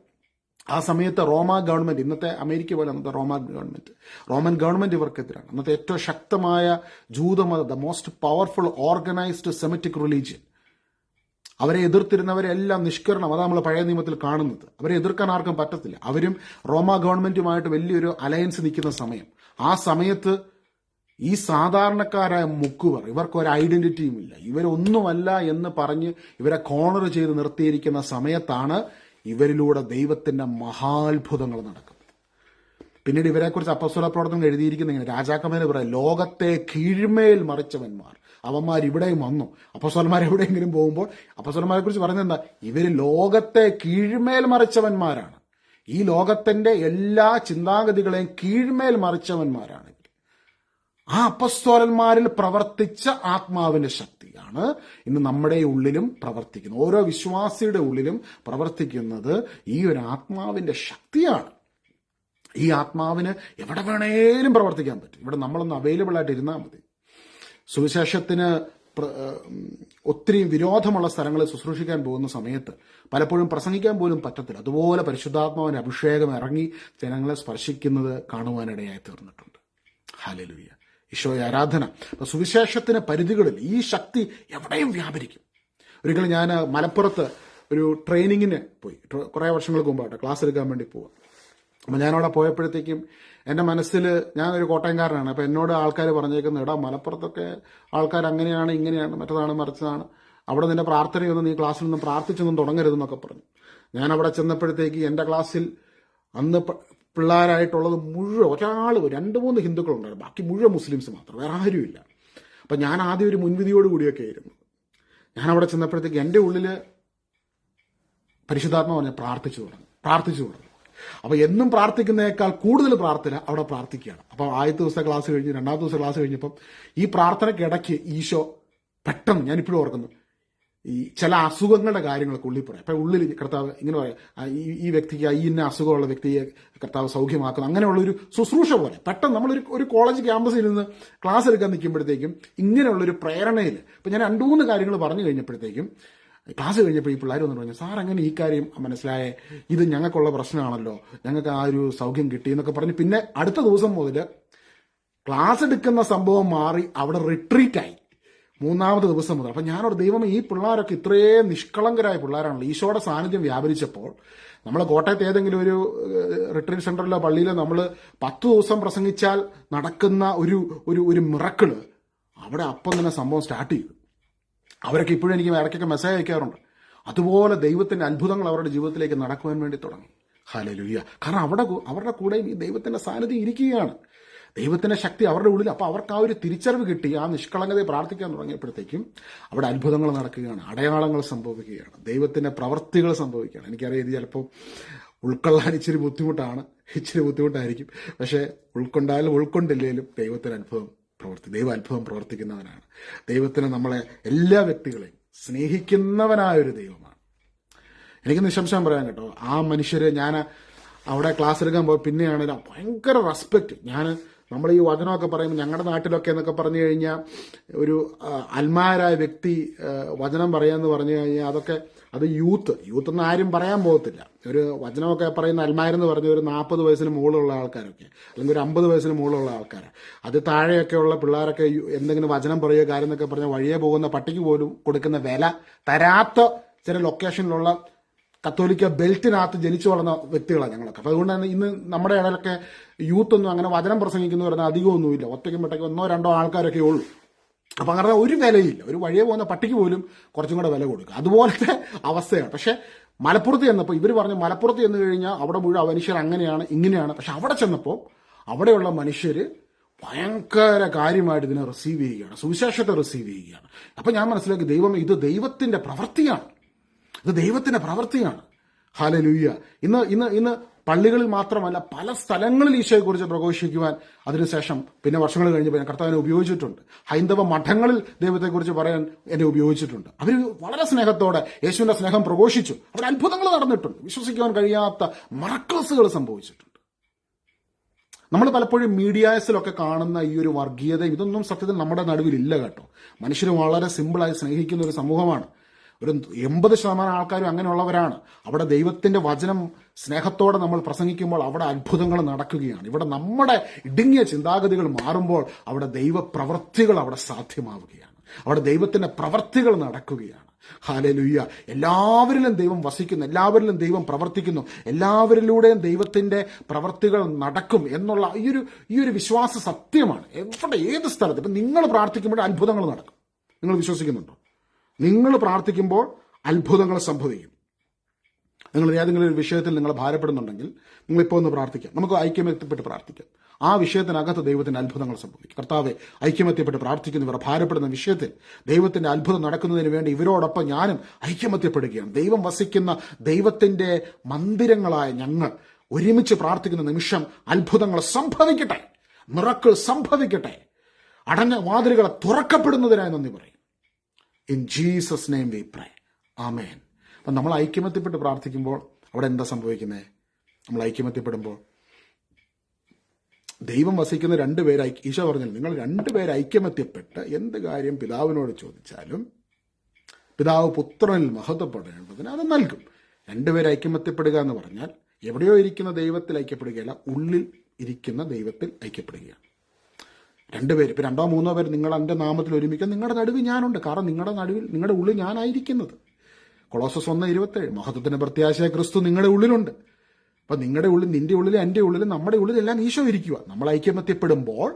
ആ സമയത്ത് റോമ ഗവൺമെന്റ്, ഇന്നത്തെ അമേരിക്ക പോലെ അന്നത്തെ റോമൻ ഗവൺമെന്റ് ഇവർക്കെതിരാണ്. അന്നത്തെ ഏറ്റവും ശക്തമായ ജൂതമത, the most powerful organised semitic religion. അവരെ എതിർത്തിരുന്നവരെല്ലാം നിഷ്കരണം, അതാണ് നമ്മൾ പഴയ നിയമത്തിൽ കാണുന്നത്. അവരെ എതിർക്കാൻ ആർക്കും പറ്റത്തില്ല. അവരും റോമ ഗവൺമെന്റുമായിട്ട് വലിയൊരു അലയൻസ് നിൽക്കുന്ന സമയം. ആ സമയത്ത് ഈ സാധാരണക്കാരായ മുക്കുവർ, ഇവർക്ക് ഒരു ഐഡന്റിറ്റിയും ഇല്ല, ഇവരൊന്നുമല്ല എന്ന് പറഞ്ഞ് ഇവരെ കോർണർ ചെയ്ത് നിർത്തിയിരിക്കുന്ന സമയത്താണ് ഇവരിലൂടെ ദൈവത്തിന്റെ മഹാത്ഭുതങ്ങൾ നടക്കുന്നത്. പിന്നീട് ഇവരെക്കുറിച്ച് അപ്പസ്തല പ്രവർത്തനം എഴുതിയിരിക്കുന്ന ഇങ്ങനെ, രാജാക്കന്മാരെ പറയാം, ലോകത്തെ കീഴ്മേൽ മറിച്ചവന്മാർ, അവന്മാർ ഇവിടെയും വന്നു. അപ്പസ്തലന്മാർ എവിടെയെങ്കിലും പോകുമ്പോൾ അപ്പസ്തലന്മാരെ കുറിച്ച് പറയുന്നത് എന്താ? ഇവര് ലോകത്തെ കീഴ്മേൽ മറിച്ചവന്മാരാണ്. ഈ ലോകത്തിന്റെ എല്ലാ ചിന്താഗതികളെയും കീഴ്മേൽ മറിച്ചവന്മാരാണ്. ആ അപ്പസ്തോലന്മാരിൽ പ്രവർത്തിച്ച ആത്മാവിന്റെ ശക്തിയാണ് ഇന്ന് നമ്മുടെ ഉള്ളിലും പ്രവർത്തിക്കുന്നത്. ഓരോ വിശ്വാസിയുടെ ഉള്ളിലും പ്രവർത്തിക്കുന്നത് ഈ ഒരു ആത്മാവിന്റെ ശക്തിയാണ്. ഈ ആത്മാവിന് എവിടെ വേണേലും പ്രവർത്തിക്കാൻ പറ്റും. ഇവിടെ നമ്മളൊന്ന് അവൈലബിൾ ആയിട്ട് ഇരുന്നാൽ മതി. സുവിശേഷത്തിന് ഒത്തിരി വിരോധമുള്ള സ്ഥലങ്ങളിൽ ശുശ്രൂഷിക്കാൻ പോകുന്ന സമയത്ത് പലപ്പോഴും പ്രസംഗിക്കാൻ പോലും പറ്റത്തില്ല. അതുപോലെ പരിശുദ്ധാത്മാവിന്റെ അഭിഷേകം ഇറങ്ങി ജനങ്ങളെ സ്പർശിക്കുന്നത് കാണുവാനിടയായി തീർന്നിട്ടുണ്ട്. ഹല്ലേലൂയ, ഈശോയെ ആരാധന. അപ്പൊ സുവിശേഷത്തിന് പരിധികളിൽ ഈ ശക്തി എവിടെയും വ്യാപരിക്കും. ഒരിക്കലും ഞാൻ മലപ്പുറത്ത് ഒരു ട്രെയിനിങ്ങിന് പോയി, കുറേ വർഷങ്ങൾക്ക് മുമ്പായിട്ട് ക്ലാസ് എടുക്കാൻ വേണ്ടി പോവാം. അപ്പം ഞാനവിടെ പോയപ്പോഴത്തേക്കും എൻ്റെ മനസ്സിൽ, ഞാനൊരു കോട്ടയംകാരനാണ്, അപ്പം എന്നോട് ആൾക്കാർ പറഞ്ഞേക്കുന്നത്, എടാ മലപ്പുറത്തൊക്കെ ആൾക്കാർ അങ്ങനെയാണ്, ഇങ്ങനെയാണ്, മറ്റതാണ്, മറിച്ചതാണ്, അവിടെ നിന്റെ പ്രാർത്ഥനയൊന്നും നീ ക്ലാസ്സിൽ നിന്നും പ്രാർത്ഥിച്ചൊന്നും തുടങ്ങരുതെന്നൊക്കെ പറഞ്ഞു. ഞാൻ അവിടെ ചെന്നപ്പോഴത്തേക്ക് എൻ്റെ ക്ലാസ്സിൽ അന്ന് പിള്ളേരായിട്ടുള്ളത് മുഴുവൻ ഒരാൾ 2-3 ഹിന്ദുക്കളുണ്ടായിരുന്നു, ബാക്കി മുഴുവൻ മുസ്ലിംസ് മാത്രം, വേറെ ആരുമില്ല. അപ്പം ഞാൻ ആദ്യം ഒരു മുൻവിധിയോട് കൂടിയൊക്കെ ആയിരുന്നു. ഞാൻ അവിടെ ചെന്നപ്പോഴത്തേക്ക് എൻ്റെ ഉള്ളിൽ പരിശുദ്ധാത്മാ പറഞ്ഞ പ്രാർത്ഥിച്ചു തുടങ്ങി. അപ്പോൾ എന്നും പ്രാർത്ഥിക്കുന്നതിനേക്കാൾ കൂടുതൽ പ്രാർത്ഥന അവിടെ പ്രാർത്ഥിക്കുകയാണ്. അപ്പോൾ ആദ്യത്തെ ദിവസത്തെ ക്ലാസ് കഴിഞ്ഞ് 2ാമത്തെ ദിവസം ക്ലാസ് കഴിഞ്ഞപ്പം ഈ പ്രാർത്ഥനയ്ക്കിടയ്ക്ക് ഈശോ പെട്ടെന്ന്, ഞാനിപ്പോഴും ഓർക്കുന്നു, ഈ ചില അസുഖങ്ങളുടെ കാര്യങ്ങളൊക്കെ ഉള്ളിൽ പറയാം. അപ്പം ഉള്ളിൽ കർത്താവ് ഇങ്ങനെ പറയാം, ഈ വ്യക്തിക്ക് ഈ ഇന്ന അസുഖമുള്ള വ്യക്തിയെ കർത്താവ് സൗഖ്യമാക്കുന്നു, അങ്ങനെയുള്ളൊരു ശുശ്രൂഷ പോലെ പെട്ടെന്ന് നമ്മളൊരു കോളേജ് ക്യാമ്പസിൽ നിന്ന് ക്ലാസ് എടുക്കാൻ നിൽക്കുമ്പോഴത്തേക്കും ഇങ്ങനെയുള്ളൊരു പ്രേരണയിൽ ഇപ്പം ഞാൻ 2-3 കാര്യങ്ങൾ പറഞ്ഞു കഴിഞ്ഞപ്പോഴത്തേക്കും ക്ലാസ് കഴിഞ്ഞപ്പോൾ ഈ പിള്ളേർ വന്നിട്ട് പറഞ്ഞു, സാർ അങ്ങനെ ഈ കാര്യം മനസ്സിലായേ, ഇത് ഞങ്ങൾക്കുള്ള പ്രശ്നമാണല്ലോ, ഞങ്ങൾക്ക് ആ ഒരു സൗഖ്യം കിട്ടി എന്നൊക്കെ പറഞ്ഞ് പിന്നെ അടുത്ത ദിവസം മുതൽ ക്ലാസ് എടുക്കുന്ന സംഭവം മാറി അവിടെ റിട്രീറ്റായി 3ാമത്തെ ദിവസം മുതൽ. അപ്പം ഞാനോട്, ദൈവമേ, ഈ പിള്ളേരൊക്കെ ഇത്രയും നിഷ്കളങ്കരായ പിള്ളേരാണല്ലോ. ഈശോയുടെ സാന്നിധ്യം വ്യാപരിച്ചപ്പോൾ നമ്മൾ കോട്ടയത്ത് ഏതെങ്കിലും ഒരു റിട്രീറ്റ് സെന്ററിലോ പള്ളിയിലോ നമ്മൾ 10 ദിവസം പ്രസംഗിച്ചാൽ നടക്കുന്ന ഒരു മിറക്കിള് അവിടെ അപ്പം തന്നെ സംഭവം സ്റ്റാർട്ട് ചെയ്തു. അവരൊക്കെ ഇപ്പോഴും എനിക്ക് ഇടയ്ക്കൊക്കെ മെസ്സേജ് അയക്കാറുണ്ട്. അതുപോലെ ദൈവത്തിന്റെ അത്ഭുതങ്ങൾ അവരുടെ ജീവിതത്തിലേക്ക് നടക്കുവാൻ വേണ്ടി തുടങ്ങി. ഹല്ലേലൂയ. കാരണം അവരുടെ കൂടെയും ഈ ദൈവത്തിന്റെ സാന്നിധ്യം ഇരിക്കുകയാണ്, ദൈവത്തിന്റെ ശക്തി അവരുടെ ഉള്ളിൽ. അപ്പോൾ അവർക്ക് ആ ഒരു തിരിച്ചറിവ് കിട്ടി. ആ നിഷ്കളങ്കതയെ പ്രാർത്ഥിക്കാൻ തുടങ്ങിയപ്പോഴത്തേക്കും അവിടെ അത്ഭുതങ്ങൾ നടക്കുകയാണ്, അടയാളങ്ങൾ സംഭവിക്കുകയാണ്, ദൈവത്തിന്റെ പ്രവർത്തികൾ സംഭവിക്കുകയാണ്. എനിക്കറിയാം ഇത് ചിലപ്പോൾ ഉൾക്കൊള്ളാൻ ഇച്ചിരി ബുദ്ധിമുട്ടായിരിക്കും. പക്ഷേ ഉൾക്കൊണ്ടില്ലേലും ദൈവത്തിന് ദൈവം അത്ഭുതം പ്രവർത്തിക്കുന്നവനാണ്. ദൈവത്തിന് നമ്മളെ എല്ലാ വ്യക്തികളെയും സ്നേഹിക്കുന്നവനായൊരു ദൈവമാണ്. എനിക്ക് നിശംശം പറയാൻ കേട്ടോ, ആ മനുഷ്യര്, ഞാൻ അവിടെ ക്ലാസ് എടുക്കാൻ പോയി പിന്നെയാണെങ്കിലും ഭയങ്കര റെസ്പെക്റ്റ്. നമ്മൾ ഈ വചനമൊക്കെ പറയുമ്പോൾ ഞങ്ങളുടെ നാട്ടിലൊക്കെ എന്നൊക്കെ പറഞ്ഞു കഴിഞ്ഞാൽ ഒരു അൽമാരായ വ്യക്തി വചനം പറയാന്ന് പറഞ്ഞു കഴിഞ്ഞാൽ അത് യൂത്ത് എന്ന് ആരും പറയാൻ പോകത്തില്ല. ഒരു വചനമൊക്കെ പറയുന്ന അൽമാരെന്ന് പറഞ്ഞ ഒരു 40 വയസ്സിന് മുകളിലുള്ള ആൾക്കാരൊക്കെ, അല്ലെങ്കിൽ ഒരു 50 വയസ്സിന് മുകളിലുള്ള ആൾക്കാർ, അത് താഴെയൊക്കെയുള്ള പിള്ളേരൊക്കെ എന്തെങ്കിലും വചനം പറയുക കാര്യം എന്നൊക്കെ പറഞ്ഞാൽ വഴിയെ പോകുന്ന പട്ടിക്ക് പോലും കൊടുക്കുന്ന വില തരാത്ത ചില ലൊക്കേഷനിലുള്ള കത്തോലിക്ക ബെൽറ്റിനകത്ത് ജനിച്ചു വളർന്ന വ്യക്തികളാണ് ഞങ്ങളൊക്കെ. അപ്പോൾ അതുകൊണ്ട് തന്നെ ഇന്ന് നമ്മുടെ ഇടയിലൊക്കെ യൂത്തൊന്നും അങ്ങനെ വചനം പ്രസംഗിക്കുന്നു പറഞ്ഞാൽ അധികമൊന്നുമില്ല. ഒറ്റയ്ക്കും പെട്ടയ്ക്കും 1-2 ആൾക്കാരൊക്കെ ഉള്ളൂ. അപ്പം അങ്ങനെ ഒരു വിലയില്ല. ഒരു വഴിയെ പോകുന്ന പട്ടിക്ക് പോലും കുറച്ചും കൂടെ വില കൊടുക്കുക, അതുപോലത്തെ അവസ്ഥയാണ്. പക്ഷെ മലപ്പുറത്ത് ചെന്നപ്പോൾ ഇവർ പറഞ്ഞു മലപ്പുറത്ത് ചെന്ന് കഴിഞ്ഞാൽ അവിടെ മുഴുവൻ മനുഷ്യർ അങ്ങനെയാണ് ഇങ്ങനെയാണ്. പക്ഷെ അവിടെ ചെന്നപ്പോൾ അവിടെയുള്ള മനുഷ്യർ ഭയങ്കര കാര്യമായിട്ട് ഇതിനെ റിസീവ് ചെയ്യുകയാണ്, സുവിശേഷത്തെ റിസീവ് ചെയ്യുകയാണ്. അപ്പം ഞാൻ മനസ്സിലാക്കി ഇത് ദൈവത്തിന്റെ പ്രവൃത്തിയാണ്, ഇത് ദൈവത്തിന്റെ പ്രവൃത്തിയാണ്. ഹല്ലേലൂയ. ഇന്ന് പള്ളികളിൽ മാത്രമല്ല പല സ്ഥലങ്ങളിൽ ഈശോയെക്കുറിച്ച് പ്രഘോഷിക്കുവാൻ അതിനുശേഷം പിന്നെ വർഷങ്ങൾ കഴിഞ്ഞപ്പോൾ ഞാൻ കർത്താവിനെ ഉപയോഗിച്ചിട്ടുണ്ട്. ഹൈന്ദവ മഠങ്ങളിൽ ദൈവത്തെക്കുറിച്ച് പറയാൻ എന്നെ ഉപയോഗിച്ചിട്ടുണ്ട്. അവർ വളരെ സ്നേഹത്തോടെ യേശുവിന്റെ സ്നേഹം പ്രഘോഷിച്ചു. അവിടെ അത്ഭുതങ്ങൾ നടന്നിട്ടുണ്ട്, വിശ്വസിക്കുവാൻ കഴിയാത്ത മറക്കസുകൾ സംഭവിച്ചിട്ടുണ്ട്. നമ്മൾ പലപ്പോഴും മീഡിയാസിലൊക്കെ കാണുന്ന ഈ ഒരു വർഗീയതയും ഇതൊന്നും സത്യത്തിൽ നമ്മുടെ നടുവിലില്ല കേട്ടോ. മനുഷ്യർ വളരെ സിമ്പിളായി സ്നേഹിക്കുന്ന ഒരു സമൂഹമാണ്. ഒരു 80% ആൾക്കാരും അങ്ങനെയുള്ളവരാണ്. അവിടെ ദൈവത്തിന്റെ വചനം സ്നേഹത്തോടെ നമ്മൾ പ്രസംഗിക്കുമ്പോൾ അവിടെ അത്ഭുതങ്ങൾ നടക്കുകയാണ്. ഇവിടെ നമ്മുടെ ഇടുങ്ങിയ ചിന്താഗതികൾ മാറുമ്പോൾ അവിടെ ദൈവപ്രവൃത്തികൾ അവിടെ സാധ്യമാവുകയാണ്, അവിടെ ദൈവത്തിന്റെ പ്രവൃത്തികൾ നടക്കുകയാണ്. ഹല്ലേലൂയ. എല്ലാവരിലും ദൈവം വസിക്കുന്നു, എല്ലാവരിലും ദൈവം പ്രവർത്തിക്കുന്നു, എല്ലാവരിലൂടെയും ദൈവത്തിന്റെ പ്രവൃത്തികൾ നടക്കും എന്നുള്ള ഈ ഒരു വിശ്വാസ സത്യമാണ്. എവിടെ ഏത് സ്ഥലത്ത് ഇപ്പം നിങ്ങൾ പ്രാർത്ഥിക്കുമ്പോൾ അത്ഭുതങ്ങൾ നടക്കും. നിങ്ങൾ വിശ്വസിക്കുന്നുണ്ടോ? നിങ്ങൾ പ്രാർത്ഥിക്കുമ്പോൾ അത്ഭുതങ്ങൾ സംഭവിക്കും. നിങ്ങൾ ഏതെങ്കിലും ഒരു വിഷയത്തിൽ നിങ്ങൾ ഭാരപ്പെടുന്നുണ്ടെങ്കിൽ നിങ്ങളിപ്പോൾ ഒന്ന് പ്രാർത്ഥിക്കാം. നമുക്ക് ഐക്യമെത്തിപ്പെട്ട് പ്രാർത്ഥിക്കാം. ആ വിഷയത്തിനകത്ത് ദൈവത്തിന്റെ അത്ഭുതങ്ങൾ സംഭവിക്കും. കർത്താവെ, ഐക്യമത്യപ്പെട്ട് പ്രാർത്ഥിക്കുന്നവർ ഭാരപ്പെടുന്ന വിഷയത്തിൽ ദൈവത്തിന്റെ അത്ഭുതം നടക്കുന്നതിന് വേണ്ടി ഇവരോടൊപ്പം ഞാനും ഐക്യമത്യപ്പെടുകയാണ്. ദൈവം വസിക്കുന്ന ദൈവത്തിന്റെ മന്ദിരങ്ങളായ ഞങ്ങൾ ഒരുമിച്ച് പ്രാർത്ഥിക്കുന്ന നിമിഷം അത്ഭുതങ്ങൾ സംഭവിക്കട്ടെ, മിറക്കിൾ സംഭവിക്കട്ടെ, അടഞ്ഞ വാതിലുകളെ തുറക്കപ്പെടുന്നതിനായി നന്ദി പറയും. In Jesus name we pray, amen. അപ്പം നമ്മൾ ഐക്യമത്യപ്പെട്ട് പ്രാർത്ഥിക്കുമ്പോൾ അവിടെ എന്താ സംഭവിക്കുന്നത്? നമ്മൾ ഐക്യമത്യപ്പെടുമ്പോൾ ദൈവം വസിക്കുന്ന 2 പേര്, ഈശോ പറഞ്ഞാൽ നിങ്ങൾ 2 പേര് ഐക്യമത്യപ്പെട്ട് എന്ത് കാര്യം പിതാവിനോട് ചോദിച്ചാലും പിതാവ് പുത്രനിൽ മഹത്വപ്പെടേണ്ടതിന് അത് നൽകും. 2 പേര് ഐക്യമത്യപ്പെടുക എന്ന് പറഞ്ഞാൽ എവിടെയോ ഇരിക്കുന്ന ദൈവത്തിൽ ഐക്യപ്പെടുകയല്ല, ഉള്ളിൽ ഇരിക്കുന്ന ദൈവത്തിൽ ഐക്യപ്പെടുകയാണ്. 2 പേര്, ഇപ്പം 2-3 പേര് നിങ്ങൾ എൻ്റെ നാമത്തിൽ ഒരുമിക്കാൻ നിങ്ങളുടെ നടുവിൽ ഞാനുണ്ട്. കാരണം നിങ്ങളുടെ ഉള്ളിൽ ഞാനായിരിക്കുന്നത്. കൊളോസസ് 1:27 മഹത്വത്തിന്റെ പ്രത്യാശയായ ക്രിസ്തു നിങ്ങളുടെ ഉള്ളിലുണ്ട്. അപ്പം നിങ്ങളുടെ ഉള്ളിൽ, നിന്റെ ഉള്ളിൽ, എൻ്റെ ഉള്ളിൽ, നമ്മുടെ ഉള്ളിലെല്ലാം ഈശോ ഇരിക്കുക. നമ്മൾ ഐക്യമത്യപ്പെടുമ്പോൾ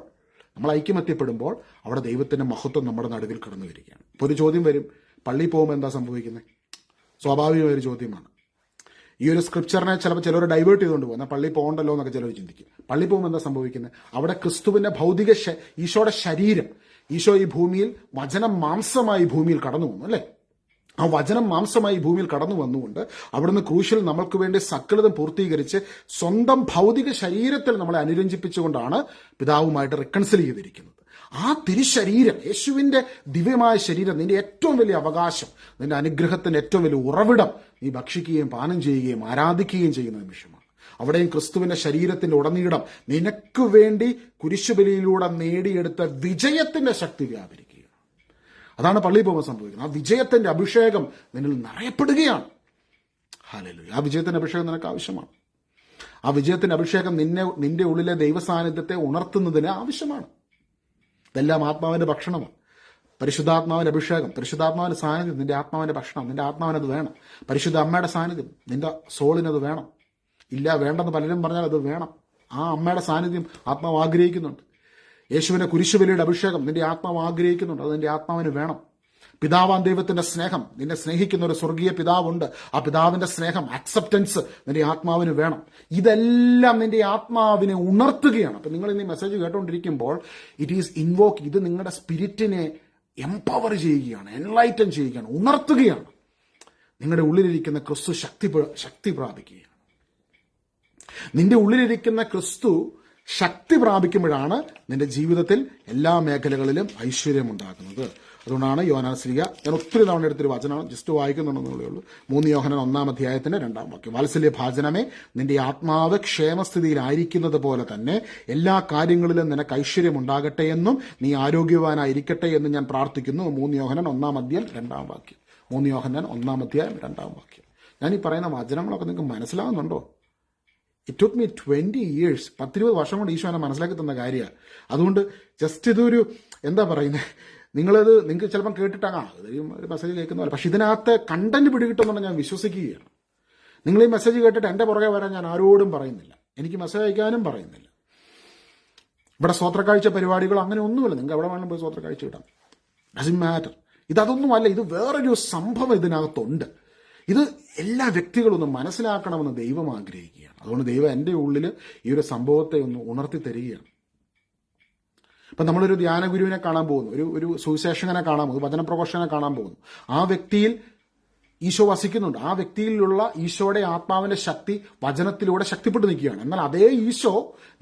അവിടെ ദൈവത്തിന്റെ മഹത്വം നമ്മുടെ നടുവിൽ കടന്നു വരികയാണ്. ഇപ്പോൾ ഒരു ചോദ്യം വരും, പള്ളിയിൽ പോകുമ്പോൾ എന്താ സംഭവിക്കുന്നത്? സ്വാഭാവികമായ ഒരു ചോദ്യമാണ്. ഈ ഒരു സ്ക്രിപ്ചറിനെ ചിലപ്പോൾ ചിലർ ഡൈവേർട്ട് ചെയ്തുകൊണ്ട് പോകും. എന്നാൽ പള്ളിയിൽ പോകണ്ടല്ലോ എന്നൊക്കെ ചിലർ ചിന്തിക്കും. പള്ളിയിൽ പോകുമ്പോൾ എന്താ സംഭവിക്കുന്നത്? അവിടെ ക്രിസ്തുവിന്റെ ഭൗതിക ഈശോയുടെ ശരീരം, ഈശോ ഈ ഭൂമിയിൽ വചനം മാംസമായി ഭൂമിയിൽ കടന്നു വന്നു അല്ലേ? ആ വചനം മാംസമായി ഭൂമിയിൽ കടന്നു വന്നുകൊണ്ട് അവിടുന്ന് ക്രൂശിൽ നമ്മൾക്ക് വേണ്ടി സകലതും പൂർത്തീകരിച്ച് സ്വന്തം ഭൗതിക ശരീരത്തിൽ നമ്മളെ അനുരഞ്ജിപ്പിച്ചുകൊണ്ടാണ് പിതാവുമായിട്ട് റിക്കൺസിൽ ചെയ്തിരിക്കുന്നത്. ആ തിരുശരീരം, യേശുവിന്റെ ദിവ്യമായ ശരീരം, നിന്റെ ഏറ്റവും വലിയ അവകാശം, നിന്റെ അനുഗ്രഹത്തിന്റെ ഏറ്റവും വലിയ ഉറവിടം, നീ ഭക്ഷിക്കുകയും പാനം ചെയ്യുകയും ആരാധിക്കുകയും ചെയ്യുന്ന നിമിഷമാണ്. അവിടെയും ക്രിസ്തുവിന്റെ ശരീരത്തിന്റെ ഉടനീളം നിനക്ക് വേണ്ടി കുരിശുബലിയിലൂടെ നേടിയെടുത്ത വിജയത്തിന്റെ ശക്തി വ്യാപരിക്കുക. അതാണ് പള്ളിയിൽ പോകുമ്പോൾ സംഭവിക്കുന്നത്. ആ വിജയത്തിന്റെ അഭിഷേകം നിന്നിൽ നിറയപ്പെടുകയാണ്. ഹല്ലേലൂയ. ആ വിജയത്തിന്റെ അഭിഷേകം നിനക്ക് ആവശ്യമാണ്. ആ വിജയത്തിന്റെ അഭിഷേകം നിന്റെ ഉള്ളിലെ ദൈവസാന്നിധ്യത്തെ ഉണർത്തുന്നതിന് ആവശ്യമാണ്. ഇതെല്ലാം ആത്മാവിന്റെ ഭക്ഷണമാണ്. പരിശുദ്ധാത്മാവിന്റെ അഭിഷേകം, പരിശുദ്ധാത്മാവിന്റെ സാന്നിധ്യം, നിന്റെ ആത്മാവിന്റെ ഭക്ഷണം, നിന്റെ ആത്മാവിനത് വേണം. പരിശുദ്ധ അമ്മയുടെ സാന്നിധ്യം നിന്റെ സോളിനത് വേണം. ഇല്ല, വേണ്ടെന്ന് പലരും പറഞ്ഞാൽ അത് വേണം. ആ അമ്മയുടെ സാന്നിധ്യം ആത്മാവ് ആഗ്രഹിക്കുന്നുണ്ട്. യേശുവിന്റെ കുരിശുബലിയുടെ അഭിഷേകം നിന്റെ ആത്മാവ് ആഗ്രഹിക്കുന്നുണ്ട്, അത് നിന്റെ ആത്മാവിന് വേണം. പിതാവാൻ ദൈവത്തിന്റെ സ്നേഹം, നിന്നെ സ്നേഹിക്കുന്ന ഒരു സ്വർഗീയ പിതാവുണ്ട്. ആ പിതാവിന്റെ സ്നേഹം, അക്സെപ്റ്റൻസ് നിന്റെ ആത്മാവിന് വേണം. ഇതെല്ലാം നിന്റെ ആത്മാവിനെ ഉണർത്തുകയാണ്. അപ്പൊ നിങ്ങൾ ഇന്ന് മെസ്സേജ് കേട്ടുകൊണ്ടിരിക്കുമ്പോൾ ഇറ്റ് ഈസ് ഇൻവോക്ക്, ഇത് നിങ്ങളുടെ സ്പിരിറ്റിനെ എംപവർ ചെയ്യുകയാണ്, എൻലൈറ്റൻ ചെയ്യുകയാണ്, ഉണർത്തുകയാണ്. നിങ്ങളുടെ ഉള്ളിലിരിക്കുന്ന ക്രിസ്തു ശക്തി പ്രാപിക്കുകയാണ്. നിന്റെ ഉള്ളിലിരിക്കുന്ന ക്രിസ്തു ശക്തി പ്രാപിക്കുമ്പോഴാണ് നിന്റെ ജീവിതത്തിൽ എല്ലാ മേഖലകളിലും ഐശ്വര്യമുണ്ടാകുന്നത്. അതുകൊണ്ടാണ് യോഹന്നാൻ ശ്ലീഹ, ഞാൻ ഒത്തിരി തവണ എടുത്തൊരു വചനമാണ്, ജസ്റ്റ് വായിക്കുന്നുണ്ടെന്നുള്ളേ ഉള്ളൂ. 3 യോഹന്നാൻ 1-ാം 2 വാത്സല്യ ഭാജനമേ, നിന്റെ ആത്മാവ് ക്ഷേമസ്ഥിതിയിലായിരിക്കുന്നത് പോലെ തന്നെ എല്ലാ കാര്യങ്ങളിലും നിനക്ക് ഐശ്വര്യമുണ്ടാകട്ടെ എന്നും നീ ആരോഗ്യവാനായിരിക്കട്ടെ എന്നും ഞാൻ പ്രാർത്ഥിക്കുന്നു. 3 യോഹന്നാൻ 1-ാം 3 യോഹന്നാൻ 1-ാം ഞാൻ ഈ പറയുന്ന വചനങ്ങളൊക്കെ നിങ്ങൾക്ക് മനസ്സിലാകുന്നുണ്ടോ? ഇറ്റ് ടുക്ക് മീ 20 years, 10-20 വർഷം കൊണ്ട് ഈശോനെ മനസ്സിലാക്കി തന്ന കാര്യമാണ്. അതുകൊണ്ട് ജസ്റ്റ് ഇതൊരു എന്താ പറയുന്നത്, നിങ്ങൾക്ക് ചിലപ്പം കേട്ടിട്ടാകാം ഒരു മെസ്സേജ് കേൾക്കുന്ന പോലെ, പക്ഷെ ഇതിനകത്ത് കണ്ടന്റ് പിടികിട്ടുന്നുണ്ട് ഞാൻ വിശ്വസിക്കുകയാണ്. നിങ്ങൾ ഈ മെസ്സേജ് കേട്ടിട്ട് എൻ്റെ പുറകെ വരാൻ ഞാൻ ആരോടും പറയുന്നില്ല, എനിക്ക് മെസ്സേജ് അയക്കാനും പറയുന്നില്ല. ഇവിടെ സ്വത്രക്കാഴ്ച പരിപാടികളോ അങ്ങനെ ഒന്നുമില്ല. നിങ്ങൾക്ക് എവിടെ വേണമെങ്കിലും പോയി സ്വത്രക്കാഴ്ച ഇടാം, ഡസൻറ്റ് മാറ്റർ. ഇതൊന്നുമല്ല, ഇത് വേറൊരു സംഭവം ഇതിനകത്തുണ്ട്. ഇത് എല്ലാ വ്യക്തികളും ഒന്ന് മനസ്സിലാക്കണമെന്ന് ദൈവം ആഗ്രഹിക്കുകയാണ്. അതുകൊണ്ട് ദൈവം എൻ്റെ ഉള്ളിൽ ഈ ഒരു സംഭവത്തെ ഒന്ന് ഉണർത്തി തരികയാണ്. ഇപ്പം നമ്മളൊരു ധ്യാന ഗുരുവിനെ കാണാൻ പോകുന്നു, ഒരു സുവിശേഷകനെ കാണാൻ പോകുന്നു, വചനപ്രഘോഷകനെ കാണാൻ പോകുന്നു. ആ വ്യക്തിയിൽ ഈശോ വസിക്കുന്നുണ്ട്. ആ വ്യക്തിയിലുള്ള ഈശോയുടെ ആത്മാവിന്റെ ശക്തി വചനത്തിലൂടെ ശക്തിപ്പെട്ട് നിൽക്കുകയാണ്. എന്നാൽ അതേ ഈശോ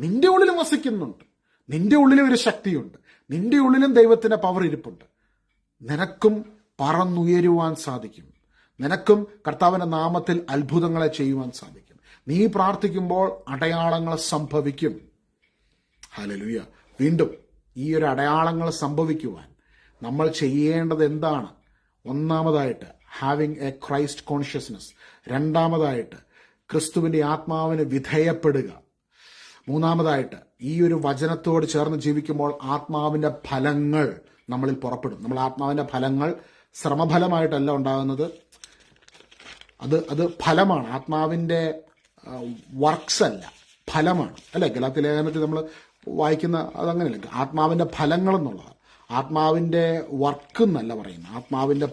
നിന്റെ ഉള്ളിലും വസിക്കുന്നുണ്ട്. നിന്റെ ഉള്ളിലും ഒരു ശക്തിയുണ്ട്. നിന്റെ ഉള്ളിലും ദൈവത്തിന്റെ പവർ ഇരിപ്പുണ്ട്. നിനക്കും പറന്നുയരുവാൻ സാധിക്കും. നിനക്കും കർത്താവിന്റെ നാമത്തിൽ അത്ഭുതങ്ങളെ ചെയ്യുവാൻ സാധിക്കും. നീ പ്രാർത്ഥിക്കുമ്പോൾ അടയാളങ്ങൾ സംഭവിക്കും. ഹല്ലേലൂയ. വീണ്ടും ഈ ഒരു അടയാളങ്ങൾ സംഭവിക്കുവാൻ നമ്മൾ ചെയ്യേണ്ടത് എന്താണ്? ഒന്നാമതായിട്ട് ഹാവിങ് എ ക്രൈസ്റ്റ് കോൺഷ്യസ്നസ്. രണ്ടാമതായിട്ട് ക്രിസ്തുവിന്റെ ആത്മാവിന് വിധേയപ്പെടുക. മൂന്നാമതായിട്ട് ഈ ഒരു വചനത്തോട് ചേർന്ന് ജീവിക്കുമ്പോൾ ആത്മാവിന്റെ ഫലങ്ങൾ നമ്മളിൽ പുറപ്പെടും. നമ്മൾ ആത്മാവിന്റെ ഫലങ്ങൾ ശ്രമഫലമായിട്ടല്ല ഉണ്ടാകുന്നത്, അത് ഫലമാണ്. ആത്മാവിന്റെ വർക്ക്സ് അല്ല, ഫലമാണ്. അല്ലെ? ഗലാത്യ ലേഖനത്തിൽ നമ്മൾ വായിക്കുന്ന അതങ്ങനെയല്ല. ആത്മാവിന്റെ ഫലങ്ങൾ എന്നുള്ളത് ആത്മാവിന്റെ വർക്ക് എന്നല്ല പറയുന്നത്, ആത്മാവിന്റെ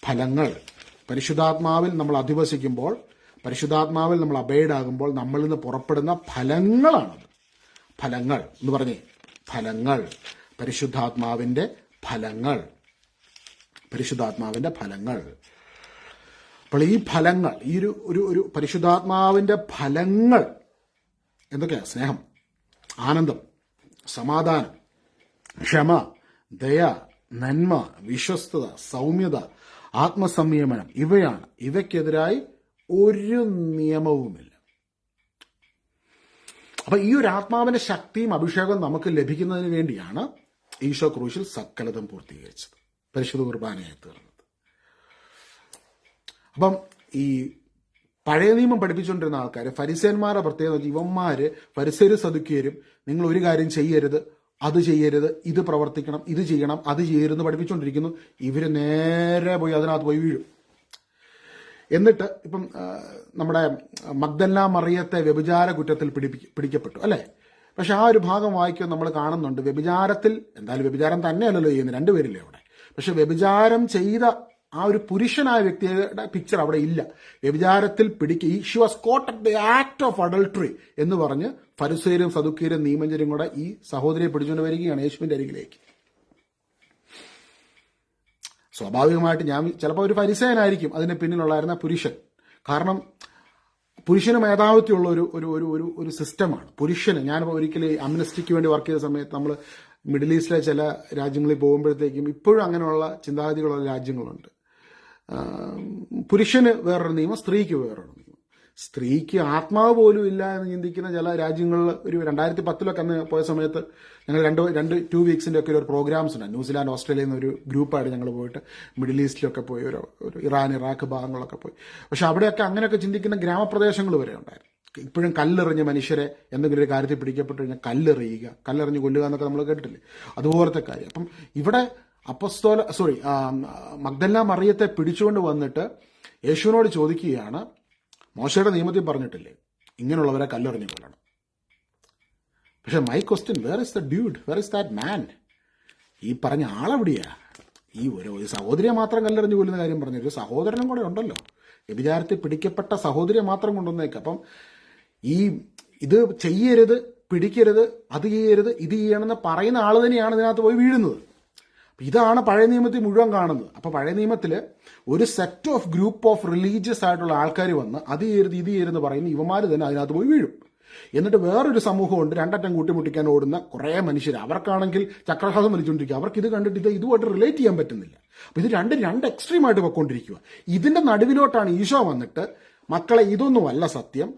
ഫലങ്ങൾ. പരിശുദ്ധാത്മാവിൽ നമ്മൾ അധിവസിക്കുമ്പോൾ, പരിശുദ്ധാത്മാവിൽ നമ്മൾ അബൈഡാകുമ്പോൾ നമ്മളിൽ നിന്ന് പുറപ്പെടുന്ന ഫലങ്ങളാണത്. ഫലങ്ങൾ എന്ന് പറഞ്ഞേ, ഫലങ്ങൾ, പരിശുദ്ധാത്മാവിന്റെ ഫലങ്ങൾ. അപ്പോൾ ഈ ഫലങ്ങൾ, ഈ ഒരു പരിശുദ്ധാത്മാവിന്റെ ഫലങ്ങൾ എന്തൊക്കെയാ? സ്നേഹം, ആനന്ദം, സമാധാനം, ക്ഷമ, ദയ, നന്മ, വിശ്വസ്തത, സൗമ്യത, ആത്മസംയമനം. ഇവയാണ്. ഇവയ്ക്കെതിരായി ഒരു നിയമവുമില്ല. അപ്പൊ ഈ ഒരു ആത്മാവിന്റെ ശക്തിയും അഭിഷേകവും നമുക്ക് ലഭിക്കുന്നതിന് വേണ്ടിയാണ് ഈശോ ക്രൂശിൽ സകലതും പൂർത്തീകരിച്ചത്, പരിശുദ്ധ കുർബാനയായി തീർന്നത്. അപ്പം ഈ പഴയ നിയമം പഠിപ്പിച്ചുകൊണ്ടിരുന്ന ആൾക്കാർ, ഫരിസേന്മാരുടെ പ്രത്യേകത, ഇവന്മാര് ഫരിസേരും സദുക്യരും നിങ്ങൾ ഒരു കാര്യം ചെയ്യരുത്, അത് ചെയ്യരുത്, ഇത് പ്രവർത്തിക്കണം, ഇത് ചെയ്യണം, അത് ചെയ്യരുതെന്ന് പഠിപ്പിച്ചുകൊണ്ടിരിക്കുന്നു. ഇവര് നേരെ പോയി അതിനകത്ത് പോയി വീഴും. എന്നിട്ട് ഇപ്പം നമ്മുടെ മഗ്ദല മറിയത്തെ വ്യഭിചാര കുറ്റത്തിൽ പിടിക്കപ്പെട്ടു, അല്ലെ? പക്ഷെ ആ ഒരു ഭാഗം വായിക്കുമ്പോൾ നമ്മൾ കാണുന്നുണ്ട്, വ്യഭിചാരത്തിൽ, എന്തായാലും വ്യഭിചാരം തന്നെയല്ലല്ലോ ചെയ്യുന്നത്, രണ്ടുപേരില്ലേ അവിടെ. പക്ഷെ വ്യഭിചാരം ചെയ്ത ആ ഒരു പുരുഷനായ വ്യക്തിയുടെ പിക്ചർ അവിടെ ഇല്ല. വ്യഭിചാരത്തിൽ she was caught at the act of adultery എന്ന് പറഞ്ഞ് ഫരിസേരും സദുക്കീരും നിയമജ്ഞരും കൂടെ ഈ സഹോദരിയെ പിടിച്ചുകൊണ്ട് വരികയാണ് യേശുവിന്റെ അരികിലേക്ക്. സ്വാഭാവികമായിട്ട് ഞാൻ ചിലപ്പോൾ ഒരു ഫരിസേയനായിരിക്കും അതിന് പിന്നിലുള്ളായിരുന്ന പുരുഷൻ. കാരണം പുരുഷന് മേധാവിത്വമുള്ള ഒരു സിസ്റ്റമാണ് പുരുഷന്. ഞാൻ ഒരിക്കലും അമ്നസ്റ്റിക്ക് വേണ്ടി വർക്ക് ചെയ്ത സമയത്ത് നമ്മൾ മിഡിൽ ഈസ്റ്റിലെ ചില രാജ്യങ്ങളിൽ പോകുമ്പോഴത്തേക്കും ഇപ്പോഴും അങ്ങനെയുള്ള ചിന്താഗതികളുള്ള രാജ്യങ്ങളുണ്ട്. പുരുഷന് വേറൊരു നിയമം, സ്ത്രീക്ക് വേറൊരു നിയമം. സ്ത്രീക്ക് ആത്മാവ് പോലും ഇല്ല എന്ന് ചിന്തിക്കുന്ന ചില രാജ്യങ്ങളിൽ, ഒരു 2010 അന്ന് പോയ സമയത്ത് ഞങ്ങൾ 2 വീക്സിന്റെ ഒക്കെ ഒരു പ്രോഗ്രാംസ് ഉണ്ട്. ന്യൂസിലാൻഡ്, ഓസ്ട്രേലിയയിൽ നിന്ന് ഒരു ഗ്രൂപ്പായിട്ട് ഞങ്ങൾ പോയിട്ട് മിഡിൽ ഈസ്റ്റിലൊക്കെ പോയി, ഒരു ഇറാൻ, ഇറാഖ് ഭാഗങ്ങളൊക്കെ പോയി. പക്ഷെ അവിടെയൊക്കെ അങ്ങനെയൊക്കെ ചിന്തിക്കുന്ന ഗ്രാമപ്രദേശങ്ങൾ വരെ ഉണ്ടായിരുന്നു. ഇപ്പോഴും കല്ലെറിഞ്ഞ മനുഷ്യരെ എന്തെങ്കിലും ഒരു കാര്യത്തിൽ പിടിക്കപ്പെട്ടു കഴിഞ്ഞാൽ കല്ലെറിഞ്ഞ് കൊല്ലുക എന്നൊക്കെ നമ്മൾ കേട്ടിട്ടില്ലേ? അതുപോലത്തെ കാര്യം. അപ്പം ഇവിടെ മഗ്ദല മറിയത്തെ പിടിച്ചുകൊണ്ട് വന്നിട്ട് യേശുവിനോട് ചോദിക്കുകയാണ്, മോശയുടെ നിയമത്തിൽ പറഞ്ഞിട്ടില്ലേ ഇങ്ങനെയുള്ളവരെ കല്ലെറിഞ്ഞ് കൊല്ലണം? പക്ഷെ my question, where is the dude, where is that man? ഈ പറഞ്ഞ ആളെവിടെയാ? ഈ ഒരു സഹോദരിയെ മാത്രം കല്ലെറിഞ്ഞ് കൊല്ലുന്ന കാര്യം പറഞ്ഞു, ഒരു സഹോദരനും കൂടെ ഉണ്ടല്ലോ, വ്യഭിചാരത്തിൽ പിടിക്കപ്പെട്ട സഹോദരിയെ മാത്രം കൊണ്ടുവന്നേക്ക്. അപ്പം ഇത് ചെയ്യരുത്, പിടിക്കരുത്, അത് ചെയ്യരുത്, ഇത് ചെയ്യണമെന്ന് പറയുന്ന ആൾ തന്നെയാണ് ഇതിനകത്ത് പോയി വീഴുന്നത്. ഇതാണ് പഴയ നിയമത്തിൽ മുഴുവൻ കാണുന്നത്. അപ്പൊ പഴയ നിയമത്തില് ഒരു set of group of religious ആയിട്ടുള്ള ആൾക്കാർ വന്ന് അത് ചെയ്യരുത്, ഇത് ചെയ്യരുതെന്ന് പറയുന്ന ഇവന്മാര് തന്നെ അതിനകത്ത് പോയി വീഴും. എന്നിട്ട് വേറൊരു സമൂഹമുണ്ട്, രണ്ടറ്റം കൂട്ടിമുട്ടിക്കാൻ ഓടുന്ന കുറേ മനുഷ്യർ. അവർക്കാണെങ്കിൽ ചക്രഹാസം വലിച്ചുകൊണ്ടിരിക്കുക. അവർക്ക് ഇത് കണ്ടിട്ട് ഇതുമായിട്ട് റിലേറ്റ് ചെയ്യാൻ പറ്റുന്നില്ല. അപ്പൊ ഇത് രണ്ട് എക്സ്ട്രീമായിട്ട് പൊയ്ക്കൊണ്ടിരിക്കുക. ഇതിന്റെ നടുവിലോട്ടാണ് ഈശോ വന്നിട്ട്, മക്കളെ ഇതൊന്നുമല്ല സത്യം,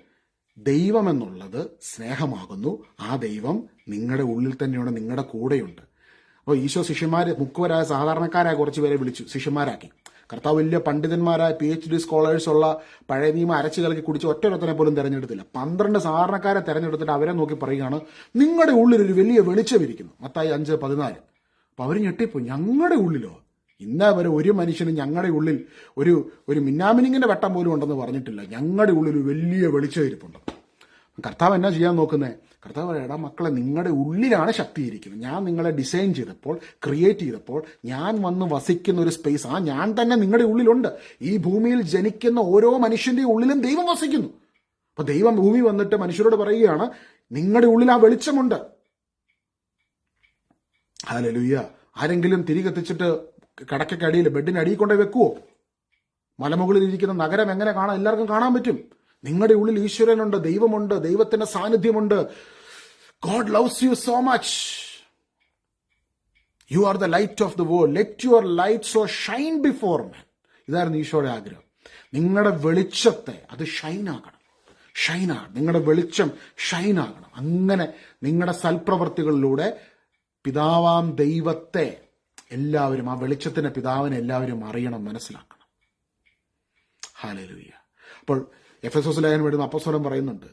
ദൈവം എന്നുള്ളത് സ്നേഹമാകുന്നു, ആ ദൈവം നിങ്ങളുടെ ഉള്ളിൽ തന്നെയുണ്ട്, നിങ്ങളുടെ കൂടെയുണ്ട്. അപ്പോൾ ഈശോ ശിഷ്യന്മാരെ, മുക്കുവരായ സാധാരണക്കാരായ കുറച്ച് പേരെ വിളിച്ചു ശിഷ്യന്മാരാക്കി. കർത്താവ് വലിയ പണ്ഡിതന്മാരായ PhD സ്കോളേഴ്സ് ഉള്ള പഴയ നിയമം അരച്ചു കലക്കി കുടിച്ച് ഒറ്റൊരുത്തനെ പോലും തെരഞ്ഞെടുത്തില്ല. 12 സാധാരണക്കാരെ തെരഞ്ഞെടുത്തിട്ട് അവരെ നോക്കി പറയുകയാണ്, നിങ്ങളുടെ ഉള്ളിൽ ഒരു വലിയ വെളിച്ചം ഇരിക്കുന്നു. മത്തായി 5:14. അപ്പൊ അവർ ഞെട്ടിപ്പോയി, ഞങ്ങളുടെ ഉള്ളിലോ? ഇന്നേ വരെ ഒരു മനുഷ്യനും ഞങ്ങളുടെ ഉള്ളിൽ ഒരു മിന്നാമിനിങ്ങിന്റെ വെട്ടം പോലും ഉണ്ടെന്ന് പറഞ്ഞിട്ടില്ല. ഞങ്ങളുടെ ഉള്ളിൽ ഒരു വലിയ വെളിച്ചം ഇരിപ്പുണ്ട്. കർത്താവ് എന്നാ ചെയ്യാൻ നോക്കുന്നത്? കർത്താവ് പറയാം, എടാ മക്കളെ, നിങ്ങളുടെ ഉള്ളിലാണ് ശക്തി ഇരിക്കുന്നത്. ഞാൻ നിങ്ങളെ ഡിസൈൻ ചെയ്തപ്പോൾ, ക്രിയേറ്റ് ചെയ്തപ്പോൾ, ഞാൻ വന്ന് വസിക്കുന്ന ഒരു സ്പേസ്, ഞാൻ തന്നെ നിങ്ങളുടെ ഉള്ളിലുണ്ട്. ഈ ഭൂമിയിൽ ജനിക്കുന്ന ഓരോ മനുഷ്യന്റെ ഉള്ളിലും ദൈവം വസിക്കുന്നു. അപ്പൊ ദൈവം ഭൂമി വന്നിട്ട് മനുഷ്യരോട് പറയുകയാണ്, നിങ്ങളുടെ ഉള്ളിൽ ആ വെളിച്ചമുണ്ട്. ഹല്ലേലൂയ. ആരെങ്കിലും തിരികെത്തിച്ചിട്ട് കടക്കടിയിൽ ബെഡിനടിയിൽ കൊണ്ടേ വെക്കുവോ? മലമുകളിൽ ഇരിക്കുന്ന നഗരം എങ്ങനെ കാണാം? എല്ലാവർക്കും കാണാൻ പറ്റും. നിങ്ങളുടെ ഉള്ളിൽ ഈശ്വരനുണ്ട്, ദൈവമുണ്ട്, ദൈവത്തിന്റെ സാന്നിധ്യമുണ്ട്. God loves you so much. You are the light of the world. Let your light so shine before man. ഇതായിരുന്നു ഈശോയുടെ ആഗ്രഹം. നിങ്ങളുടെ വെളിച്ചത്തെ അത് ഷൈനാകണം. നിങ്ങളുടെ വെളിച്ചം ഷൈനാകണം. അങ്ങനെ നിങ്ങളുടെ സൽപ്രവർത്തികളിലൂടെ പിതാവാം ദൈവത്തെ എല്ലാവരും, ആ വെളിച്ചത്തിന്റെ പിതാവിനെ എല്ലാവരും അറിയണം, മനസ്സിലാക്കണം. ഹല്ലേലൂയ. അപ്പോൾ എഫെസോസ് ലേഖനം എഴുതുന്ന അപ്പോസ്തലൻ പറയുന്നുണ്ട്,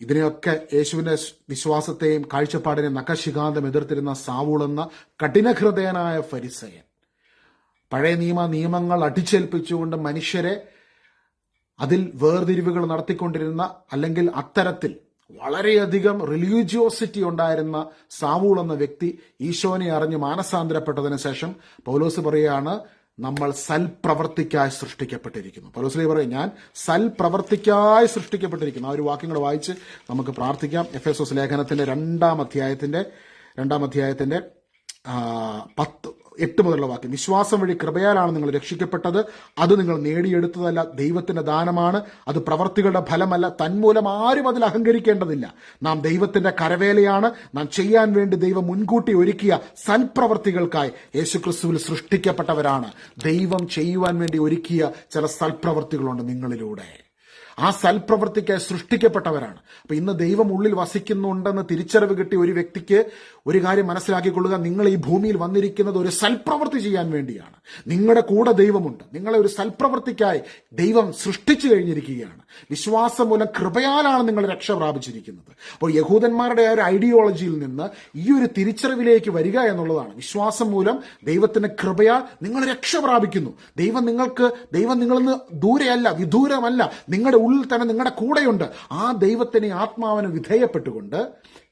ഇതിനെയൊക്കെ യേശുവിന്റെ വിശ്വാസത്തെയും കാഴ്ചപ്പാടിനെയും നഖശിഖാന്തം എതിർത്തിരുന്ന സാവൂളെന്ന കഠിനഹൃദയനായ ഫരിസയൻ പഴയ നിയമങ്ങൾ അടിച്ചേൽപ്പിച്ചുകൊണ്ട് മനുഷ്യരെ അതിൽ വേർതിരിവുകൾ നടത്തിക്കൊണ്ടിരുന്ന, അല്ലെങ്കിൽ അത്തരത്തിൽ വളരെയധികം റിലീജിയോസിറ്റി ഉണ്ടായിരുന്ന സാവൂൾ എന്ന വ്യക്തി ഈശോനെ അറിഞ്ഞ് മാനസാന്തരപ്പെട്ടതിന് ശേഷം പൗലോസ് പറയുകയാണ്, നമ്മൾ സൽപ്രവർത്തിക്കായി സൃഷ്ടിക്കപ്പെട്ടിരിക്കുന്നു. പൗലോസ് പറയും, ഞാൻ സൽപ്രവർത്തിക്കായി സൃഷ്ടിക്കപ്പെട്ടിരിക്കുന്നു. ആ ഒരു വാക്യങ്ങൾ വായിച്ച് നമുക്ക് പ്രാർത്ഥിക്കാം. എഫെസോസ് ലേഖനത്തിന്റെ രണ്ടാം അധ്യായത്തിന്റെ 8 മുതലുള്ള വാക്യം. വിശ്വാസം വഴി കൃപയാലാണ് നിങ്ങൾ രക്ഷിക്കപ്പെട്ടത്. അത് നിങ്ങൾ നേടിയെടുത്തതല്ല, ദൈവത്തിന്റെ ദാനമാണ്. അത് പ്രവർത്തികളുടെ ഫലമല്ല, തന്മൂലം ആരും അതിൽ അഹങ്കരിക്കേണ്ടതില്ല. നാം ദൈവത്തിന്റെ കരവേലയാണ്. നാം ചെയ്യാൻ വേണ്ടി ദൈവം മുൻകൂട്ടി ഒരുക്കിയ സൽപ്രവർത്തികൾക്കായി യേശുക്രിസ്തുവിൽ സൃഷ്ടിക്കപ്പെട്ടവരാണ്. ദൈവം ചെയ്യുവാൻ വേണ്ടി ഒരുക്കിയ ചില സൽപ്രവർത്തികളുണ്ട് നിങ്ങളിലൂടെ. ആ സൽപ്രവൃത്തിക്കായി സൃഷ്ടിക്കപ്പെട്ടവരാണ്. അപ്പൊ ഇന്ന് ദൈവം ഉള്ളിൽ വസിക്കുന്നുണ്ടെന്ന് തിരിച്ചറിവ് കിട്ടിയ ഒരു വ്യക്തിക്ക് ഒരു കാര്യം മനസ്സിലാക്കിക്കൊള്ളുക, നിങ്ങൾ ഈ ഭൂമിയിൽ വന്നിരിക്കുന്നത് ഒരു സൽപ്രവൃത്തി ചെയ്യാൻ വേണ്ടിയാണ്. നിങ്ങളുടെ കൂടെ ദൈവമുണ്ട്. നിങ്ങളെ ഒരു സൽപ്രവൃത്തിക്കായി ദൈവം സൃഷ്ടിച്ചു കഴിഞ്ഞിരിക്കുകയാണ്. വിശ്വാസം മൂലം കൃപയാലാണ് നിങ്ങൾ രക്ഷ പ്രാപിച്ചിരിക്കുന്നത്. അപ്പോൾ യഹൂദന്മാരുടെ ആ ഒരു ഐഡിയോളജിയിൽ നിന്ന് ഈ ഒരു തിരിച്ചറിവിലേക്ക് വരിക എന്നുള്ളതാണ്. വിശ്വാസം മൂലം ദൈവത്തിന്റെ കൃപയാൽ നിങ്ങൾ രക്ഷ പ്രാപിക്കുന്നു. ദൈവം നിങ്ങളിൽ നിന്ന് ദൂരെയല്ല, വിദൂരമല്ല, നിങ്ങളുടെ ഉള്ളിൽ തന്നെ നിങ്ങളുടെ കൂടെയുണ്ട്. ആ ദൈവത്തിന് ആത്മാവിന് വിധേയപ്പെട്ടുകൊണ്ട്,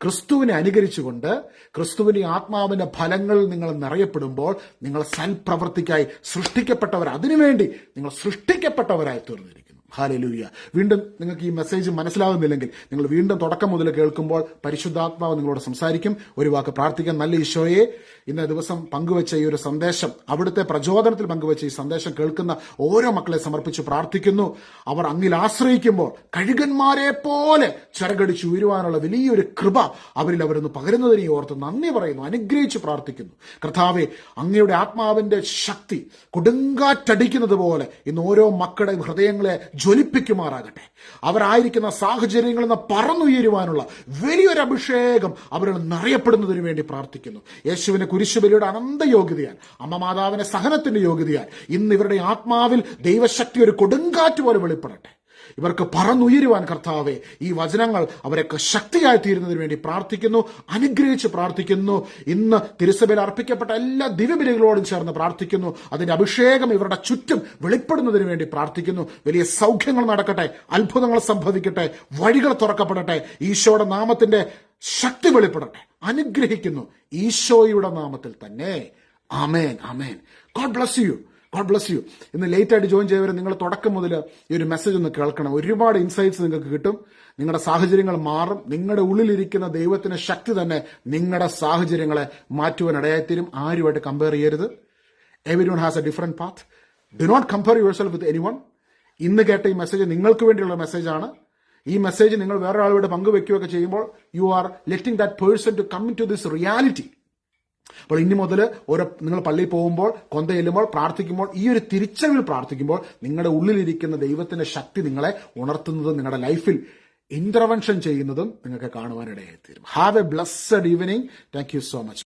ക്രിസ്തുവിനെ അനുകരിച്ചുകൊണ്ട്, ക്രിസ്തുവിന്റെ ആത്മാവിന്റെ ഫലങ്ങളിൽ നിങ്ങൾ നിറയപ്പെടുമ്പോൾ നിങ്ങൾ സൽപ്രവൃത്തിക്കായി സൃഷ്ടിക്കപ്പെട്ടവർ, അതിനുവേണ്ടി നിങ്ങൾ സൃഷ്ടിക്കപ്പെട്ടവരായി തീർന്നിരിക്കുന്നു. ഹല്ലേലൂയ. വീണ്ടും നിങ്ങൾക്ക് ഈ മെസ്സേജ് മനസ്സിലാകുന്നില്ലെങ്കിൽ നിങ്ങൾ വീണ്ടും തുടക്കം മുതൽ കേൾക്കുമ്പോൾ പരിശുദ്ധാത്മാവ് നിങ്ങളോട് സംസാരിക്കും. ഒരു വാക്ക് പ്രാർത്ഥിക്കാൻ. നല്ല ഈശോയെ, ഇന്ന ദിവസം പങ്കുവെച്ച ഈ ഒരു സന്ദേശം, അവിടുത്തെ പ്രചോദനത്തിൽ പങ്കുവെച്ച ഈ സന്ദേശം കേൾക്കുന്ന ഓരോ മക്കളെ സമർപ്പിച്ച് പ്രാർത്ഥിക്കുന്നു. അവർ അങ്ങിൽ ആശ്രയിക്കുമ്പോൾ കഴുകന്മാരെ പോലെ ചിറകടിച്ച് ഉയരുവാനുള്ള വലിയൊരു കൃപ അവരിൽ അവരൊന്ന് പകരുന്നതിനെ ഓർത്ത് നന്ദി പറയുന്നു, അനുഗ്രഹിച്ച് പ്രാർത്ഥിക്കുന്നു. കർത്താവെ, അങ്ങയുടെ ആത്മാവിന്റെ ശക്തി കൊടുങ്കാറ്റടിക്കുന്നത് പോലെ ഇന്ന് ഓരോ മക്കളുടെ ഹൃദയങ്ങളെ ജ്വലിപ്പിക്കുമാറാകട്ടെ. അവരായിരിക്കുന്ന സാഹചര്യങ്ങളിൽ നിന്ന് പറന്നുയരുവാനുള്ള വലിയൊരു അഭിഷേകം അവരിൽ നിറയപ്പെടുന്നതിന് വേണ്ടി പ്രാർത്ഥിക്കുന്നു. യേശുവിന്റെ കുരിശുബലിയുടെ അനന്ത യോഗ്യതയാൽ, അമ്മ മാതാവിന്റെ സഹനത്തിന്റെ യോഗ്യതയാൽ ഇന്ന് ഇവരുടെ ആത്മാവിൽ ദൈവശക്തി ഒരു കൊടുങ്കാറ്റ് പോലെ വെളിപ്പെടട്ടെ. ഇവർക്ക് പറന്നുയരുവാൻ കർത്താവെ ഈ വചനങ്ങൾ അവരൊക്കെ ശക്തിയായി തീരുന്നതിന് വേണ്ടി പ്രാർത്ഥിക്കുന്നു, അനുഗ്രഹിച്ച് പ്രാർത്ഥിക്കുന്നു. ഇന്ന് തിരുസഭയിൽ അർപ്പിക്കപ്പെട്ട എല്ലാ ദിവ്യബലികളോടും ചേർന്ന് പ്രാർത്ഥിക്കുന്നു. അതിന്റെ അഭിഷേകം ഇവരുടെ ചുറ്റും വെളിപ്പെടുന്നതിന് വേണ്ടി പ്രാർത്ഥിക്കുന്നു. വലിയ സൗഖ്യങ്ങൾ നടക്കട്ടെ, അത്ഭുതങ്ങൾ സംഭവിക്കട്ടെ, വഴികൾ തുറക്കപ്പെടട്ടെ, ഈശോയുടെ നാമത്തിന്റെ ശക്തി വെളിപ്പെടട്ടെ. അനുഗ്രഹിക്കുന്നു ഈശോയുടെ നാമത്തിൽ തന്നെ. Amen, amen. God bless you. God bless you. ഇന്ന് ലേറ്റ് ആയിട്ട് ജോയിൻ ചെയ്തവർ നിങ്ങൾ തുടക്കം മുതൽ ഈ ഒരു മെസ്സേജ് ഒന്ന് കേൾക്കണം. ഒരുപാട് ഇൻസൈറ്റ്സ് നിങ്ങൾക്ക് കിട്ടും. നിങ്ങളുടെ സാഹചര്യങ്ങൾ മാറും. നിങ്ങളുടെ ഉള്ളിലിരിക്കുന്ന ദൈവത്തിന്റെ ശക്തി തന്നെ നിങ്ങളുടെ സാഹചര്യങ്ങളെ മാറ്റുവാൻ ഇടയായിത്തീരും. ആരുമായിട്ട് കമ്പയർ ചെയ്യരുത്. Everyone has a different path. Do not compare yourself with anyone. ഇന്ന് കേട്ട ഈ മെസ്സേജ് നിങ്ങൾക്ക് വേണ്ടിയുള്ള മെസ്സേജാണ്. ഈ മെസ്സേജ് നിങ്ങൾ വേറൊരാളോട് പങ്കുവെക്കുകയൊക്കെ ചെയ്യുമ്പോൾ you are letting that person to come to this reality. അപ്പോൾ ഇനി മുതൽ നിങ്ങൾ പള്ളിയിൽ പോകുമ്പോൾ, കൊന്ത ചെല്ലുമ്പോൾ, പ്രാർത്ഥിക്കുമ്പോൾ, ഈ ഒരു തിരിച്ചറിവിൽ പ്രാർത്ഥിക്കുമ്പോൾ നിങ്ങളുടെ ഉള്ളിലിരിക്കുന്ന ദൈവത്തിന്റെ ശക്തി നിങ്ങളെ ഉണർത്തുന്നതും നിങ്ങളുടെ ലൈഫിൽ ഇന്റർവെൻഷൻ ചെയ്യുന്നതും നിങ്ങൾക്ക് കാണുവാനിടയായിത്തീരും. Have a blessed evening. Thank you so much.